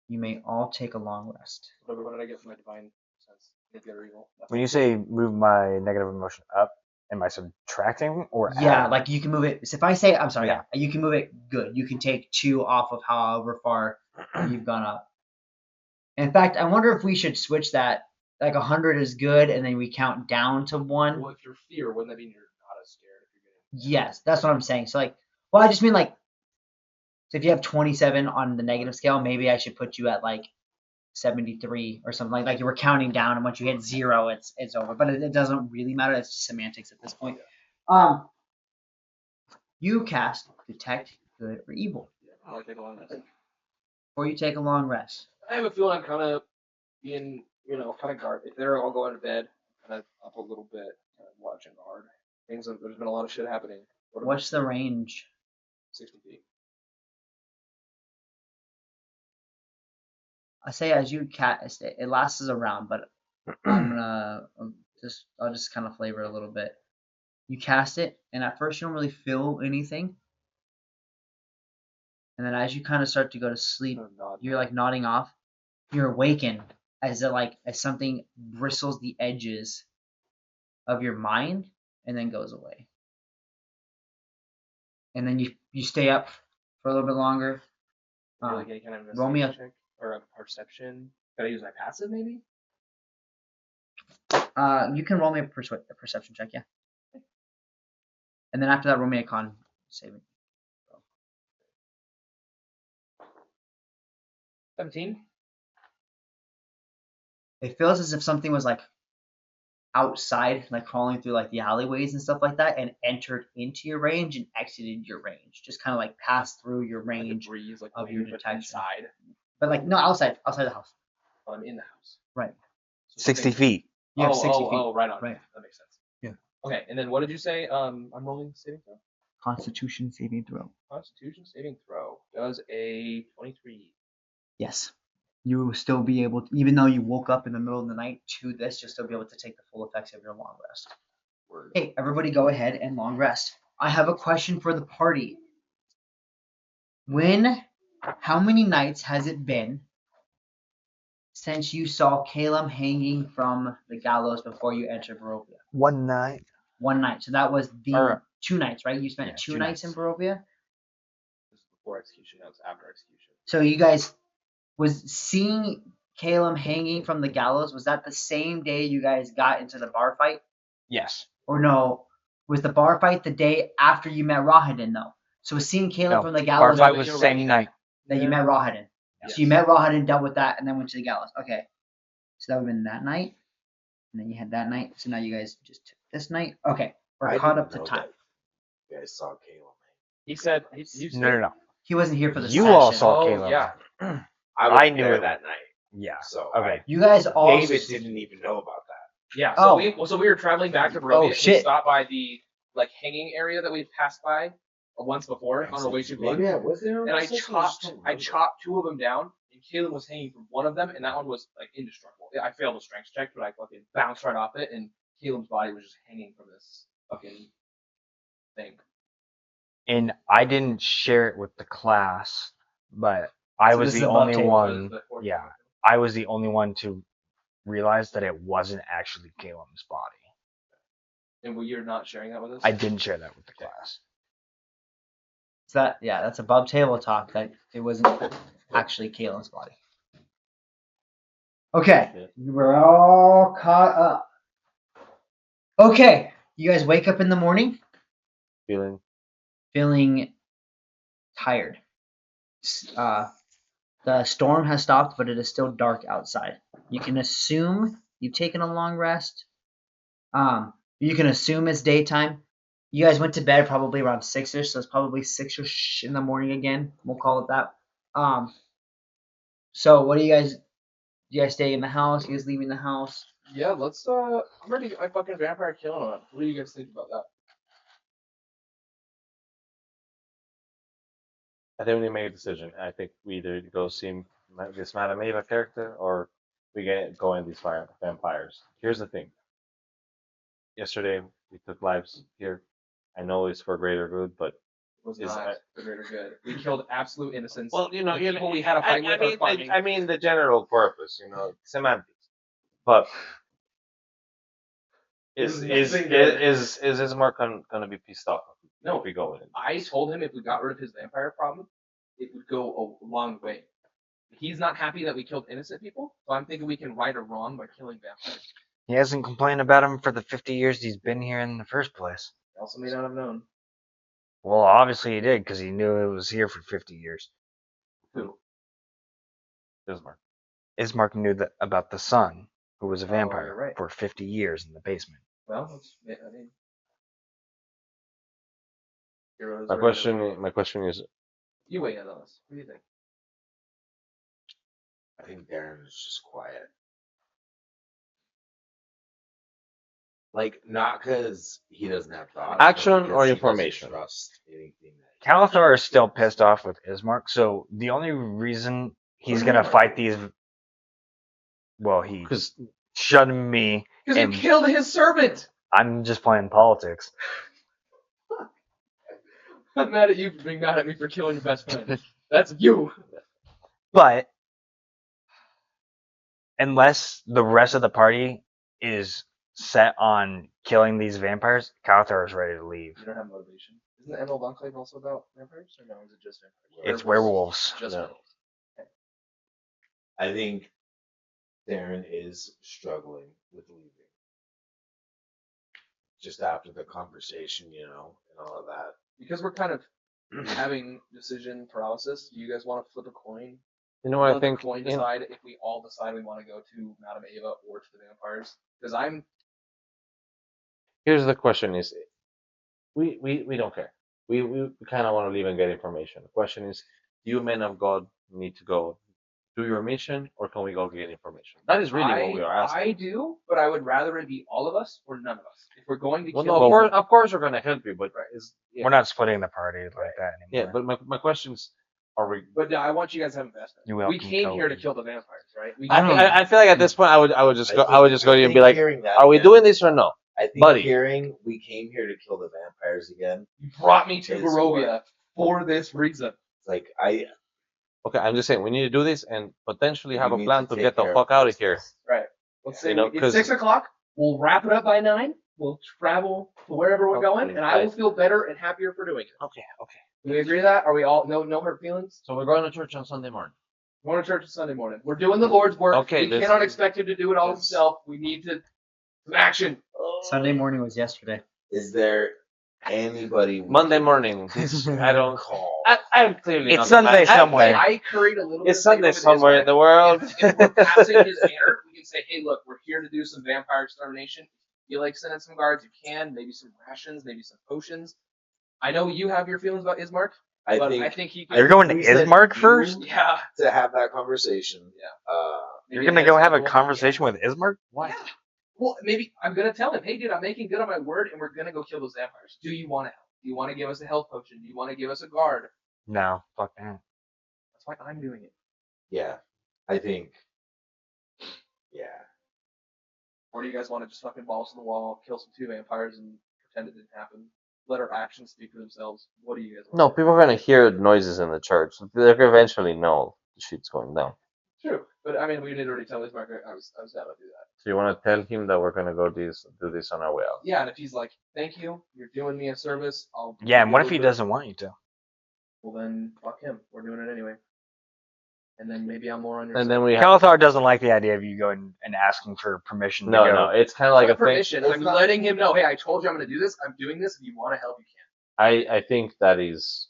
You may all take a long rest. What did I get for my divine sense? Good, good, or evil? When you say move my negative emotion up, am I subtracting or Yeah, adding? like you can move it. So if I say, I'm sorry, Yeah. you can move it good. You can take 2 off of however far you've gone up. In fact, I wonder if we should switch that. Like 100 is good, and then we count down to 1. Well, if you're fear, wouldn't that mean you're not as scared if you're getting? Yes, that's what I'm saying. So like, well, I just mean like, so if you have 27 on the negative scale, maybe I should put you at like 73 or something like you were counting down, and once you hit 0, it's over. But it doesn't really matter. It's just semantics at this point. You cast detect good or evil, I'll take a long rest. or you take a long rest. I have a feeling I'm kind of being, kind of guard. If they're all going to bed, kind of up a little bit, kind of watching guard. There's been a lot of shit happening. What's the range? 60 feet. I say as you cast it, it lasts a round, but I'll just kind of flavor it a little bit. You cast it, and at first you don't really feel anything, and then as you kind of start to go to sleep, you're like nodding off. You're awakened as something bristles the edges of your mind and then goes away. And then you stay up for a little bit longer. Like any kind of roll me investigation check or a perception. Gotta use my passive, maybe. You can roll me a perception check, yeah. And then after that, roll me a con saving. 17. It feels as if something was like outside, like crawling through like the alleyways and stuff like that, and entered into your range and exited your range. Just kind of like passed through your range breeze, like of wind, your but detection. inside. But like no, outside the house. I'm in the house. Right. So 60 feet. You have 60 feet. Oh, right on. Right. That makes sense. Yeah. Okay, and then what did you say? I'm rolling saving throw. Constitution saving throw. Constitution saving throw does a 23. Yes. You will still be able to, even though you woke up in the middle of the night to this, you'll still be able to take the full effects of your long rest. Word. Hey, everybody go ahead and long rest. I have a question for the party. How many nights has it been since you saw Caleb hanging from the gallows before you entered Barovia? One night. 1 night. So that was the Or- 2 nights, right? You spent Yeah, 2 2 nights in nights. Barovia? This is before execution. That was after execution. So you guys was seeing Caleb hanging from the gallows, was that the same day you guys got into the bar fight? Yes. Or no, was the bar fight the day after you met Rahadin though? So was seeing Caleb No, from the Bar gallows fight but was you're the same right. night. that you met Rahadin. Yes. So you met Rahadin, dealt with that, and then went to the gallows. Okay. So that would have been that night. And then you had that night. So now you guys just took this night. Okay. We're I caught didn't up to know time. that You guys saw Caleb. He said he No. He wasn't here for the You session. all saw Oh, Caleb. yeah. I knew there it. that night, Yeah. so Okay. You guys all David didn't even know about that. Yeah. Oh. So we were traveling back to Barovia. Oh, We shit. stopped by the hanging area that we passed by once before on our way to Blood. Maybe I was there. And I chopped 2 of them down and Caleb was hanging from one of them, and that one was like indestructible. I failed the strength check, but I fucking bounced right off it, and Caleb's body was just hanging from this fucking thing. And I didn't share it with the class, but I So was this is the above only table. one. The fourth Yeah, one. I was the only one to realize that it wasn't actually Caleb's body. And you're not sharing that with us? I didn't share that with the class. So that's above table talk. That it wasn't actually Kalen's body. Okay, we're all caught up. Okay, you guys wake up in the morning feeling tired. The storm has stopped, but it is still dark outside. You can assume you've taken a long rest. You can assume it's daytime. You guys went to bed probably around 6ish, so it's probably 6ish in the morning again. We'll call it that. So what do you guys? Do you guys stay in the house? You guys leaving the house? Yeah, let's. I'm ready to get my fucking vampire killing on. What do you guys think about that? I think we make a decision. I think we either go see this Madame Eva character or we go in these vampires. Here's the thing. Yesterday we took lives here. I know it's for greater good, but It was Is not that- the greater good. We killed absolute innocents. well, The people we had a fight with are fighting. I mean the general purpose, semantics. But is Ismark gonna be pissed off No. if we go with it? I told him if we got rid of his vampire problem, it would go a long way. He's not happy that we killed innocent people, so I'm thinking we can right a wrong by killing vampires. He hasn't complained about him for the 50 years he's been here in the first place. He also may not have known. Well, obviously he did, because he knew it was here for 50 years. Who? Ismark. Ismark knew about the son, who was a vampire, you're right. for 50 years in the basement. Well, I mean, heroes My are- question is, You weigh in on this. What do you think? I think Darren is just quiet. Like, not because he doesn't have thoughts. but Action because or he information? doesn't trust anything that Kalathar is still pissed off with Ismark, so the only reason he's gonna fight these, well, he because shunned me, Because you and killed his servant. I'm just playing politics. I'm mad at you for being mad at me for killing your best friend. That's you. But unless the rest of the party is set on killing these vampires, Kalathar is ready to leave. You don't have motivation. Isn't the Emerald Enclave also about vampires? Or no, is it just vampires? It's werewolves. Just No. werewolves. I think Darren is struggling with leaving. Just after the conversation, and all of that. Because we're kind of having decision paralysis, do you guys want to flip a coin? you know what I Let the think. coin decide if we all decide we want to go to Madame Eva or to the vampires. Because Here's the question: is we don't care. We kind of want to leave and get information. The question is, do you men of God need to go do your mission, or can we go get information? That is really what we are asking. I do, but I would rather it be all of us or none of us. If we're going to Well, kill no, these- of course we're gonna help you, but We're not splitting the party like that Yeah, anymore. but my question is, are we? But I want you guys to have investment. You We welcome came here to Cody. kill the vampires, right? We I, came- I feel like at this point I would just go to you and be like, hearing that are we again, doing this or no? I think buddy? hearing we came here to kill the vampires again. You brought me to Is Barovia for this reason. It's like Okay, I'm just saying we need to do this and potentially have we a need plan to take get the care fuck out of business. here. Right. Let's say You know, it's 'cause- 6 o'clock. We'll wrap it up by 9. We'll travel to wherever we're going, and I will feel better and happier for doing it. Okay. Do we agree to that? Are we all no hurt feelings? So we're going to church on Sunday morning. We're going to church on Sunday morning. We're doing the Lord's work. Okay, We let's- cannot expect him to do it all himself. We need some action. Sunday morning was yesterday. Is there anybody we Monday can morning. I don't. call? I'm clearly. It's not Sunday the man. somewhere. I curried a little bit. It's of Sunday favor with somewhere in the world. If we're passing his banner, we can say, hey, look, we're here to do some vampire extermination. If you like sending some guards, you can. Maybe some rations, maybe some potions. I know you have your feelings about Ismark, I but think I think he could. You're going to we said Ismark you first? Yeah. to have that conversation. Yeah. You're Maybe gonna I go guess have a we'll- conversation with Ismark? Why? Yeah. Well, maybe I'm gonna tell him, hey, dude, I'm making good on my word, and we're gonna go kill those vampires. Do you want to help? Do you want to give us a health potion? Do you want to give us a guard? No, fuck that. That's why I'm doing it. Yeah. I think, yeah. Or do you guys want to just fucking balls to the wall, kill some 2 vampires, and pretend it didn't happen? Let our actions speak for themselves. What do you guys want? No, people are gonna hear noises in the church. They're gonna eventually know the shit's going down. True, but I mean, we did already tell this Margaret. I was down to do that. So you want to tell him that we're gonna go do this on our way out? Yeah, and if he's like, "Thank you, you're doing me a service," I'll. Yeah, and give what you if a he little bit- doesn't want you to? Well, then fuck him. We're doing it anyway. And then maybe I'm more on your. And side. then we have Kalathar doesn't like the idea of you going and asking for permission to no, go. no. It's kind of It's like not a thing. permission. I'm letting him know. Hey, I told you I'm going to do this. I'm doing this. If you want to help, you can. I think that is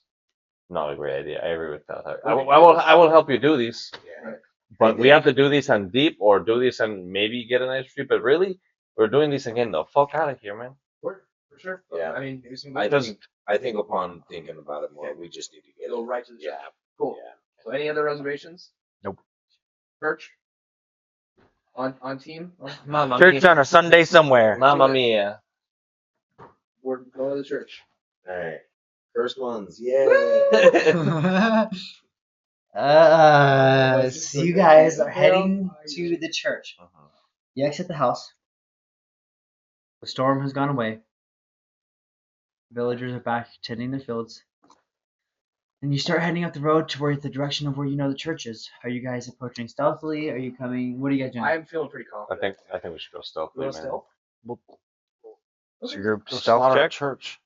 not a great idea. I agree with that. I will help you do this, Yeah. Right. but we have to do this on deep or do this and maybe get a nice tree. But really, we're doing this again. The fuck out of here, man. For sure. Yeah. I mean, maybe some. I think upon thinking about it more, we just need to get Go it. right to the church. Yeah. Cool. Yeah. So, any other reservations? Nope. Church. On team. Mamma Church on a Sunday somewhere. Mamma mia. We're going to the church. All right. First ones. Yay. So you guys are heading to the church. You exit the house. The storm has gone away. Villagers are back tending their fields. And you start heading up the road toward the direction of where you know the church is. Are you guys approaching stealthily? Are you coming? What are you guys doing? I'm feeling pretty I confident. think we should go You stealthily, want man. to stealth? So your Go stealth slaughter a check. church.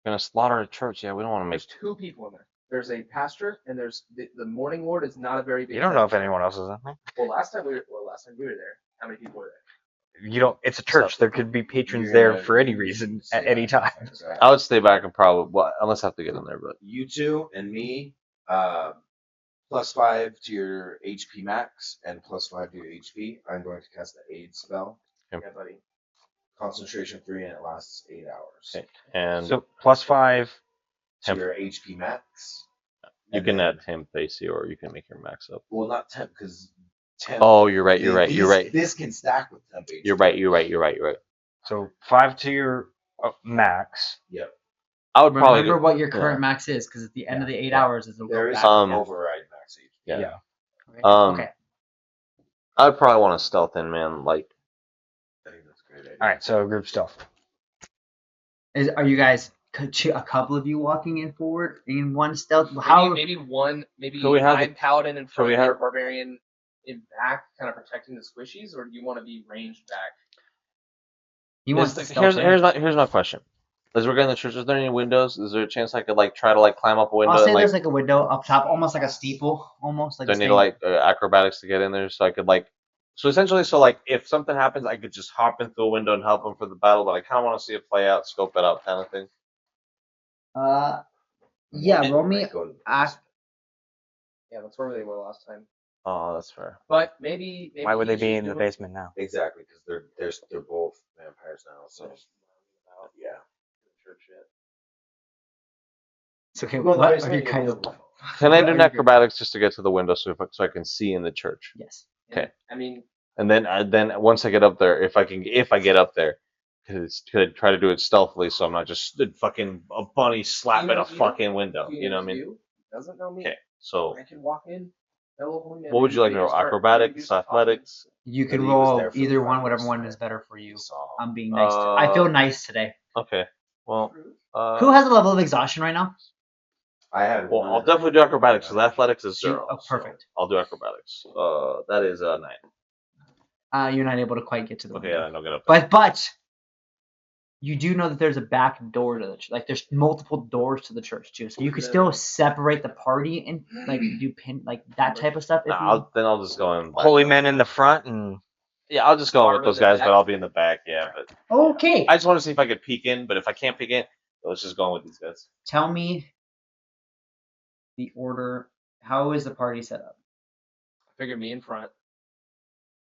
Gonna slaughter a church. Yeah, we don't want to make. There's 2 people in there. There's a pastor, and there's the morning ward is not a very big. You don't know if church. anyone else is in there. Well, last time we were there, how many people were there? You don't. It's a church. There could be patrons You're there gonna for any reason at say any that. time. Right. I would stay back and probably unless I have to get in there, but You two and me, +5 to your HP max and +5 to your HP. I'm going to cast the aid spell. Okay. Yeah, buddy. Concentration 3 and it lasts 8 hours. Okay. And So +5. To your HP max. you And can then- add temp AC or you can make your max up. Well, not temp because temp. Oh, you're right. You're right. You're right. This can stack with temp HP. You're right. You're right. You're right. You're right. So 5 to your max. Yep. I would probably Remember do- what your current max is, because at the end of the 8 hours, it'll There go is back. an override max HP. Yeah. Right? Um, okay. I would probably want to stealth in, man. Like I think that's a great idea. All right. So group stealth. Are you guys a couple of you walking in forward in one stealth? How? Maybe one. Maybe So we have I'm paladin in front we of your have- barbarian in back, kind of protecting the squishies, or do you want to be ranged back? He wants to stealth here's in. here's my question. As we're getting the church, is there any windows? Is there a chance I could like try to like climb up a window? I'll say and, like, there's like a window up top, almost like a steeple, almost like. do a I need thing. to like acrobatics to get in there so I could like. So essentially, so like if something happens, I could just hop in through a window and help them for the battle. But I kind of want to see it play out, scope it out, kind of thing. Yeah. Roll me. Might go to the Ask. Yeah, that's where they were last time. Oh, that's fair. But maybe. Why would they you be should in the do it- basement now? Exactly, because they're both vampires now. So yeah. Church yet. It's okay. Go in the What are basement, you you kind go of? to the- Can I What do are an you acrobatics just to get to the window so I can see in the church? Yes. Okay. I mean, And then once I get up there, if I get up there, could try to do it stealthily so I'm not just stood fucking a bunny slapping a fucking window. he You know what I knows mean? you, doesn't know me. Okay. So I can walk in. Hello, holy man. what would you like to Maybe know? start- Acrobatics, maybe start talking. athletics? You can But he was roll there for either the one, whatever finals, one right? is better for you. So I'm being nice. I feel nice today. Okay. Well, Who has a level of exhaustion right now? I had well, one. I'll definitely do acrobatics because athletics is You- 0. oh, perfect. So I'll do acrobatics. That is a 9. You're not able to quite get to the Okay, window. yeah, I'll get up there. But you do know that there's a back door to the church. Like there's multiple doors to the church too, so you could still separate the party and like do pin like that type of stuff. If you- I'll just go in. Holy men in the front and Yeah, I'll just go in with those guys, but back. I'll be in the back. Yeah, but Okay. I just want to see if I could peek in. But if I can't peek in, let's just go in with these guys. Tell me the order. How is the party set up? Figure me in front.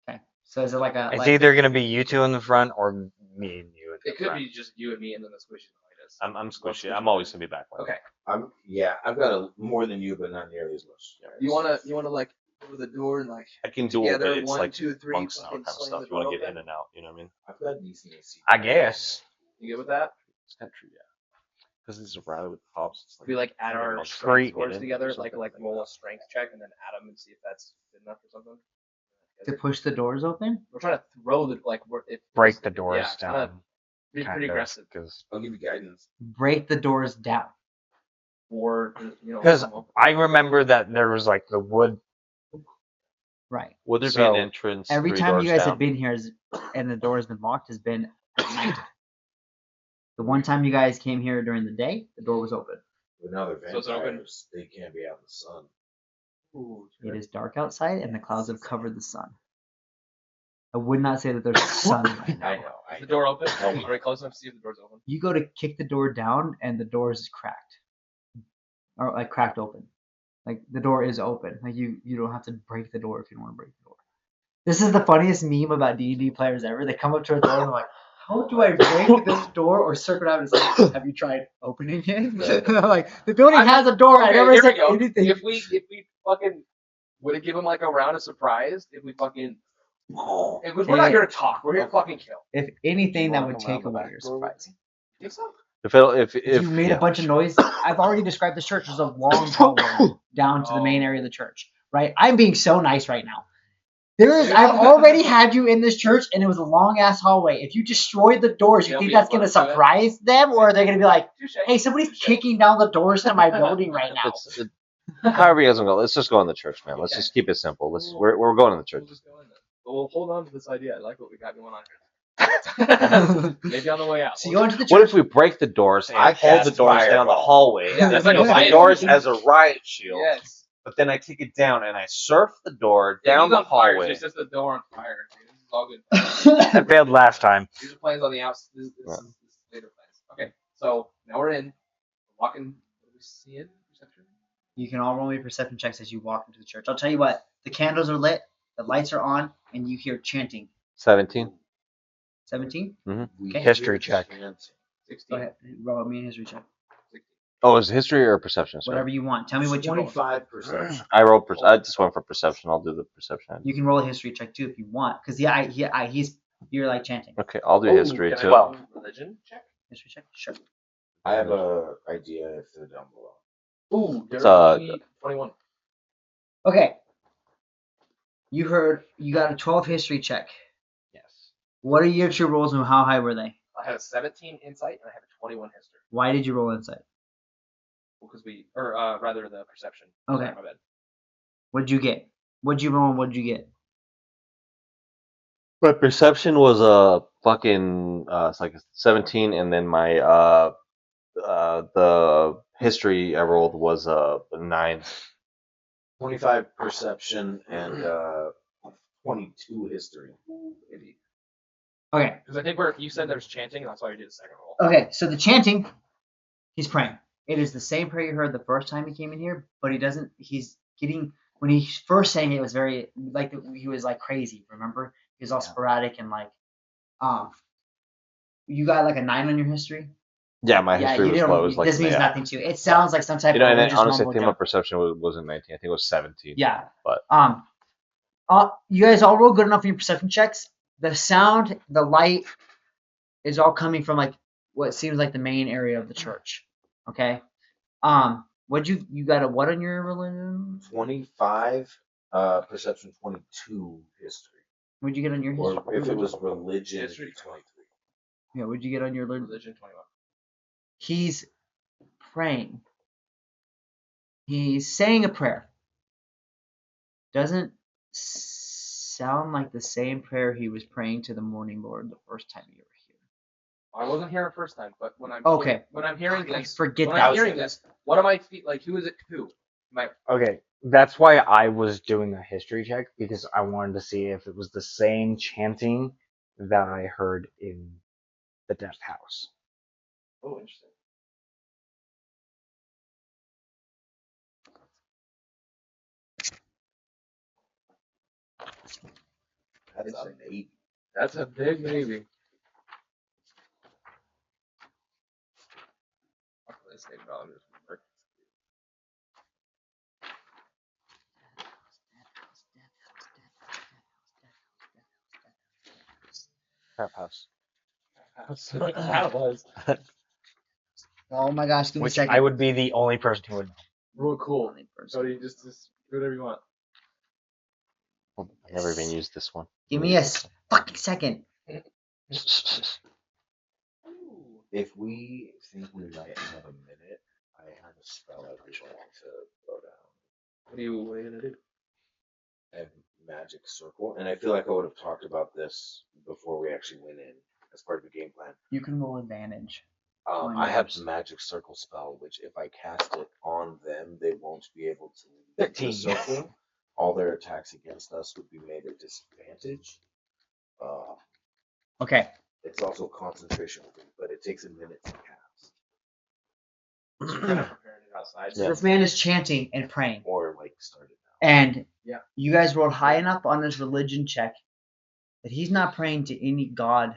Okay. So is it like a? it's like, either gonna be you two in the front or me and you. It could be just you and me, and then the squishy behind us. I'm squishy. I'm always gonna be back. Okay. I've got more than you, but not nearly as much. You wanna like go to the door and like I can do it, together, but it's 1, like 2, 3, monk style fucking kind of sling stuff. the You want door to get open. in and out. You know what I mean? I've got decent AC. I guess. You good with that? It's country, yeah. Because it's a rally with the hops. It's We like add our most strength Great. scores hidden or together, something like like roll that. a strength check and then add them and see if that's good enough or something. To push the doors open? We're trying to throw the if Break the doors yeah, kind of down. be kind pretty of, aggressive. Because I'll give you guidance. Break the doors down. Or you know, Because I remember that there was like the wood. Right. Would there be So, an entrance Every 3 time doors you guys down? have been here and the door has been locked has been at night. The one time you guys came here during the day, the door was open. But now they're So it's open. vampires. They can't be out in the sun. ooh, It is dark outside and the clouds have covered the sun. I would not say that there's sun right now. I know. is the door open? Are we close enough to see if the door's open? You go to kick the door down and the door is cracked. Or like cracked open. Like the door is open. Like you don't have to break the door if you don't want to break the door. This is the funniest meme about D&D players ever. They come up to a door and they're like, how do I break this door or circle out? It's like, have you tried opening it? Like the building has a door. I never here we said go. anything. If we fucking would it give him like a round of surprise if we fucking if we're not here to talk, we're here to fucking kill. If anything, that Wanna would come around take the away back your door with surprise. Think so? If you made a bunch of noise, I've already described the church as a long hallway down to the main area of the church. Right? I'm being so nice right now. I've already had you in this church, and it was a long ass hallway. If you destroyed the doors, you They'll think be that's gonna alerted to it. surprise them, or are they gonna be like, Touche. "Hey, somebody's kicking down the doors to my building right now"? However you guys want to go, let's just go in the church, man. Let's Okay. just keep it simple. We're going in the church. We'll just go in then. But we'll hold on to this idea. I like what we got going on here. Maybe on the way out. So you go into the church. What if we break the doors and I hold the cast doors down the fireball. hallway? Yeah, and it's then like a use the riot doors shield. as a riot shield. Yes. But then I take it down and I surf the door Yeah, down he's the on fire, so hallway. he sets the door on fire. Dude. This is all good. I failed last time. These are plans on the outs. This is later plans. Okay, so now we're in. Walking. What do we see it? Perception. You can all roll me perception checks as you walk into the church. I'll tell you what. The candles are lit, the lights are on, and you hear chanting. 17. 17. We Okay. History check. Go 16. ahead. Roll me a history check. 16. Oh, is it history or perception? Sorry. Whatever you want. Tell me what you roll. 25%. I just went for perception. I'll do the perception. You can roll a history check too if you want, because you're like chanting. Okay, I'll do Ooh, history can I too. roll religion check. History check. Sure. I have a idea if they're down below. Ooh, It's, dirty 21. Okay. You got a 12 history check. Yes. What are your two rolls and how high were they? I had a 17 insight and I have a 21 history. Why did you roll insight? Because rather the perception. Okay. Sorry, my bad. What'd you get? What'd you roll and what'd you get? My perception was fucking it's like a 17, and then my the history I rolled was a 9. 25 perception and 22 history. Maybe. Okay. Because I think you said there's chanting, and that's why I did a second roll. Okay. So the chanting, he's praying. It is the same prayer you heard the first time he came in here, but he's getting, when he first sang it was very, like, he was like crazy, remember? He was all sporadic and like, you got like a 9 on your history? Yeah, my history you was don't, low. It was like this means yeah. nothing to you. It sounds like some type You know, of and then, religious honestly, I mumbo think my jumbo. perception wasn't 19. I think it was 17. Yeah. But You guys all roll good enough in your perception checks. The sound, the light is all coming from like what seems like the main area of the church. Okay. What'd you got a what on your religion? 25 perception, 22 history. What'd you get on your history? Or if it was religion, History. 23. Yeah, what'd you get on your religion? Religion 21. He's praying. He's saying a prayer. Doesn't sound like the same prayer he was praying to the morning Lord the first time you were here. I wasn't here the first time, but when I'm Okay. when I'm hearing I this, forget when that. I'm hearing this, what am I like? Who is it? Who? Okay, that's why I was doing a history check, because I wanted to see if it was the same chanting that I heard in the death house. Oh, interesting. That's a maybe. That's a big maybe. This name probably doesn't work. Crap house. That was. Oh my gosh, give me a Which second. I would be the only person who would know. Real cool. Only person. So you just do whatever you want. I've never even used this one. Give me a fucking second. If we think we might have a minute, I have a spell I'd be willing to throw down. What are you gonna do? I have magic circle, and I feel like I would have talked about this before we actually went in as part of the game plan. You can roll advantage. I have the magic circle spell, which if I cast it on them, they won't be able to leave the 13. circle. All their attacks against us would be made at disadvantage. Okay. It's also concentration, but it takes a minute to cast, So you're kind of preparing it outside. So this man is chanting and praying. or like started now. And Yeah. you guys rolled high enough on this religion check that he's not praying to any god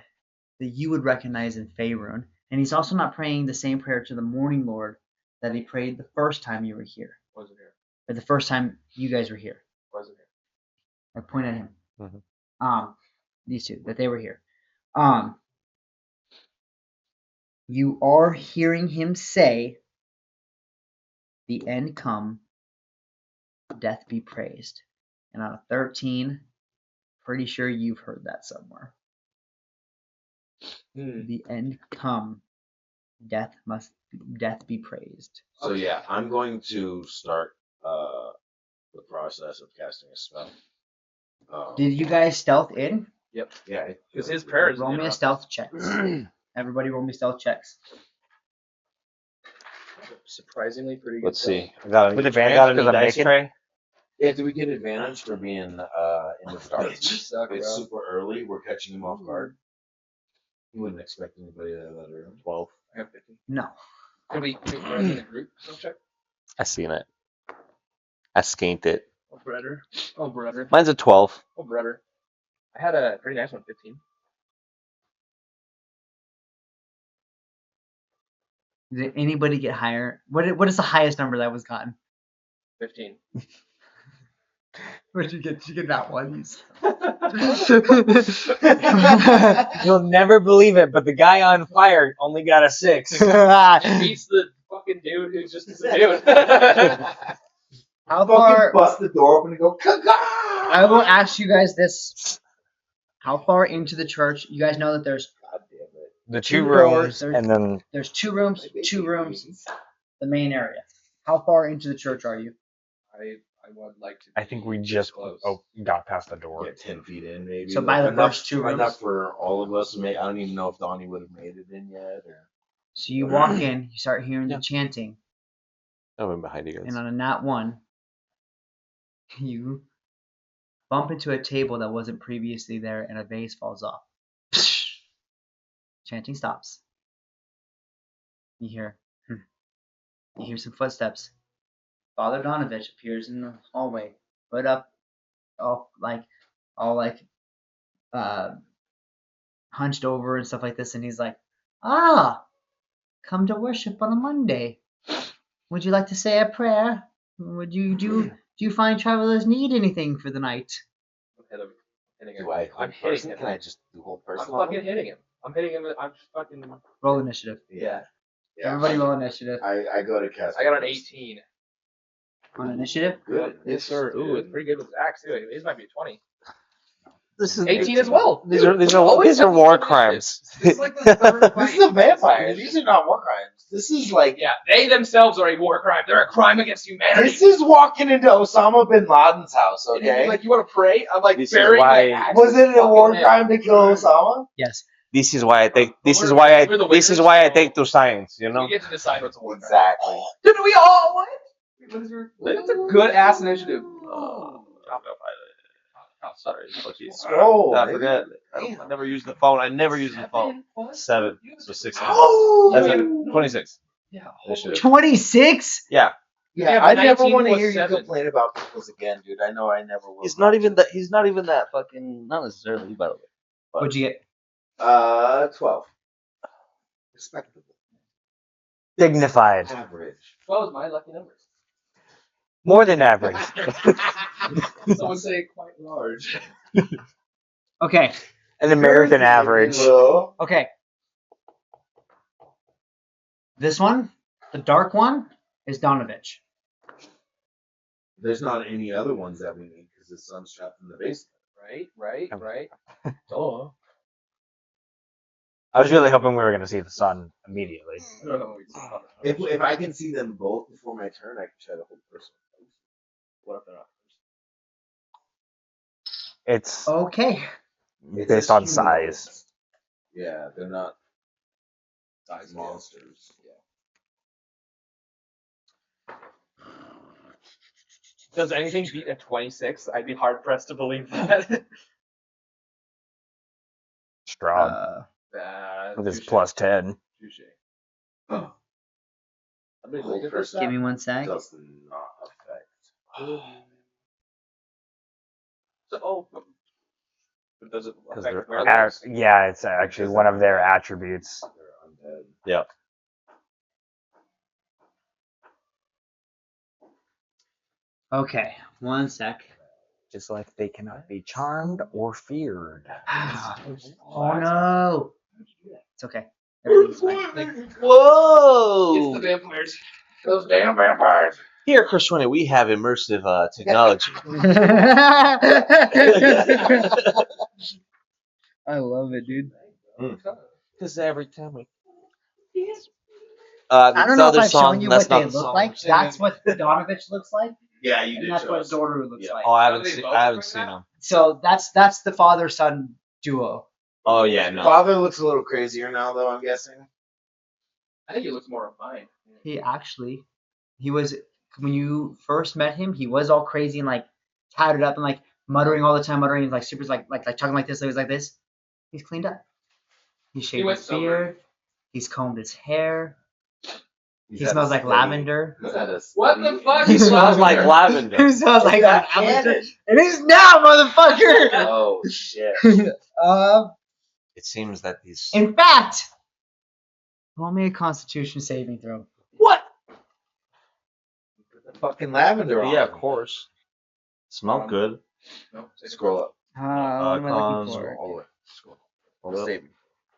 that you would recognize in Faerun. And he's also not praying the same prayer to the Morning Lord that he prayed the first time you were here. Wasn't here. Or the first time you guys were here. Wasn't here. I point at him. Mhm. These two, that they were here. You are hearing him say, "The end come, death be praised." And on a 13, pretty sure you've heard that somewhere. The end come, death be praised. So yeah, I'm going to start the process of casting a spell. Did you guys stealth in? Yep. Yeah, Because his prayer is Roll me a stealth check. Everybody roll me stealth checks. surprisingly pretty good. Let's see. I got With I advantage got a because new I'm dice naked? tray. Yeah, do we get advantage for being in the dark? You suck, It's bro. super early. We're catching him off guard. You wouldn't expect anybody to have that early. 12. I have 50. No. Can we run in a group? Don't check. I seen it. I skanked it. Oh, brother. Oh, brother. Mine's a 12. Oh, brother. I had a pretty nice one, 15. Did anybody get higher? What is the highest number that was gotten? 15. What did you get? Did you get that one? You'll never believe it, but the guy on fire only got a 6. It beats the fucking dude who's just a dude. How Fucking far? bust the door open and go, "Caw-caw!" I will ask you guys this: how far into the church? You guys know that there's God damn it. The two Two rooms, doors, and then two rooms, the main area. How far into the church are you? I would like to. I think we just close. got past the door. Yeah, 10 feet in, maybe. So by the enough, first two rooms? enough for all of us. I don't even know if Donnie would have made it in yet. Or... So you walk in, you start hearing Yeah. the chanting, Oh, I'm behind you guys. and on a nat 1, you bump into a table that wasn't previously there, and a vase falls off. Chanting stops. You hear some footsteps. Father Donovich appears in the hallway, hood up, all hunched over and stuff like this, and he's like, come to worship on a Monday. Would you like to say a prayer? Would you do you find travelers need anything for the night? Hit him. Hitting him. Do I I'm hold hitting person? him. Can I just do whole I'm person? fucking hitting him. I'm hitting him. I'm just fucking. Roll initiative. Yeah. Everybody roll initiative. I go to cast. I got an 18. On initiative? Good. Yes, sir. Ooh, it's pretty good with axe too. His might be a 20. This is 18 as well. These are Always war fucking crimes. This is like the third This is a vampire. These are not war crimes. This is like, Yeah, they themselves are a war crime. They're a crime against humanity. this is walking into Osama bin Laden's house, And he's okay? like, you want to pray? I'm like, This is burying why- my axe. Was it a war Fucking crime to kill Osama? Yes. This is why I take. This We're- is why I. we're the This is winners, why I so- take to science. You head. know. We get to decide what's a war crime. Exactly. Did we all win? What is your? It's a good ass initiative. Oh, sorry. Scroll, I baby. forget. I never use the phone. I never use the phone. 7. So 16. Oh! That's it. 26. Yeah. Initiative. 26? Yeah. Yeah, Yeah, but I never 19 want to was hear you 7. complain about pickles again, dude. I know I never will. He's not even that. He's not even that fucking. Not necessarily, by the way. What'd you get? 12. Respectable. Dignified. Average. 12 is my lucky number. More than average. Someone say quite large. Okay. An American average. Well, Okay. This one, the dark one, is Donovich. There's not any other ones that we need because the sun's trapped in the basement. Right. Oh. I was really hoping we were going to see the sun immediately. If I can see them both before my turn, I can try to hold personal. What if they're not? It's Okay. based on size. Yeah, they're not size monsters. Does anything beat a 26? I'd be hard pressed to believe that. Strahd with his Touche. plus 10. Touche. Hold Give personal me one sec. does not affect. But does it Because affect they're werewolves? yeah, it's actually one of their attributes. They're undead. Yeah. Okay, one sec. Just like they cannot be charmed or feared. Oh no. It's okay. Everything's fine. Whoa! It's the vampires. Those damn vampires. Here at Chris 20, we have immersive technology. I love it, dude. Because every time we. I don't know if other I've song, shown you that's what they not the look song like. we're singing. That's what Donovich looks like, Yeah, you and did that's show what us. Doru looks Yeah. like. Oh, I Are haven't they seen. both I haven't like seen that? them. So that's the father-son duo. Oh yeah, no. Father looks a little crazier now, though. I'm guessing. I think he looks more refined. He was when you first met him, he was all crazy and like tatted up and like muttering all the time, muttering like super like talking like this, he was like this. He's cleaned up. He shaved went his sober. beard. He's combed his hair. He's He had smells a like steady- lavender. He's had a What the steady- fuck? He smells like lavender. He smells like that lavender. canon? It is now, motherfucker. Oh shit! It seems that these. In fact, roll me a Constitution saving throw. What? Fucking lavender. On Yeah, him. of course. Smell good. No, Scroll up. What am I looking cons- for? All the way. Scroll. Hold up. Save.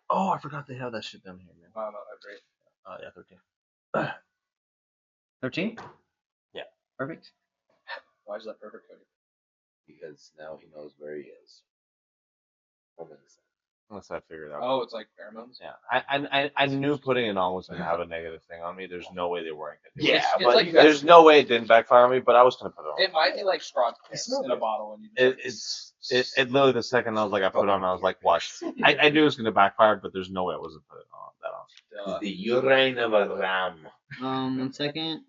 Oh, I forgot they have that shit down here, man. Oh, no, that's great. Yeah, 13. 13? Yeah. Perfect. Why is that perfect? Cody? Because now he knows where he is. Unless I figured it out. Oh, it's like pheromones. Yeah, I knew putting it on was gonna have a negative thing on me. There's no way they weren't gonna do it. Yeah, It's but like you guys- There's no way it didn't backfire on me, but I was gonna put it on. It might be like Strahd's piss smell in a good. bottle when you. It literally the second I was like I put it on, I was like, watch. I knew it was gonna backfire, but there's no way I wasn't putting that on. the urine of a ram. 1 second.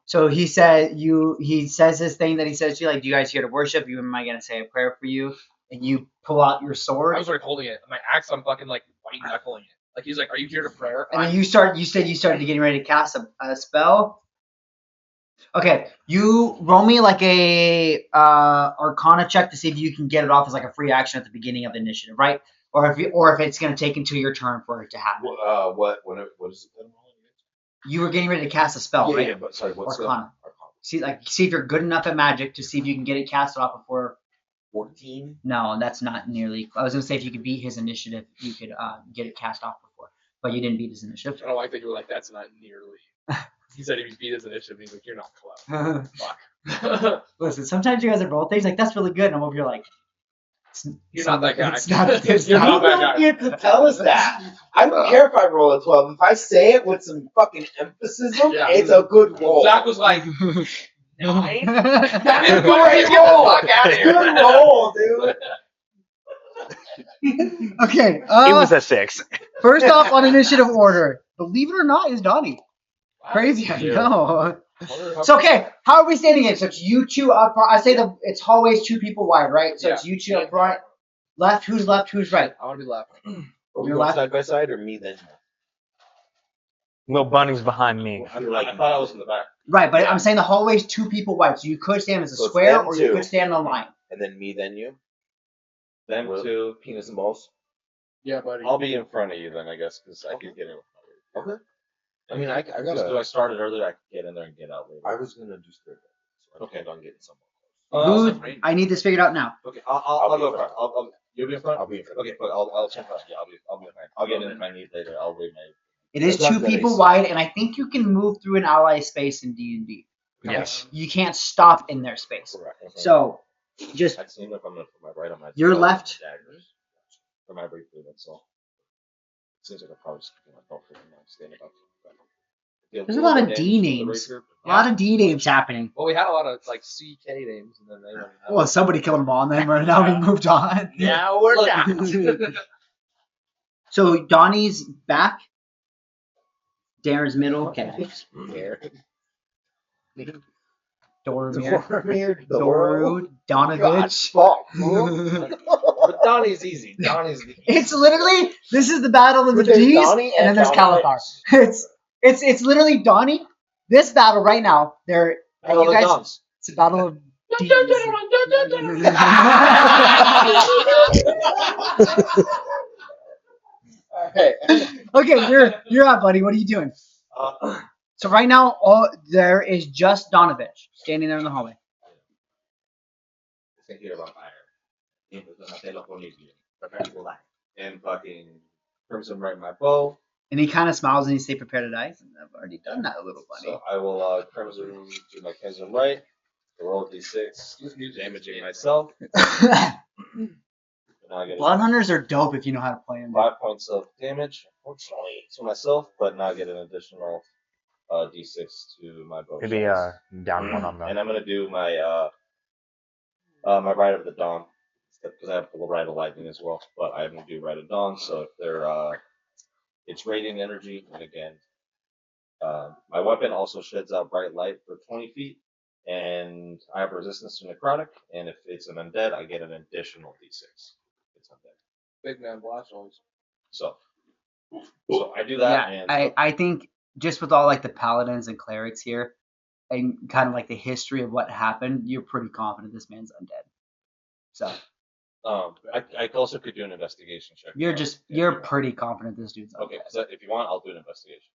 So he said he says this thing that he says to you, like, do you guys here to worship? You am I gonna say a prayer for you? And you pull out your sword. I was like holding it. My axe, I'm fucking like white knuckling it. Like he's like, "Are you here to prayer?" And then you said you started getting ready to cast a spell. Okay, you roll me like a Arcana check to see if you can get it off as like a free action at the beginning of the initiative, right? Or if it's gonna take until your turn for it to happen. What is it? You were getting ready to cast a spell, Yeah, right? yeah, but sorry, what's Arcana. See if you're good enough at magic to see if you can get it casted off before. 14? No, that's not nearly. I was gonna say if you could beat his initiative, you could get it cast off before, but you didn't beat his initiative. I don't like that you were like, "That's not nearly." He said if he beat his initiative, he's like, "You're not close." Fuck. Listen, sometimes you guys are roll things like that's really good, and I'm over here like, You're not that guy. It's not. It's You're not. not that guy. You don't get to tell us that. I don't care if I roll a 12. If I say it with some fucking emphasis, Yeah. it's a good roll. Zach was like, Nine? That's a a great get the roll. fuck out of here. Good roll, dude. Okay. It was a 6. First off on initiative order, believe it or not, is Donnie. Crazy, I know. So okay, how are we standing it? So it's you two up front. I say it's hallways 2 people wide, right? So it's you two up front. Left, who's right? I want to be left. Are we You're going left. side by side or me then? Little bunny's behind me. I'm like, I thought I was in the back. Right, but I'm saying the hallway's 2 people wide. So you could stand as a So it's square them or you two. could stand on a line. and then me, then you. Them With two. penis and balls. Yeah, buddy. I'll be in front of you then, I guess, because I could get in. Okay. I mean, I Just gotta. do I started earlier, I could get in there and get out later. I was gonna do straight. So I Okay. planned on getting someone. Who? I need this figured out now. Okay, I'll I'll be go in front. front. You'll be in front. I'll be in front. Okay, but I'll check front. Yeah, I'll be fine. I'll get in if I need later. I'll wait my. It is That's 2 what I people said. wide, and I think you can move through an ally space in D&D. Yes. You can't stop in their space. Correct. So just I've seen if I'm gonna put my right on my Your throat left- and daggers. For my breakthrough, that's all. Seems like I'll probably just keep my belt for now, stand up. there's a lot of D names. A lot of D names happening. Well, we had a lot of like CK names, and then they went. Well, somebody killed them all, and then now we moved on. Now we're Look. done. So Donnie's back. Darren's middle. Okay. Dormir. Doru. Donovich. But Donnie's easy. Donnie's the It's literally this is the battle of the There's D's, Donnie and then and there's Kalathar. It's literally Donnie. This battle right now. There. You guys. It's a battle of D's. Okay, you're up, buddy. What are you doing? So right now, there is just Donovich standing there in the hallway. And fucking crimson right in my bow. And he kind of smiles and he say, "Prepare to die." I've already done that, little buddy. So I will crimson to my crimson right. Roll d6, damaging myself. Now I get Blood hunters are dope if you know how to play them. 5 points of damage, unfortunately, to myself, but now I get an additional d6 to my bow. Maybe shots. down one on And the. I'm gonna do my my Rite of the Dawn because I have the Rite of Lightning as well. But I'm gonna do Rite of Dawn. So if they're it's radiant energy, and again, my weapon also sheds out bright light for 20 feet, and I have resistance to necrotic. And if it's an undead, I get an additional d6. It's undead. Big man blast always. So I do that. Yeah, And I think just with all like the paladins and clerics here, and kind of like the history of what happened, you're pretty confident this man's undead. So I also could do an investigation check. you're pretty confident this dude's undead. Okay, so if you want, I'll do an investigation.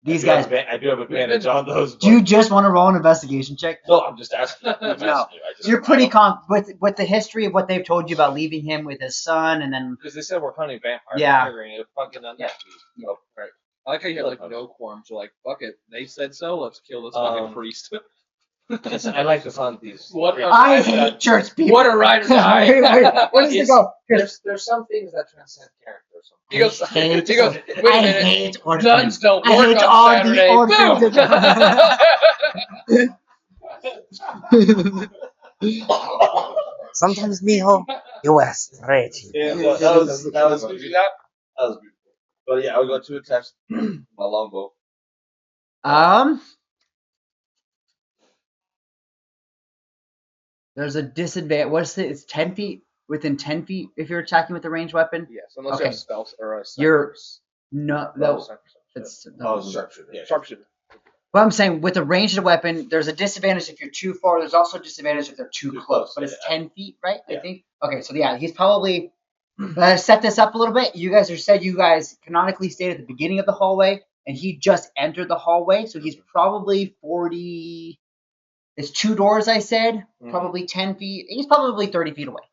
These guys. I do have advantage on those. Do you just want to roll an investigation check? No, I'm just asking. No. You're pretty with the history of what they've told you about leaving him with his son, and then because they said we're hunting vampires. Yeah. I'm figuring it fucking undead. Yeah. Oh, right. I like how you have like no qualms. You're like, fuck it. They said so. Let's kill this fucking priest. Listen, I like to hunt these. What a I ride or hate die. church people. What a ride or die. Wait, where does it go? There's some things that transcend character. He goes, he goes, wait a I minute. hate orphans. Nuns don't I work hate on all the Saturday. orphans. Sometimes, mijo, you are straight. Yeah, well, that was beautiful. But yeah, I would go 2 attacks. My longbow. There's a disadvantage. What's it? It's 10 feet. Within 10 feet if you're attacking with a ranged weapon. Yes, unless Okay. you have spells or a You're no. It's Sharpshooter. Yeah, sharpshooter. What I'm saying with a ranged weapon, there's a disadvantage if you're too far. There's also a disadvantage if they're too close. But it's 10 feet, right? Yeah. I think. Okay, so yeah, he's probably. Set this up a little bit. You guys canonically stayed at the beginning of the hallway, and he just entered the hallway, so he's probably 40. It's 2 doors, I said. Probably 10 feet. He's probably 30 feet away.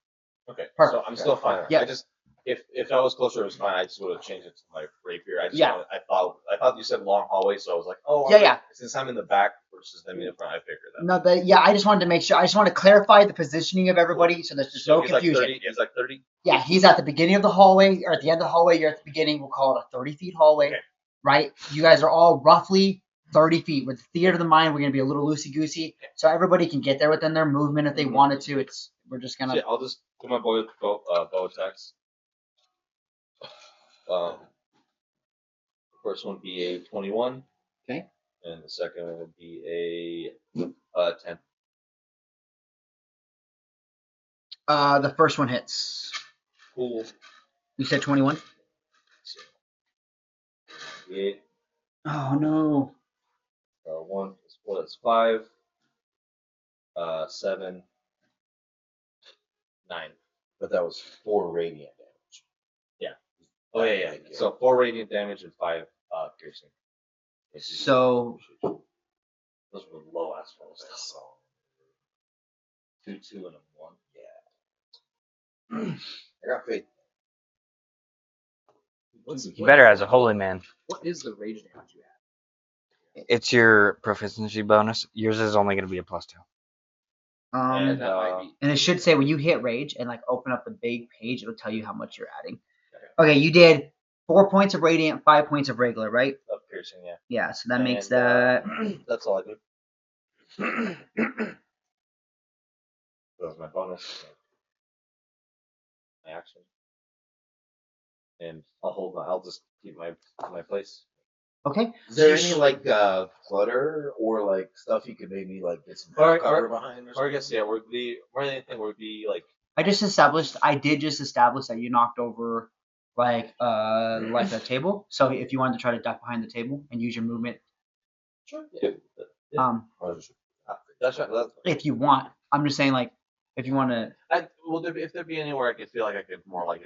Okay, Perfect. so I'm still fine. Yeah. I just if I was closer, it was fine. I just would have changed it to my rapier. I just Yeah. I thought you said long hallway, so I was like, oh Yeah. Since I'm in the back versus them in the front, I figured that. No, but yeah, I just wanted to make sure. I just want to clarify the positioning of everybody, so there's just So no he's confusion. Like 30, he's like 30. Yeah, he's at the beginning of the hallway, or at the end of the hallway. You're at the beginning. We'll call it a 30-feet hallway, Okay. right? You guys are all roughly 30 feet. With the theater of the mind, we're gonna be a little loosey-goosey, so everybody can get there within their movement if they wanted to. We're just gonna. Yeah, I'll just do my bow attacks. First one would be a 21. Okay. And the second one would be a 10. The first one hits. Cool. You said 21. 8. Oh no. 1 is 5. 7. 9. But that was 4 radiant damage. Oh yeah. So 4 radiant damage and 5 piercing. So those were low ass rolls. 2, 2, and a 1. I got faith. Better as a holy man. What is the rage damage you have? It's your proficiency bonus. Yours is only going to be a +2. And that might be. And it should say when you hit rage and like open up the big page, it'll tell you how much you're adding. Okay, you did 4 points of radiant, 5 points of regular, right? Of piercing, yeah. Yeah, so that makes And, that. That's all I do. That was my bonus. My action. And I'll just keep my place. Okay. Is there any like clutter or like stuff you could maybe like get some Or- cover behind? Or I guess yeah, more than anything would be like I did just establish that you knocked over like a table. So if you wanted to try to duck behind the table and use your movement, yeah. um, That's right. if you want, I'm just saying like if you want to, If there be anywhere I could feel like I could more like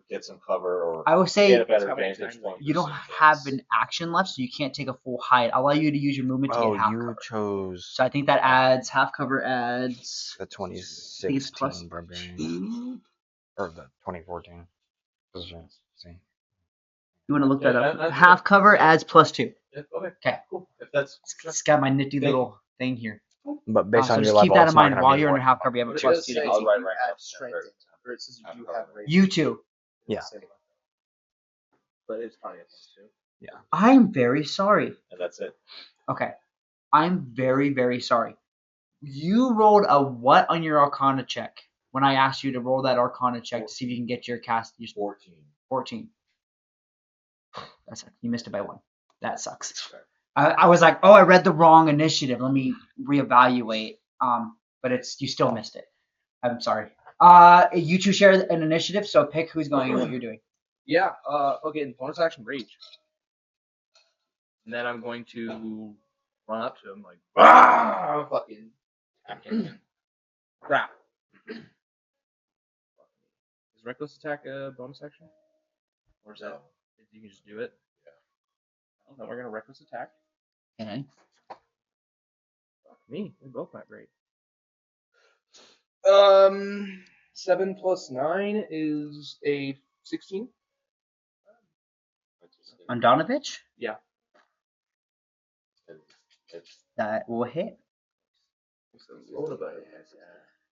get some cover or I would get say a better How many vantage times point. you for don't some have things. an action left, so you can't take a full hide. I'll allow you to use your movement to Oh, get half you cover. chose So I think that adds half cover adds. the I think it's 2016 barbarian. +2. Or the 2014. See. You want to look Yeah, that up? that's Half good. cover adds +2. Yeah, okay. Okay. Cool. If that's It's got my nifty Thank little thing here. But based So on your just level, keep that it's in not mind gonna while be you're more. under half cover. You have a But it plus does two. say to I'll AC. write right now. add strength into it, or it says you do have rage. You too. Yeah. But it's probably a +2. I'm very sorry. and that's it. Okay. I'm very, very sorry. You rolled a what on your Arcana check when I asked you to roll that Arcana check to see if you can get your cast. Your 14. 14. That sucks. You missed it by 1. That sucks. I was like, oh, I read the wrong initiative. Let me reevaluate. But you still missed it. I'm sorry. You two share an initiative, so pick who's going and what you're doing. Yeah. Okay. And bonus action rage. And then I'm going to run up to him like, fucking attack him. Crap. Is reckless attack a bonus action? Or is that you can just do it? Yeah. Well, then we're gonna reckless attack. Okay. Fuck me. We both not great. 7 plus 9 is a 16. On Donovich, Yeah. that will hit.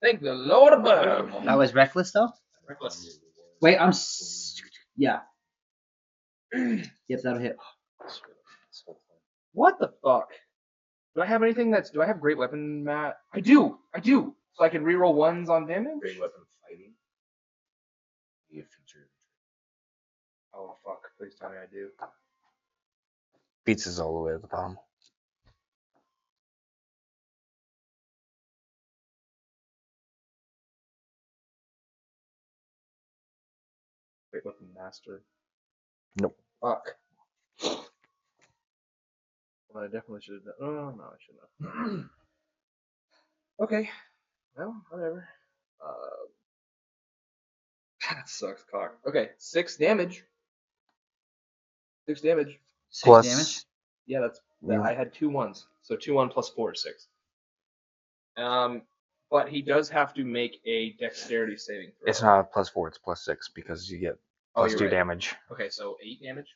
Thank the Lord above. That was reckless though. Reckless. Wait, yeah. Yep, that'll hit. What the fuck? Do I have anything do I have great weapon, Matt? I do. So I can reroll ones on damage? Great weapon fighting. Be a feature. Oh fuck. Please tell me I do. Beats is all the way at the bottom. Great weapon master. Nope. Fuck. Well, I definitely should have done. Oh no, I shouldn't have. Okay. Well, whatever. That sucks, cock. Okay, 6 damage. 6 damage. 6 Plus- damage. Yeah, I had 2 1s. So 2 1 plus 4 is 6. But he does have to make a dexterity saving throw. It's not a +4, it's +6 because you get +2 you're right. damage. Okay, so 8 damage.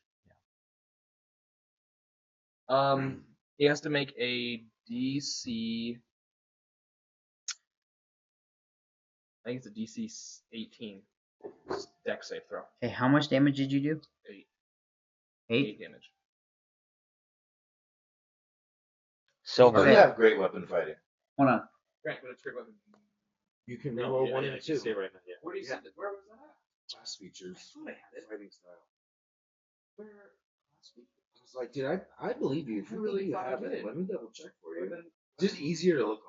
He has to make a DC. I think it's a DC 18 dex save throw. Okay, how much damage did you do? 8. 8. Damage. Silver. You have great weapon fighting. Hold on. Right, but it's great weapon. You can No, roll yeah, 1 yeah, and you 2. say right now, yeah. Where do you see that? Where was that? Class features. I thought I had it. Fighting style. Where? I was like, dude, I believe you. If I you really really thought I have did. it, let me double check for you. Then- Just easier to look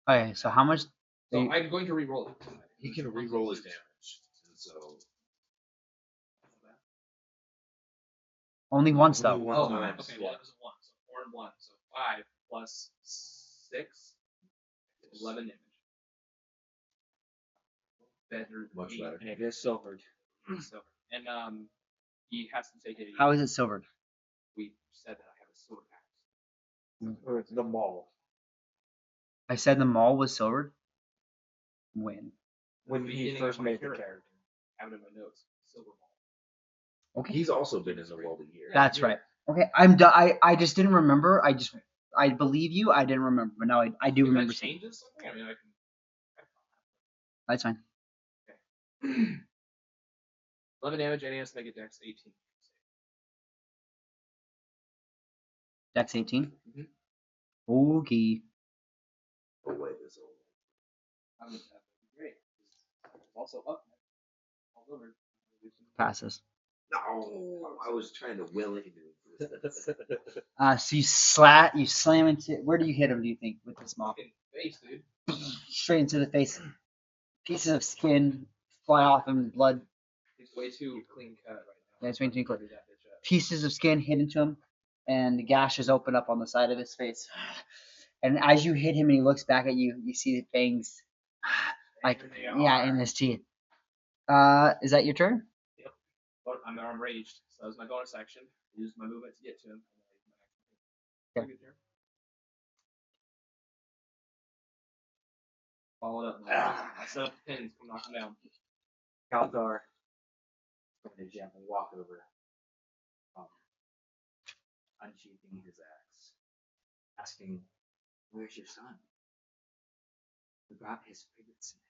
on. Okay, so how much? So I'm going to re-roll it. He can re-roll his damage. And so Only once Only though. one Oh, time. okay, well, it was a 1. So 4 and 1. So 5 plus 6. 11 damage. Better. Much better. And it is silvered. Silver. And he has to take a. How is it silvered? We said that I have a sword axe. or it's the mall. I said the mall was silvered. When? When he first made the character. I have it in my notes. Silver Okay, He's also been in the world a year. that's right. Okay, I just didn't remember. I believe you. I didn't remember, but now I do If remember. that changes something, I mean, I can. That's fine. 11 damage, and he has to make a dex 18. Dex 18. Mhm. Okay. Oh wait, this old. That would be great. It's also up. All over. Passes. No, I was trying to will it into existence. So you slam into. Where do you hit him? Do you think with this mop? Fucking face, dude. Straight into the face. Pieces of skin fly off him. Blood. He's way too clean cut right now. Yeah, it's way too clean. Cover that bitch up. Pieces of skin hit into him, and the gashes open up on the side of his face. And as you hit him and he looks back at you, you see the fangs, like There they yeah, are. in his teeth. Is that your turn? But I'm enraged, so that was my bonus action. Use my movement to get to him. Okay. Good turn. Follow it up. I set up the pins. I'm knocking down. Kalathar going to gently walk over, unsheathing his axe, asking, "Where's your son? We brought his favorite snack."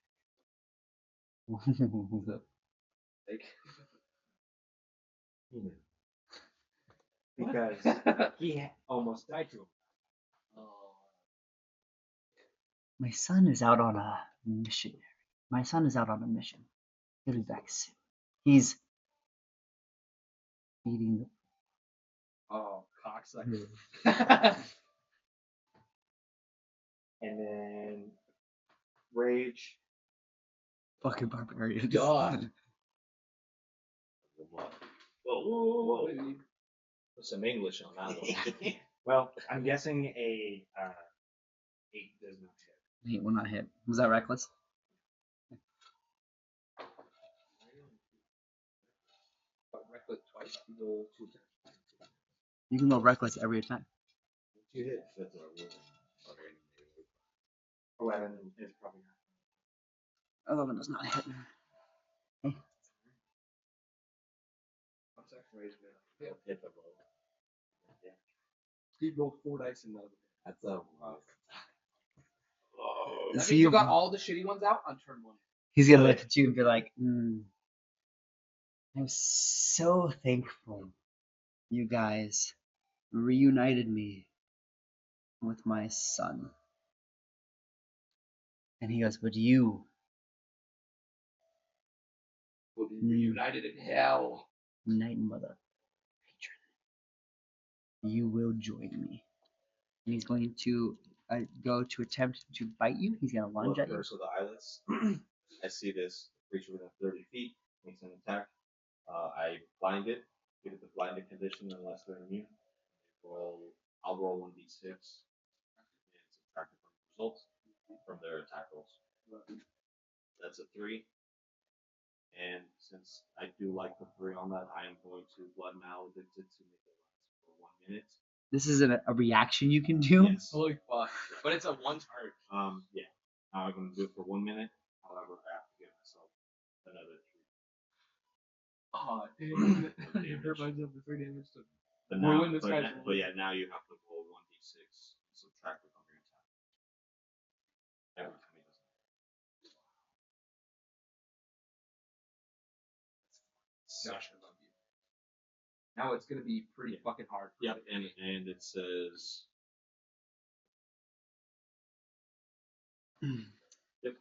Like, Because he almost died to him. My son is out on a mission. My son is out on a mission. He'll be back soon. He's feeding the oh, cocksucker. And then rage. fucking barbarian. God. Whoa. Put some English on that one. Well, I'm guessing a 8 does not hit. He will not hit. Was that reckless? Reckless twice. You roll 2 attacks. You can roll reckless every attack. You hit fifth level. 11 is probably not. 11 does not hit. I'm sorry, raise me. Yeah. Hit the roll. He rolled 4 dice and none of them. That's a That means See, you got all the shitty ones out on turn 1. he's gonna look at you and be like, I'm so thankful you guys reunited me with my son. And he goes, but you, We'll be reunited in hell. Night Mother, you will join me. And he's going to go to attempt to bite you. He's gonna lunge at you. First with the eyelets. I see this creature within 30 feet. Makes an attack. I blind it. Give it the blinded condition unless they're immune. I'll roll 1d6 and subtract it from the results from their attack rolls. That's a 3. And since I do like the 3 on that, I am going to blood maledict it to make it last for 1 minute. This is a reaction you can do. Yes. Holy fuck. But it's a 1 turn. Yeah. I'm going to do it for 1 minute. However, I have to give myself another 3. Oh, dude. Everybody's up to 3 damage to. But We're now, winning this but, guy's now, but yeah, now you have to roll 1d6 and subtract it from your attack. Every time he does that. Gosh, I love you. Now it's gonna be pretty fucking hard. Yep, and it says. Yep.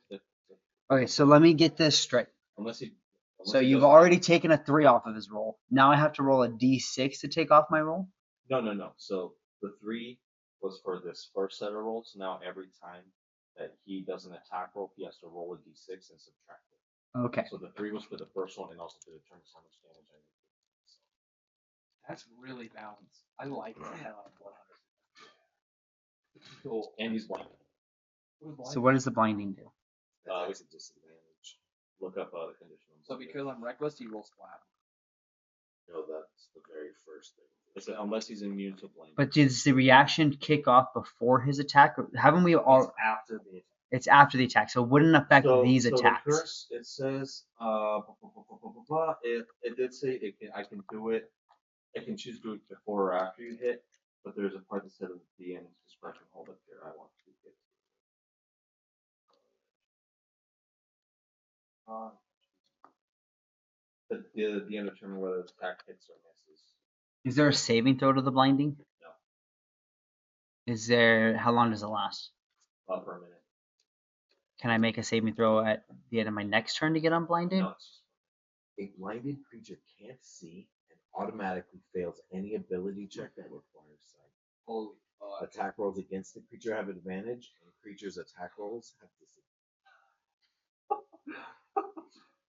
Okay, so let me get this straight. Unless he. So you've already taken a 3 off of his roll. Now I have to roll a d6 to take off my roll? No. So the 3 was for this first set of rolls. Now every time that he does an attack roll, he has to roll a d6 and subtract it. Okay. So the 3 was for the first one and also to determine how much damage I need to do. That's really balanced. I like the hell out of Bloodhunters. Cool. And he's blind. So what does the blinding do? It's a disadvantage. Look up the condition. So because I'm reckless, he rolls flat. No, that's the very first thing. It's unless he's immune to blinding. But does the reaction kick off before his attack? Or haven't we all? It's after the attack. It's after the attack, so it wouldn't affect these so attacks. The curse, it says, it did say I can do it. I can choose to do it before or after you hit, but there's a part that said at the end discretion. Hold up here. I want to get. The end determine whether the attack hits or misses. Is there a saving throw to the blinding? No. Is there? How long does it last? For a minute. Can I make a saving throw at the end of my next turn to get unblinded? No, A blinded creature can't see and automatically fails any ability check that requires sight. Holy fuck. Attack rolls against the creature have advantage, and creatures' attack rolls have disadvantage.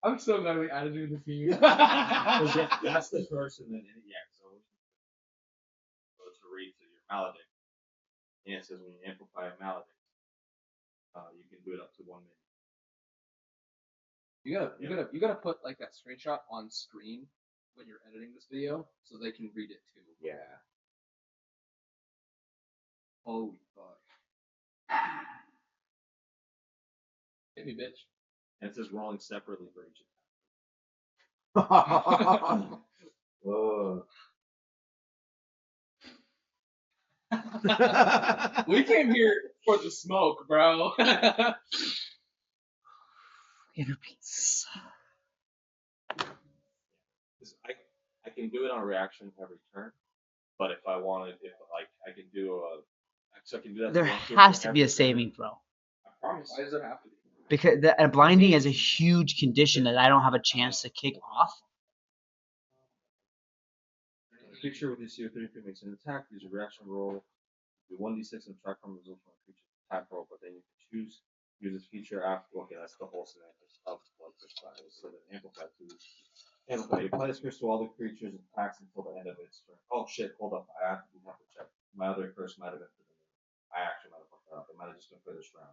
I'm so glad we added you to the team. That's the person that so to read to your maledict. And it says when you amplify a maledict, you can do it up to 1 minute. You gotta put like that screenshot on screen when you're editing this video so they can read it too. Yeah. Holy fuck. Hit me, bitch. And it says rolling separately for each Whoa. We came here for the smoke, bro. Inner peace. I can do it on a reaction every turn, but if I wanted, I can do I can do that. There has to be a saving throw. I promise. Why does it have to be? Because a blinding is a huge condition that I don't have a chance to kick off. A creature with DC 33 makes an attack, use a reaction roll, do 1d6 and subtract from the result from a creature's attack roll, but then you can use this feature after. Okay, that's the whole scenario of what this file is. So then amplify to amplify. You apply this curse to all the creatures' attacks until the end of its turn. Oh shit, hold up. I have to check. My other curse might have been for the I actually might have fucked that up. It might have just been for this round.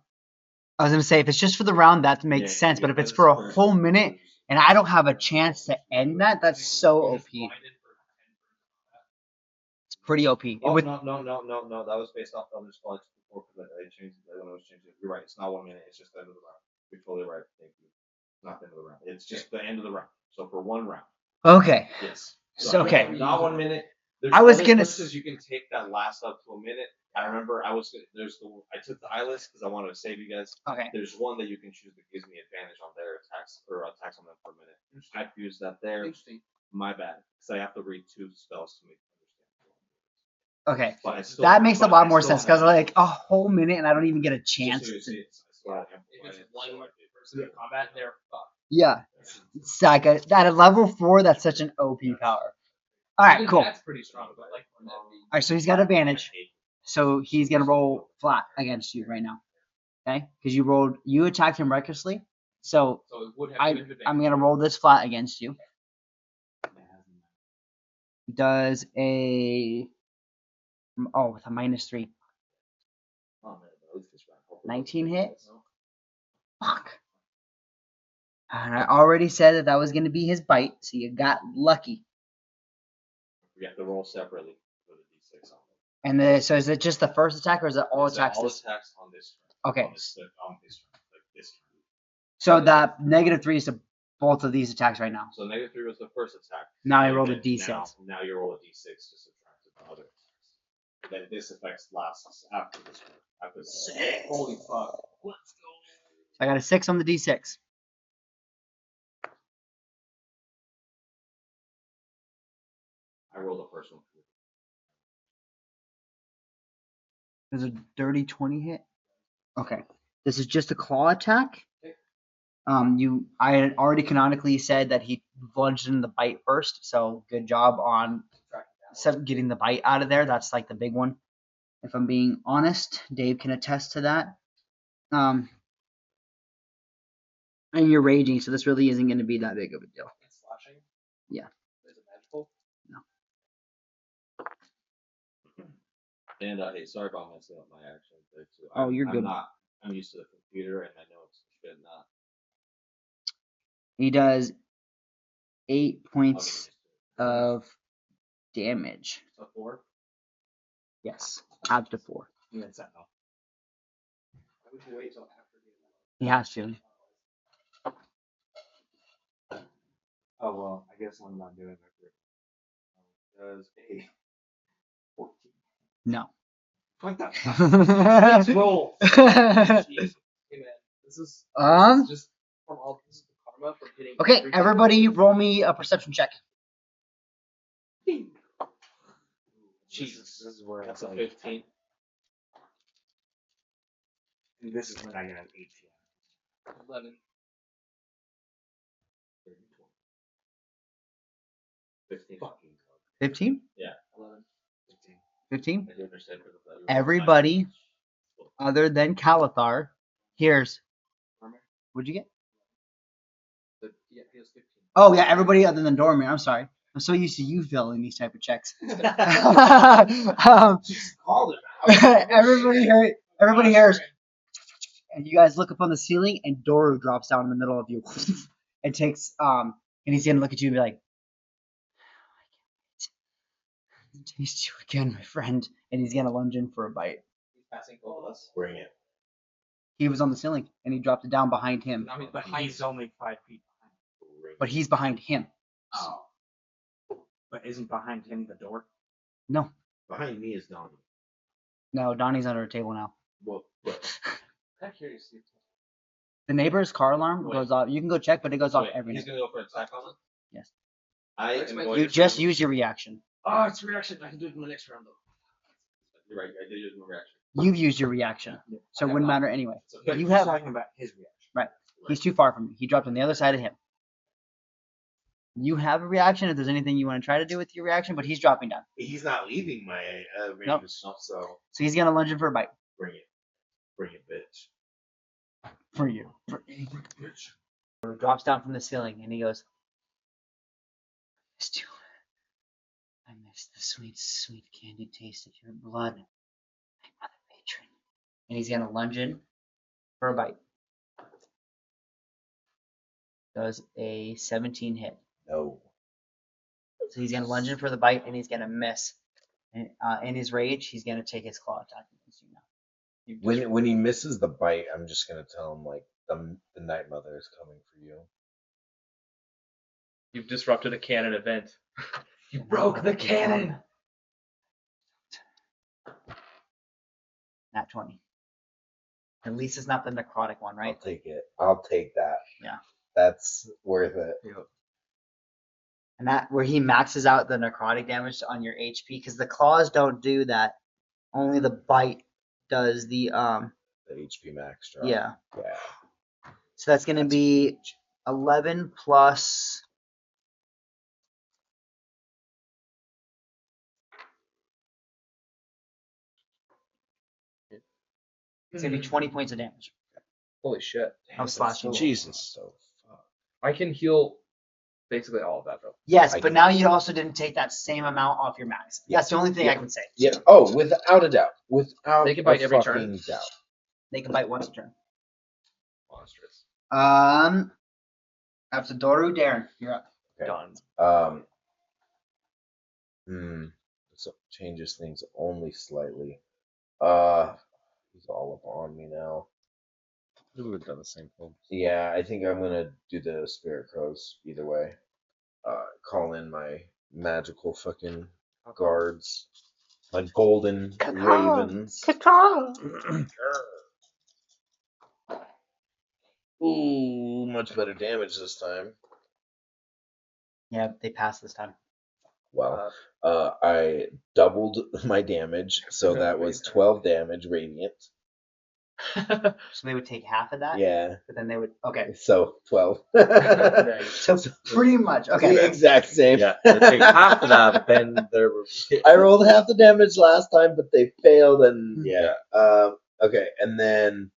I was gonna say if it's just for the round, that makes sense. But if it's for a whole minute and I don't have a chance to end that, that's so OP. It's pretty OP. Oh, no. That was based off the other spells before because I changed it. When I was changing it. You're right. It's not 1 minute. It's just the end of the round. You're totally right. Thank you. It's not the end of the round. It's just the end of the round. So for one round. Okay. Yes. So, okay. Not 1 minute. I was gonna. You can take that last up to a minute. I remember I took the eyeless because I wanted to save you guys. Okay. There's one that you can choose that gives me advantage on their attacks or attacks on them for a minute. I've used that there. Interesting. My bad. Because I have to read 2 spells to make Okay. But That makes a lot more sense because like a whole minute and I don't even get a chance. If it's one person in combat, they're fucked. Yeah. It's like at a level 4, that's such an OP power. All right, cool. That's pretty strong, but like. All right, so he's got advantage. So he's gonna roll flat against you right now. Okay? Because you attacked him recklessly. So So it would have I'm gonna roll this flat against you. Does with a -3. 19 hit? Fuck. And I already said that was gonna be his bite, so you got lucky. We have to roll separately for the d6 on it. And so is it just the first attack or is it all attacks? All attacks on this turn. Okay. On this turn, like this turn. So that -3 is to both of these attacks right now. So -3 was the first attack. Now I rolled a d6. Now you roll a d6 to subtract the other attacks. Then this effect lasts after this one. After this. Holy fuck. Let's go. I got a 6 on the d6. I rolled the first one. There's a dirty 20 hit. Okay. This is just a claw attack. I had already canonically said that he bludgeoned the bite first, so good job on getting the bite out of there. That's like the big one. If I'm being honest, Dave can attest to that. And you're raging, so this really isn't going to be that big of a deal. It's slashing. Yeah. Is it magical? And hey, sorry about messing up my action there too. Oh, you're good. I'm used to the computer, and I know it's should not. He does 8 points of damage. So 4. Yes, up to 4. That's that. Why would you wait till after He has to. Oh well, I guess I'm not doing it. Does a 14. No. What the Let's roll? Jeez. Hey man, this is just from all this is the karma from hitting. Okay, every- everybody, roll me a perception check. Jesus, this is where That's it's a like, 15. this is when I got an 18. 11. 15. 15? 11. 15? I do understand for the pleasure. Everybody other than Kalathar hears. What'd you get? Yeah, he has 15. Oh, yeah, everybody other than Dormir. I'm sorry. I'm so used to you filling these type of checks. Called it out. Everybody hears. And you guys look up on the ceiling, and Doru drops down in the middle of you, and takes and he's gonna look at you and be like, "I can't taste you again, my friend." And he's gonna lunge in for a bite. He's passing both of us. Bring it. He was on the ceiling, and he dropped it down behind him, Now he's But behind. he's only 5 feet behind. Bring but he's behind him. Oh. But isn't behind him the door? No, Behind me is Donnie. no, Donnie's under a table now. Well, I'm curious. The neighbor's car alarm Wait. goes off. You can go check, but it goes off Wait, every he's night. gonna go for an attack on it? Yes. I That's am my- going You to just use your reaction. Oh, it's a reaction. I can do it in the next round though. You're right, I did use my reaction. You've used your reaction, so it wouldn't matter anyway. It's okay. You He's have. talking about his reaction. He's too far from you. He dropped on the other side of him. You have a reaction if there's anything you want to try to do with your reaction, but he's dropping down. he's not leaving my range, Nope. so So he's gonna lunge in for a bite bring it. Bring it, bitch. for you. Bitch. Drops down from the ceiling and he goes, "Missed you. I miss the sweet, sweet candy taste of your blood, my mother patron." And he's gonna lunge in for a bite. Does a 17 hit? No. So he's gonna lunge in for the bite and he's gonna miss. And, in his rage, he's gonna take his claw attack against you now. When he misses the bite, I'm just gonna tell him like the Night Mother is coming for you. You've disrupted a canon event. You broke the cannon. Nat 20. At least it's not the necrotic one, right? I'll take it. I'll take that. Yeah. That's worth it. And that where he maxes out the necrotic damage on your HP, because the claws don't do that. Only the bite does the The HP max drop. yeah. Yeah. So that's gonna be 11 plus. It's gonna be 20 points of damage. Holy shit. I'm slashing. Jesus. So I can heal basically all of that though. Yes, I but can- now you also didn't take that same amount off your max. That's the only thing I can say. yeah. Oh, without a doubt. Without They can bite a every fucking turn. doubt. They can bite once a turn. Monstrous. After Doru, Darren, you're up. Okay. Done. So changes things only slightly. He's all up on me now. We would have done the same thing. Yeah, I think I'm gonna do the Spirit Crows either way. Call in my magical fucking guards, my golden ravens. Ooh, much better damage this time. Yeah, they passed this time. Well, I doubled my damage, so that was 12 damage radiant. So they would take half of that. Yeah, But then they would. Okay. so 12. So pretty much. Okay. The exact same. Yeah, they take half of that, but then there were. I rolled half the damage last time, but they failed, and yeah. Okay, and then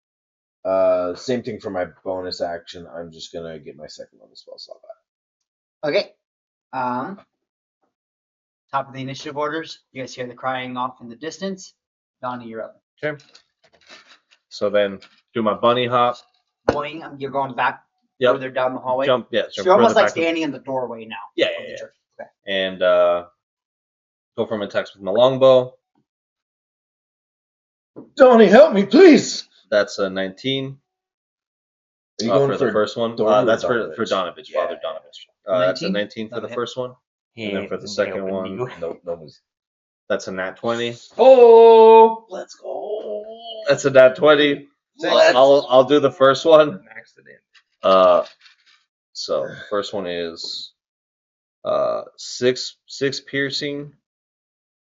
same thing for my bonus action. I'm just gonna get my second level spell slot back. Okay. Top of the initiative orders. You guys hear the crying off in the distance. Donnie, you're up. Okay. So then do my bunny hop. Boing, you're going back Yep. further down the hallway. Jump. Yeah. So Jump you're almost further like back. standing in the doorway now. Yeah, of yeah, the yeah. church. Okay. And go from attacks with my longbow. Donnie, help me, please. That's a 19. Are you going for the first one? Doru or That's for Donovich? Donovich, Yeah. Father Donovich. That's a 19? 19 for the That'll hit. first one. And then for the He second opened one, you. No. that's a nat 20. Oh, Let's go. That's a nat 20. I'll do the first one. max it in. So first one is 6 piercing,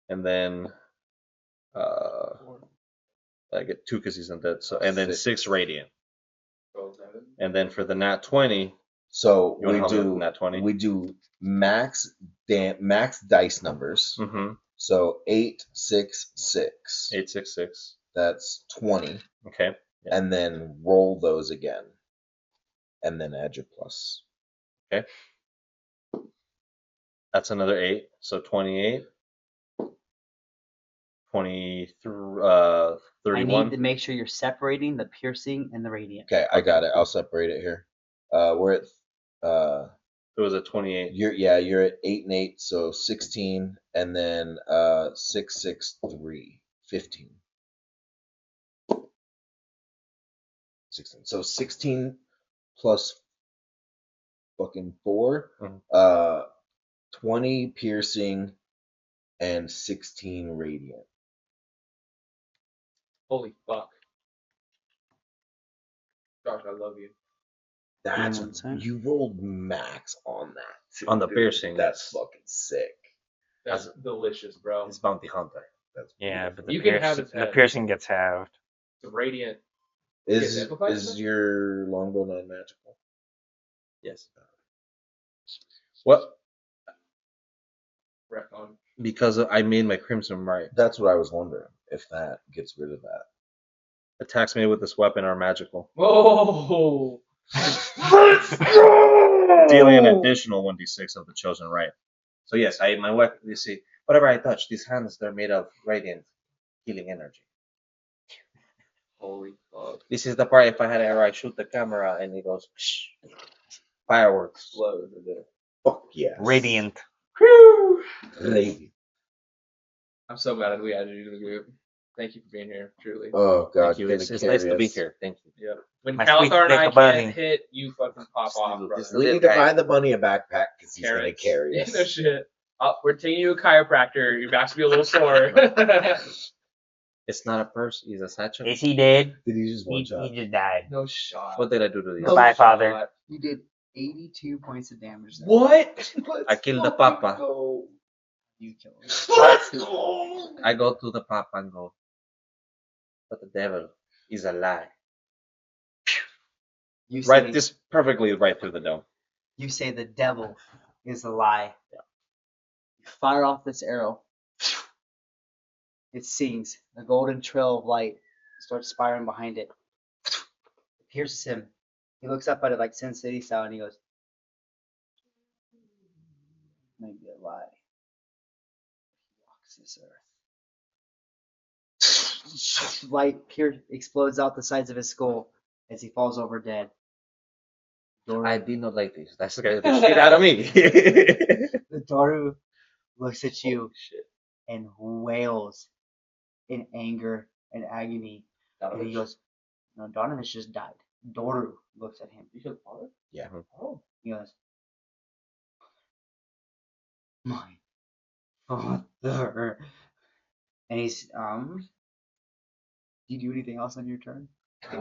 and then I get 2 because he's undead. So and then 6 radiant, and then for the nat 20, So you want we to help me with the do nat 20? we do max dice numbers. Mm-hmm. So 8, 6, 6. 866. That's 20, Okay. Yeah. and then roll those again, and then add your plus. Okay. That's another 8. So 28. 23. I 31. need to make sure you're separating the piercing and the radiant. Okay, I got it. I'll separate it here. We're at It was a 28. you're at 8 and 8, so 16, and then 6, 6, 3, 15. 16. So 16 plus fucking 4, Mhm. 20 piercing and 16 radiant. Holy fuck. Josh, I love you. That's one sec. you rolled max on that too, On the dude. piercing, That's yes. fucking sick. That's delicious, bro. It's bounty hunter. That's Yeah, beautiful. but the, You can have his the head. piercing gets halved. The radiant. is Get amplified, is isn't it? your longbow non-magical? Yes. What? Retcon. Because I made my crimson right. That's what I was wondering, if that gets rid of that. Attacks made with this weapon are magical, Whoa! dealing an additional 1d6 of the chosen right. So yes, my weapon. You see, whatever I touch, these hands they're made of radiant healing energy. Holy fuck. This is the part if I had an arrow, I shoot the camera and it goes psh, fireworks. Slow. Fuck yes. Radiant. Whew. Radiant. I'm so glad that we added you to the group. Thank you for being here, truly. Oh god, Thank you. gonna It's nice carry to be us. here. Thank you. Yep. When My sweet Kalathar and I little bunny. can't hit, you fucking pop Just off, little- brother. just We little need to guy. buy the bunny a backpack because he's gonna Carrots. carry Yeah, us. no shit. We're taking you to a chiropractor. Your back's gonna be a little sore. It's not a purse. It's a satchel. Is he dead? Did he just one He shot? just died. No shot. What did I do to you? No Bye, shot. father. You did 82 points of damage. There. What? I killed the papa. You killed him. Let's go. I go to the papa and go, but the devil is a lie. You say, Right, this perfectly right through the dome. You say the devil is a lie. You fire off this arrow. It sings. A golden trail of light starts spiraling behind it. It pierces him. He looks up at it like Sin City style and he goes, maybe a lie. He walks this earth. Light explodes out the sides of his skull as he falls over dead. I did not like this. That scared the shit out of me. The Doru looks at you Shit. and wails in anger and agony. And he goes, no, Donovan just died. Doru looks at him. You killed father? Yeah. Oh. He goes, my father. And he's, do you do anything else on your turn?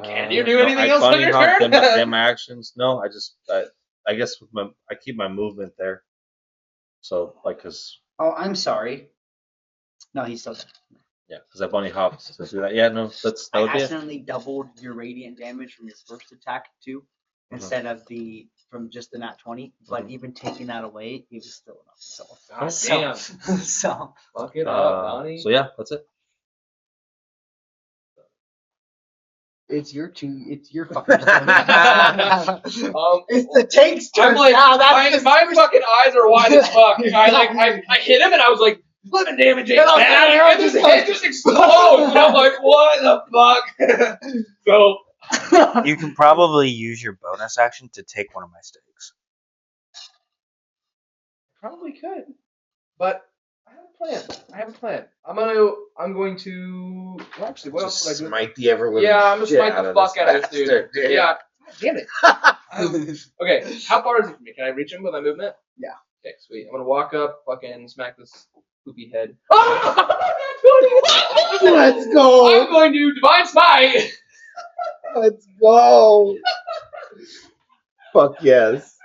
Can you do anything I else on bunny your hop turn? them actions. No, I guess with I keep my movement there. So like, cause Oh, I'm sorry. No, he's still dead. yeah, cause I bunny hopped to do that. Yeah, no, that I would be it. accidentally doubled your radiant damage from your first attack too, instead of from just the nat 20. But even taking that away, it was still enough. So, God so, damn. so Fuck it up, Donnie. So yeah, that's it. it's your turn. It's your fucking turn. It's the tank's turn. I'm like, now. That's my fucking eyes are wide as fuck. I hit him and I was like, 11 damage, Get off that arrow, and his head just explodes. And I'm like, what the fuck? So You can probably use your bonus action to take one of my stakes. probably could, but I have a plan. I'm going to. Well, actually, what else would I Just do? smite the ever living Yeah, I'm gonna shit smite out the of fuck this out of this dude. bastard, Yeah, Damn it. Okay, how far is he from me? Can I reach him with my movement? Yeah. Okay, sweet. I'm gonna walk up, fucking smack this poopy head. Let's go. I'm going to divine smite. Let's go. Fuck yes.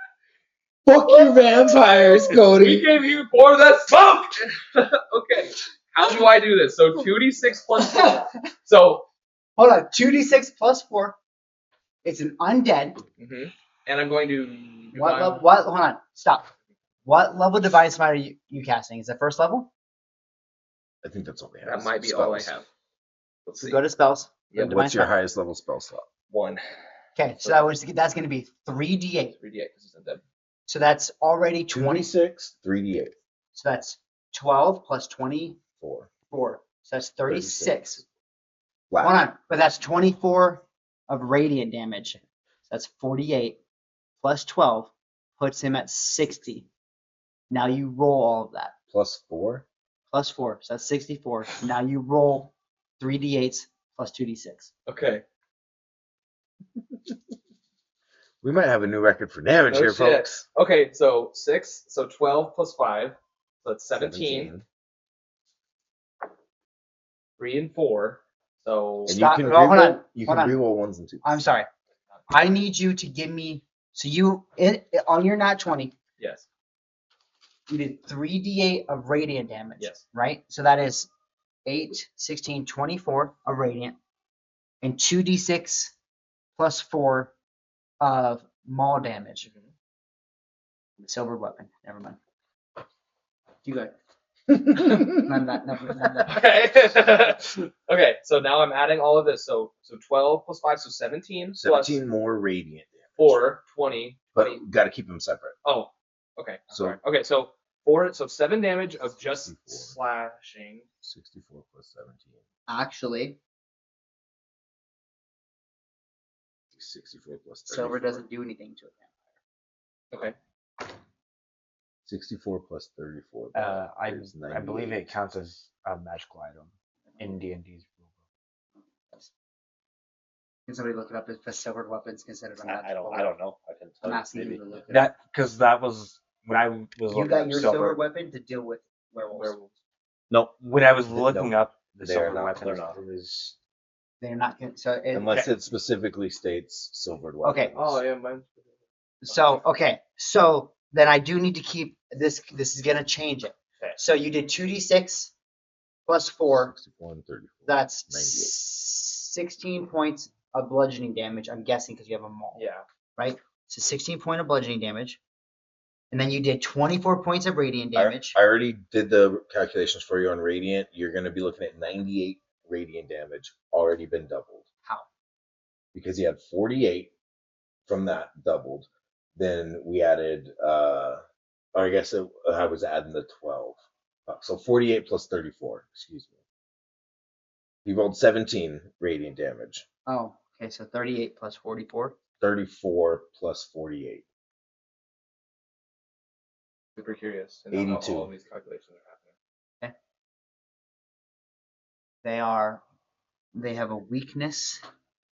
Fuck your vampires, We Cody. came here for the smoke. Okay, how do I do this? So 2d6 plus 4. So, Hold on. 2d6 plus 4. It's an undead. and I'm going to. What level? What? Hold on. Stop. What level Divine Smite are you casting? Is it first level? I think that's all they have. That might be all I have. Let's So see. go to spells. Yeah, And Divine what's your Smite. highest level spell slot? 1. Okay, so that's going to be 3d8. 3d8 because he's undead. So that's already 20. 26, 3d8. So that's 12 plus 24. 4. So that's 36. Wow. Hold on, but that's 24 of radiant damage. So that's 48 plus 12 puts him at 60. Now you roll all of that. Plus 4. Plus 4, so that's 64. Now you roll 3d8s plus 2d6. Okay. We might have a new record for damage No here, shit. folks. Okay, so 6, so 12 plus 5, so that's 17. 3 and 4, so And Stop. you can No, hold reroll. on. You Hold can on. reroll 1s and 2s. I'm sorry. I need you to give me. So on your nat 20, yes, you did 3d8 of radiant damage. yes. Right? So that is 8, 16, 24 of radiant, and 2d6 plus 4 of maul damage. Silver weapon. Never mind. You got it. None of that. Okay. Okay, so now I'm adding all of this. So 12 plus 5, so 17 plus 17 more radiant damage. 4, 20. But got to keep them separate. Oh, okay. So- Sorry. Okay, so 7 damage of just 64. slashing. 64 plus 17. Actually, 64 plus 34. silver doesn't do anything to it. Okay. 64 plus 34. I is believe 98. it counts as a magical item in D&D's rulebook. Can somebody look it up if a silvered weapon's considered a magical I don't know. I can tell I'm you, asking maybe. you to look it up. That because that was when I was You looking got up your silver. silver weapon to deal with werewolves. Werewolves. Nope. When I was No, looking up the they're silver not, weapons, they're not. it was They're not so it, Unless it specifically states silvered weapons. Okay. Oh, yeah, mine. so then I do need to keep this. This is gonna change it. Okay. So you did 2d6 plus 4. 64 and 34. That's 98. 16 points of bludgeoning damage. I'm guessing because you have a maul. Yeah. Right. So 16 point of bludgeoning damage, and then you did 24 points of radiant damage. I already did the calculations for you on radiant. You're going to be looking at 98 radiant damage, already been doubled. How? Because you had 48 from that doubled. Then we added, or I guess I was adding the 12. So 48 plus 34, excuse me. You rolled 17 radiant damage. Oh, okay. So 38 plus 44. 34 plus 48. Super curious to know how 82. all of these calculations are happening. They have a weakness,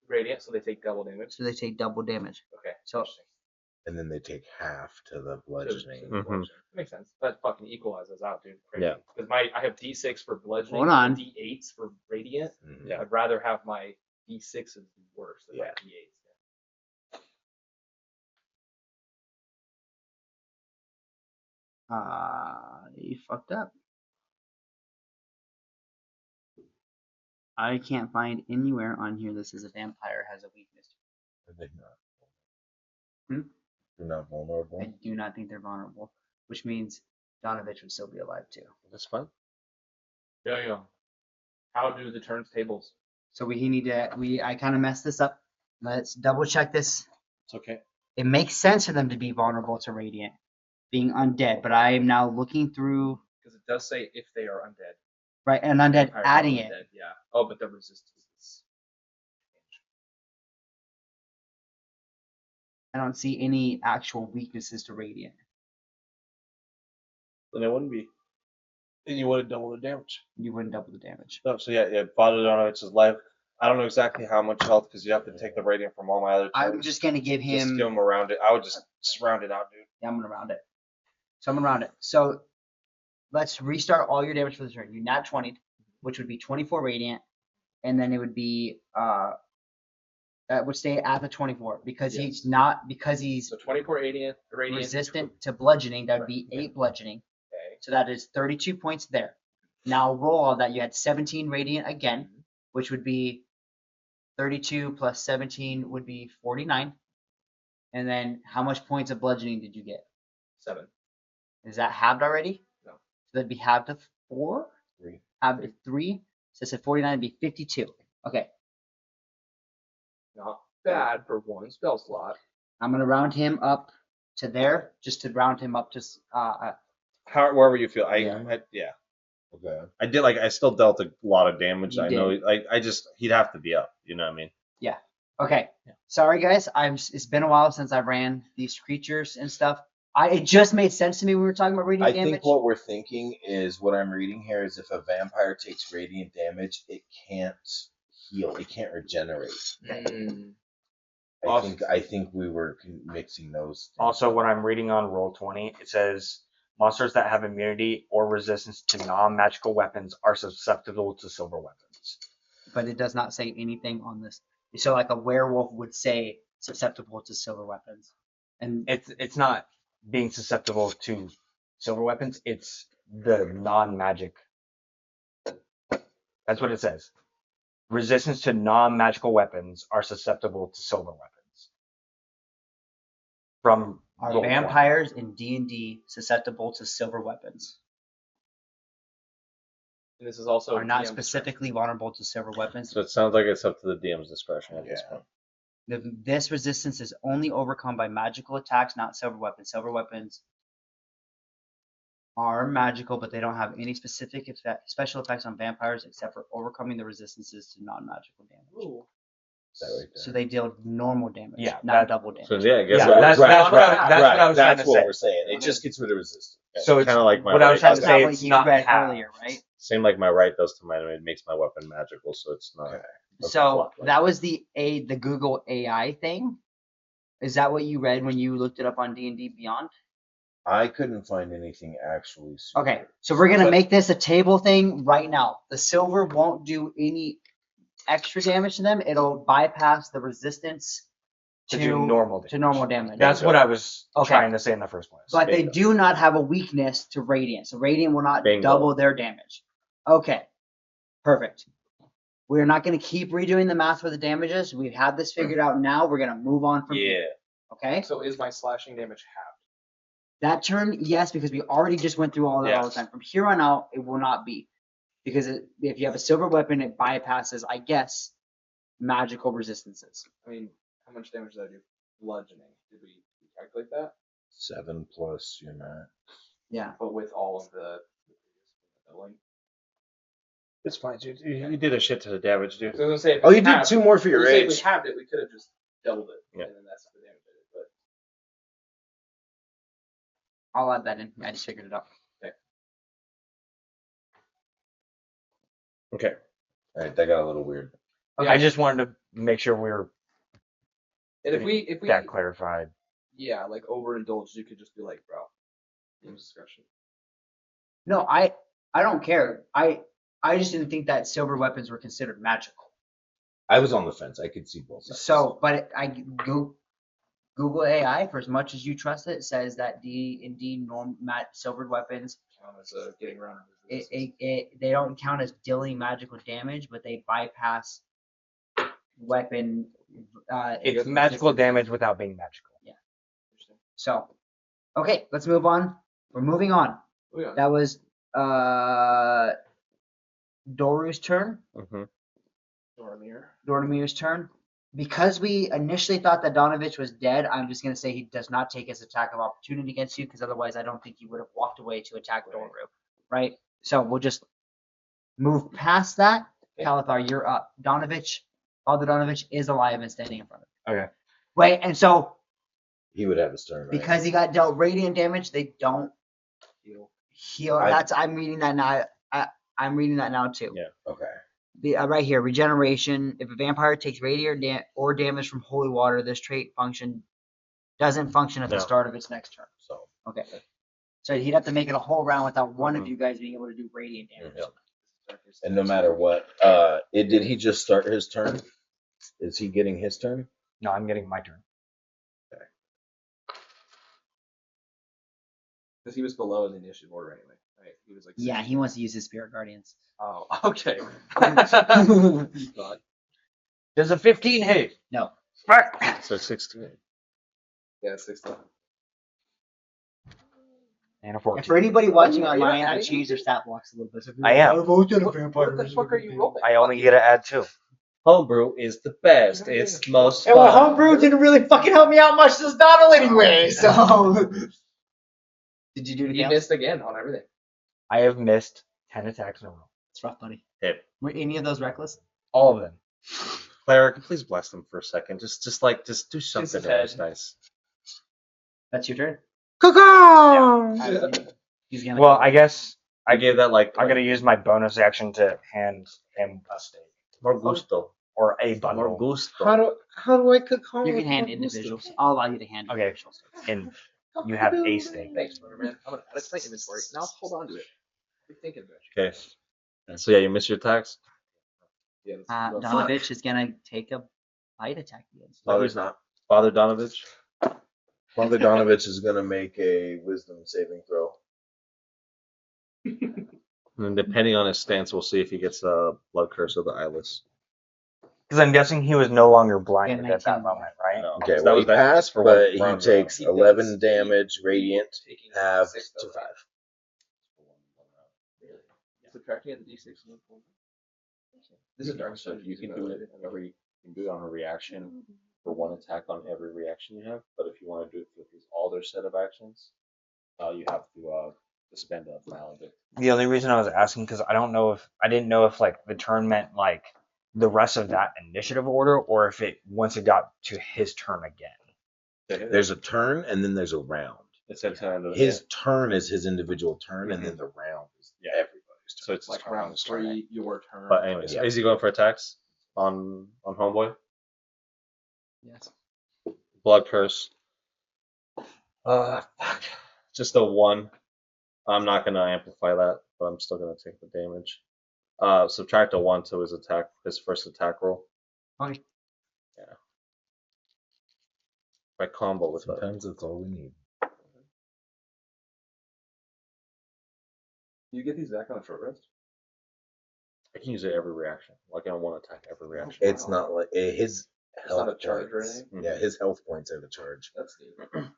Radiant, so they take double damage. so they take double damage. Okay. So- interesting. And then they take half to the bludgeoning. To bludgeon. Makes sense. That fucking equalizes out, dude. Crazy. Yeah. Because I have D6 for bludgeoning. Hold on. And D8s for radiant. Mhm. Yeah. I'd rather have my D6s be worse than my Yeah. D8s. You fucked up. I can't find anywhere on here this is a vampire has a weakness. Are they not? Hmm? They're not vulnerable. I do not think they're vulnerable, which means Donovich would still be alive too. That's fine. Yeah. How do the turns tables? So I kind of messed this up. Let's double check this. It's okay. It makes sense for them to be vulnerable to radiant, being undead, but I am now looking through Because it does say if they are undead. right and undead, Vampires are adding it. undead, yeah. Oh, but the resistance is. I don't see any actual weaknesses to radiant. Then it wouldn't be. Then you wouldn't double the damage. You wouldn't double the damage. No, so yeah, Father Donovich's life I don't know exactly how much health because you have to take the radiant from all my other turns. I'm just gonna give Just him. give him around it. I would just round it out, dude. Yeah, I'm gonna round it. So I'm gonna round it. So let's restart all your damage for the turn. You nat 20, which would be 24 radiant, and then it would be would stay at the 24 because he's So 24 radiant, resistant to bludgeoning. That would be 8 bludgeoning. Okay. So that is 32 points there. Now roll all that. You had 17 radiant again, which would be 32 plus 17 would be 49. And then how much points of bludgeoning did you get? 7. Is that halved already? No. So that'd be halved to 4? 3. Halved to 3. So I said 49 would be 52. Okay. Not bad for one spell slot. I'm going to round him up to there, just to round him up to Wherever you feel. Yeah. Yeah. Okay. I did I still dealt a lot of damage. You I did. know he'd have to be up. You know what I mean? Okay. Sorry guys, it's been a while since I ran these creatures and stuff. It just made sense to me when we were talking about radiant I damage. think what we're thinking is what I'm reading here is if a vampire takes radiant damage, it can't heal. It can't regenerate. I think we were mixing those. Things. Also, when I'm reading on Roll20, it says monsters that have immunity or resistance to non-magical weapons are susceptible to silver weapons. But it does not say anything on this. So like a werewolf would say susceptible to silver weapons. And It's not being susceptible to silver weapons. It's the non-magic. That's what it says. Resistance to non-magical weapons are susceptible to silver weapons. From are Roll20. vampires in D&D susceptible to silver weapons? And this is also Are not DM specifically vulnerable to silver weapons? So it sounds like it's up to the DM's discretion at this point. This resistance is only overcome by magical attacks, not silver weapons. Silver weapons are magical, but they don't have any specific special effects on vampires except for overcoming the resistances to non-magical damage. Ooh. That right there. So they deal normal damage, Yeah, not double damage. So yeah, I guess Yeah, what- that's what I was trying to say. we're saying. It just gets rid of resistance. So it's kind of like my what I was right. trying to That's say. not what It's you not read half. earlier, right? Same like my right does to mine. It makes my weapon magical, so it's not. Okay. So that was the Google AI thing. Is that what you read when you looked it up on D&D Beyond? I couldn't find anything actually. Super. Okay, so we're gonna But- make this a table thing right now. The silver won't do any extra damage to them. It'll bypass the resistance To do normal damage. to normal damage. That's what I was Okay. trying to say in the first place. But they Bingo. do not have a weakness to radiant. So radiant will not Bingo. double their damage. Okay, perfect. We're not going to keep redoing the math for the damages. We've had this figured out now. We're going to move on from here. Okay? So is my slashing damage halved? That turn, yes, because we already just went through all that all the Yes. time. From here on out, it will not be. Because if you have a silver weapon, it bypasses, I guess, magical resistances. I mean, how much damage did I do? Bludgeoning. Did we calculate that? 7 plus your max. Yeah. But with all of the doubling. It's fine, dude. You did a shit to the damage, dude. So I was gonna say, if Oh, we you did halved- 2 more for I was your gonna say if rage. we halved it, we could have just doubled it. Yeah. And then that's the damage I did. But I'll add that in. I just figured it out. Okay. All right, that got a little weird. Okay. I just wanted to make sure we were and if we that clarified. yeah, like overindulged, you could just be like, bro, use discretion. No, I don't care. I just didn't think that silver weapons were considered magical. I was on the fence. I could see both sides. So, but Google AI, for as much as you trust it, says that D&D silvered weapons, Count as getting around. they don't count as dealing magical damage, but they bypass weapon. It's magical damage without being magical. So, okay, let's move on. We're moving on. Oh, yeah. That was Doru's turn. Mm-hmm. Dornimir's turn. Because we initially thought that Donovich was dead, I'm just going to say he does not take his attack of opportunity against you, because otherwise I don't think he would have walked away to attack Doru. Right? So we'll just move past that. Kalathar, you're up. Donovich, Father Donovich is alive and standing in front of you. Okay. Wait, and so He would have his turn, right? because he got dealt radiant damage, they don't heal. I- I'm reading that now. I'm reading that now too. Yeah. Okay. right here, regeneration. If a vampire takes radiant or damage from holy water, this trait doesn't function at the No. start of its next turn. So Okay. So he'd have to make it a whole round without one of you guys being able to do radiant damage. And no matter what, did he just start his turn? Is he getting his turn? No, I'm getting my turn. Because he was below in the initiative order anyway. Right? He was like. Yeah, he wants to use his spirit guardians. Oh, okay. God. Does a 15 hit? No. Fuck. so 16. Yeah, 16. And a And 14. for anybody watching Are you online, not I adding changed their stat blocks a little bit. So if you're I like, am. "I voted a What vampire." the fuck are you rolling? I only get to add 2. Homebrew is the best. It's most And well, homebrew didn't really fucking help me out much this battle anyway. So. Did you do it You again? missed again on everything. I have missed 10 attacks in a row. It's rough, buddy. Hit. Were any of those reckless? All of them. Cleric, please bless them for a second. Just do something his that was head. nice. That's your turn. Yeah. He's gonna. Well, I guess I gave that like I'm gonna use my bonus action to hand him a steak more gusto. or a More bundle. gusto. How do I cook home? You can hand individuals. I'll allow you to hand Okay. individuals. And you have a steak. Thanks, man. I'm gonna add it to my inventory. Now hold on to it. Be thinking about you. Okay. So yeah, you miss your attacks. Yeah, that's Donovich is gonna take a bite attack against you. No, he's not. Father Donovich. Father Donovich is gonna make a wisdom saving throw. And depending on his stance, we'll see if he gets a blood curse of the eyeless. Because I'm guessing he was no longer blinded Yeah, at that 19. moment, right? No. Okay, So well, he that- passed, for but one he round. takes He 11 does. damage radiant, taking halved 6 to though, 5. Subtracting at the d6. This is dark So stuff. you can do it every. You can do it on a reaction for one attack on every reaction you have. But if you want to do it for all their set of actions, you have to spend a maledict. The only reason I was asking because I didn't know if like the turn meant like the rest of that initiative order or if it once it got to his turn again. There's a turn and then there's a round. It's at the end of His turn is his individual turn, and then the round is Yeah. everybody's So turn. it's Like turn on round his turn. 3, your turn. But anyways, Yeah. is he going for attacks on homeboy? Yes. Blood curse. Fuck. Just a 1. I'm not gonna amplify that, but I'm still gonna take the damage. Subtract a 1 to his first attack roll. Okay. Yeah. By combo with that. Sometimes that's all we need. You get these back on a short rest? I can use it every reaction. Like on one attack every reaction. It's not like his It's health not a charge or points. anything? Yeah, his health points are the charge. That's neat.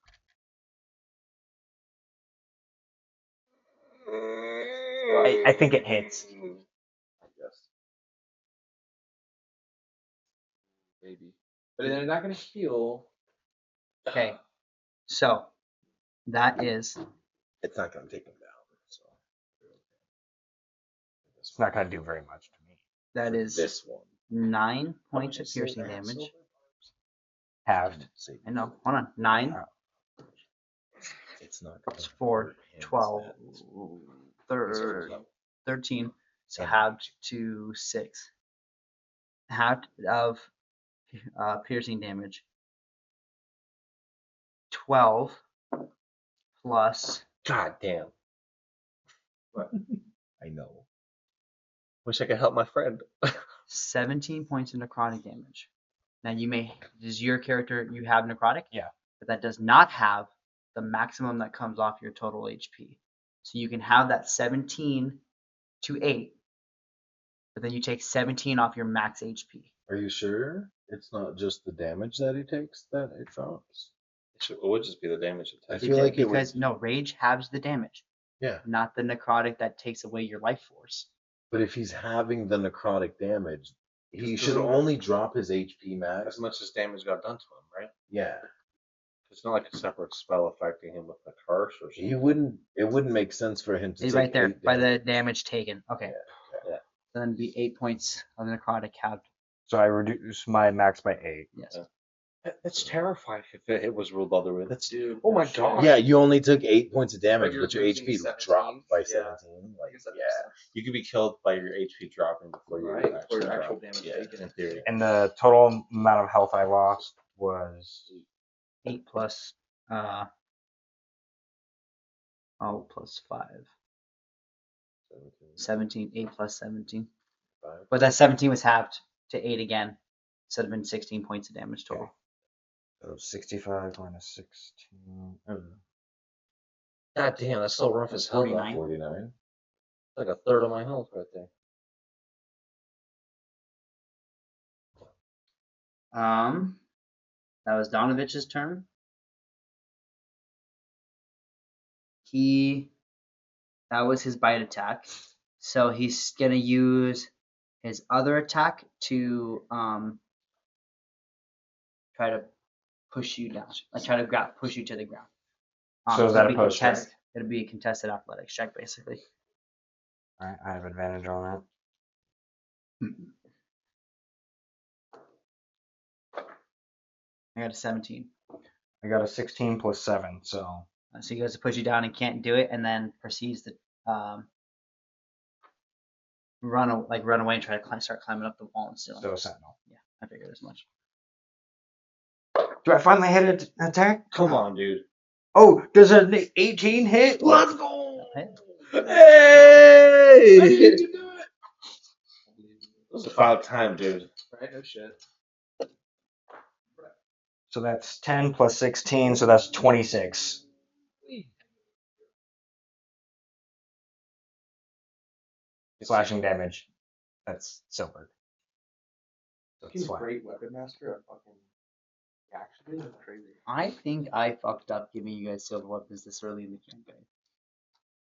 I think it hits. I guess. Maybe. But they're not going to heal. Okay. So that is It's not going to take him down. So It's not gonna do very much to me. this one. 9 points of piercing damage. Halved. I know. Hold on. 9. It's not. It's 4, 12, 13. So halved to 6. Halved of piercing damage. 12 plus God damn. I know. Wish I could help my friend. 17 points of necrotic damage. Now does your character, you have necrotic? Yeah. But that does not have the maximum that comes off your total HP. So you can have that 17 to 8, but then you take 17 off your max HP. Are you sure it's not just the damage that he takes that it drops? It would just be the damage I attack. feel like it would. Because no, rage halves the damage, Yeah, not the necrotic that takes away your life force. but if he's having the necrotic damage, he Just should doing- only drop his HP As max. much as damage got done to him, right? Yeah, It's not like a separate spell affecting him with a curse or something. he wouldn't. It wouldn't make sense for him to It's take right there 8 by the damage. damage taken. Okay. Yeah. So then it'd be 8 points of necrotic halved. So I reduce my max by 8. Yes. Yeah. That's terrifying if it was ruled the other way. That's Dude, oh my shit. god. Yeah, you only took 8 points of damage, you're but your losing HP 17. dropped by Yeah. 17. Like, guess that yeah. makes sense. You could be killed by your HP dropping before your Right, actual, before your actual drop. damage Yeah, taken. in theory. And the total amount of health I lost was 8 plus plus 5. 17. 8 plus 17. But that 17 was halved to 8 again. So it'd have been 16 points of damage total. so 65 minus 16. God damn, that's so rough as hell. 49. 49. Like a third of my health right there. That was Donovich's turn. That was his bite attack. So he's gonna use his other attack to try to push you down. Like try to push you to the ground. So is that it'll a be post strike? It'll be a contested athletics check, basically. Alright, I have advantage on that. I got a 17. I got a 16 plus 7, so So he goes to push you down and can't do it, and then proceeds to run away and try to start climbing up the wall and ceiling. still a sentinel. Yeah, I figured as much. Do I finally hit an attack? Come on, dude. Oh, does an 18 hit? Let's go! Okay. Hey! It was about time, dude. Right? No shit. So that's 10 plus 16, so that's 26. Slashing damage. That's silver. He's a Swag. great weapon master. I fucking actually that's crazy. I think I fucked up giving you guys silver weapons this early in the campaign.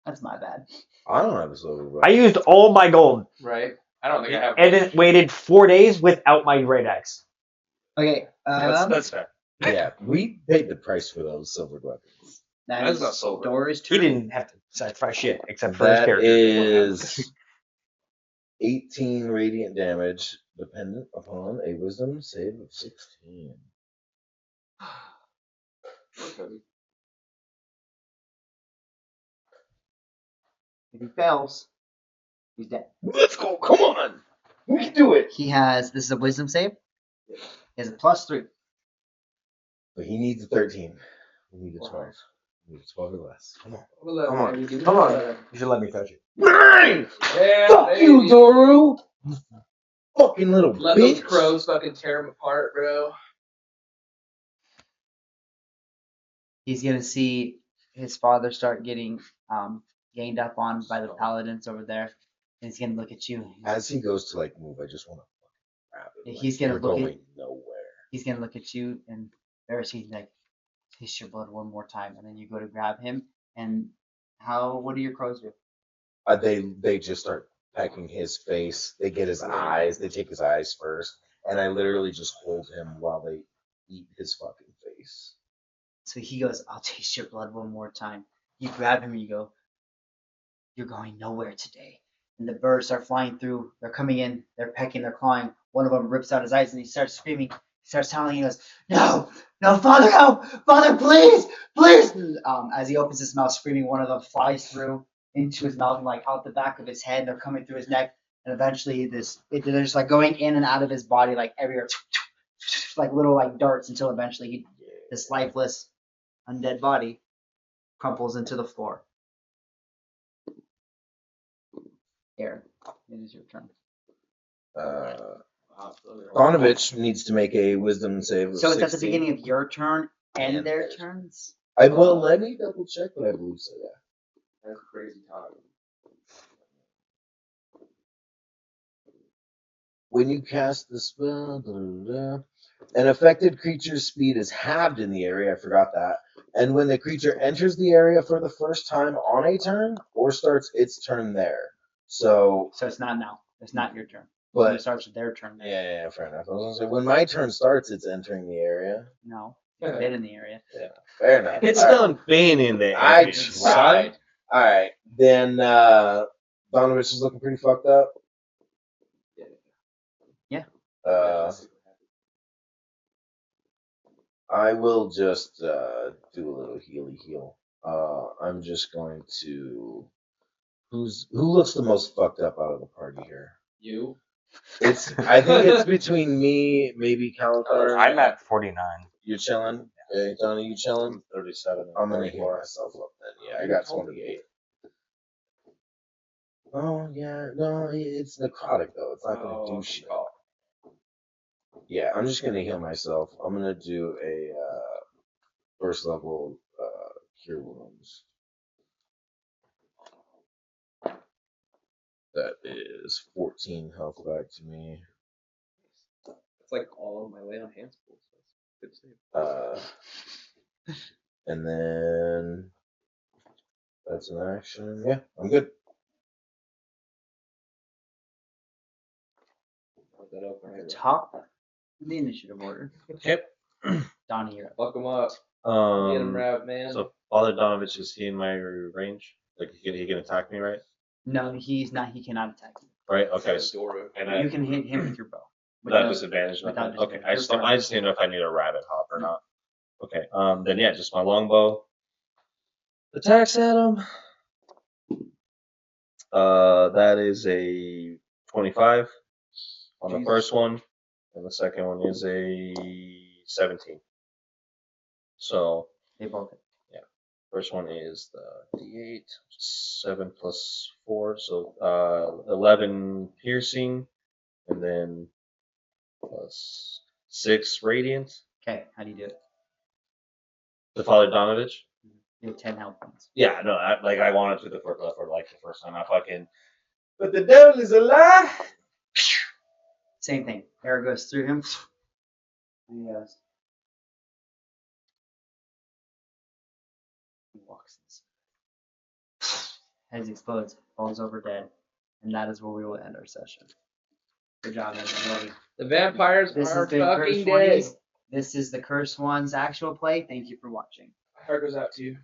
That's my bad. I don't have a silver weapon. I used all my gold, Right? I don't think I have. and it waited 4 days without my great axe. Okay, That's fair. Yeah, we paid the price for those silver weapons. that That's is not silver. Dora's He turn. didn't have to sacrifice shit except for his That character. is 18 radiant damage, dependent upon a wisdom save of 16. If he fails, he's dead. Let's go! Come on! We can do it! This is a wisdom save. He has a +3. But he needs a 13. We need a 12. We need a 12 or less. Come on. Come on. Come on. You should let me touch it. 9! Yeah, Fuck you, Doru! Fucking little Let bitch! those crows fucking tear him apart, bro. He's gonna see his father start getting gained up on by the paladins over there, and he's gonna look at you. As he goes to like move, I just want to grab it. He's gonna you're look at- going nowhere. He's gonna look at you, and Pharisee's like, taste your blood one more time, and then you go to grab him. And what do your crows do? They just start pecking his face. They get his eyes. They take his eyes first, and I literally just hold him while they eat his fucking face. So he goes, I'll taste your blood one more time. You grab him and you go, you're going nowhere today. And the birds start flying through. They're coming in. They're pecking. They're clawing. One of them rips out his eyes and he starts screaming. He starts howling. He goes, no, Father, help! Father, please, please! As he opens his mouth screaming, one of them flies through into his mouth and like out the back of his head. They're coming through his neck. And eventually they're just like going in and out of his body like everywhere. Like little like darts until eventually this lifeless undead body crumples into the floor. Aaron, it is your turn. Donovich needs to make a wisdom save of So it's 16. at the beginning of your turn and And their theirs. turns? Well, let me double check, but I believe so, yeah. That's crazy talk. When you cast the spell, an affected creature's speed is halved in the area. I forgot that. And when the creature enters the area for the first time on a turn, or starts its turn there. So, So it's not now. It's not your turn. but It starts with their turn. yeah, fair enough. I was gonna say, when my turn starts, it's entering the area. No, it's been in the area. Fair enough. It's All right. done being in there. I tried. All right, then Donovich is looking pretty fucked up. Yeah. I will just do a little heal. I'm just going to. Who looks the most fucked up out of the party here? You. I think it's between me, maybe Kalathar. I'm at 49. You're chilling. Okay, Donnie, you chilling? I'm 37. I'm gonna heal myself up then. Yeah, I got 28. Oh yeah, no, it's necrotic though. It's not gonna do shit. Yeah, I'm just gonna heal myself. I'm gonna do a first level cure wounds. That is 14 health back to me. It's like all of my lay on hands pools. Good save. And then that's an action. Yeah, I'm good. That open right there. Top of the initiative order. Okay. Donnie, you're up. Fuck him up. Get him Um. right, man. So Father Donovich, is he in my range? Like he can attack me, right? No, he's not. He cannot attack you. Right. Okay. Dora. And You can hit him with your bow. without disadvantage. without Okay. disadvantage. I just didn't know if I need a rabbit hop or not. Okay. Then yeah, just my longbow attacks at him. That is a 25 on the first one, and the second one is a 17. So They both hit. first one is the D8, 7 plus 4, so 11 piercing, and then plus 6 radiant. Okay, how do you do it? The Father Donovich. You have 10 health points. Yeah, no, I wanted to for the first time. I fucking. But the devil is a lie. Same thing. Arrow goes through him. And he goes. He walks inside. As he explodes, falls over dead. And that is where we will end our session. Good job, everybody. The vampires This are has been fucking Curse dead. Ones. This is the Curse Ones actual play. Thank you for watching. Heart goes out to you.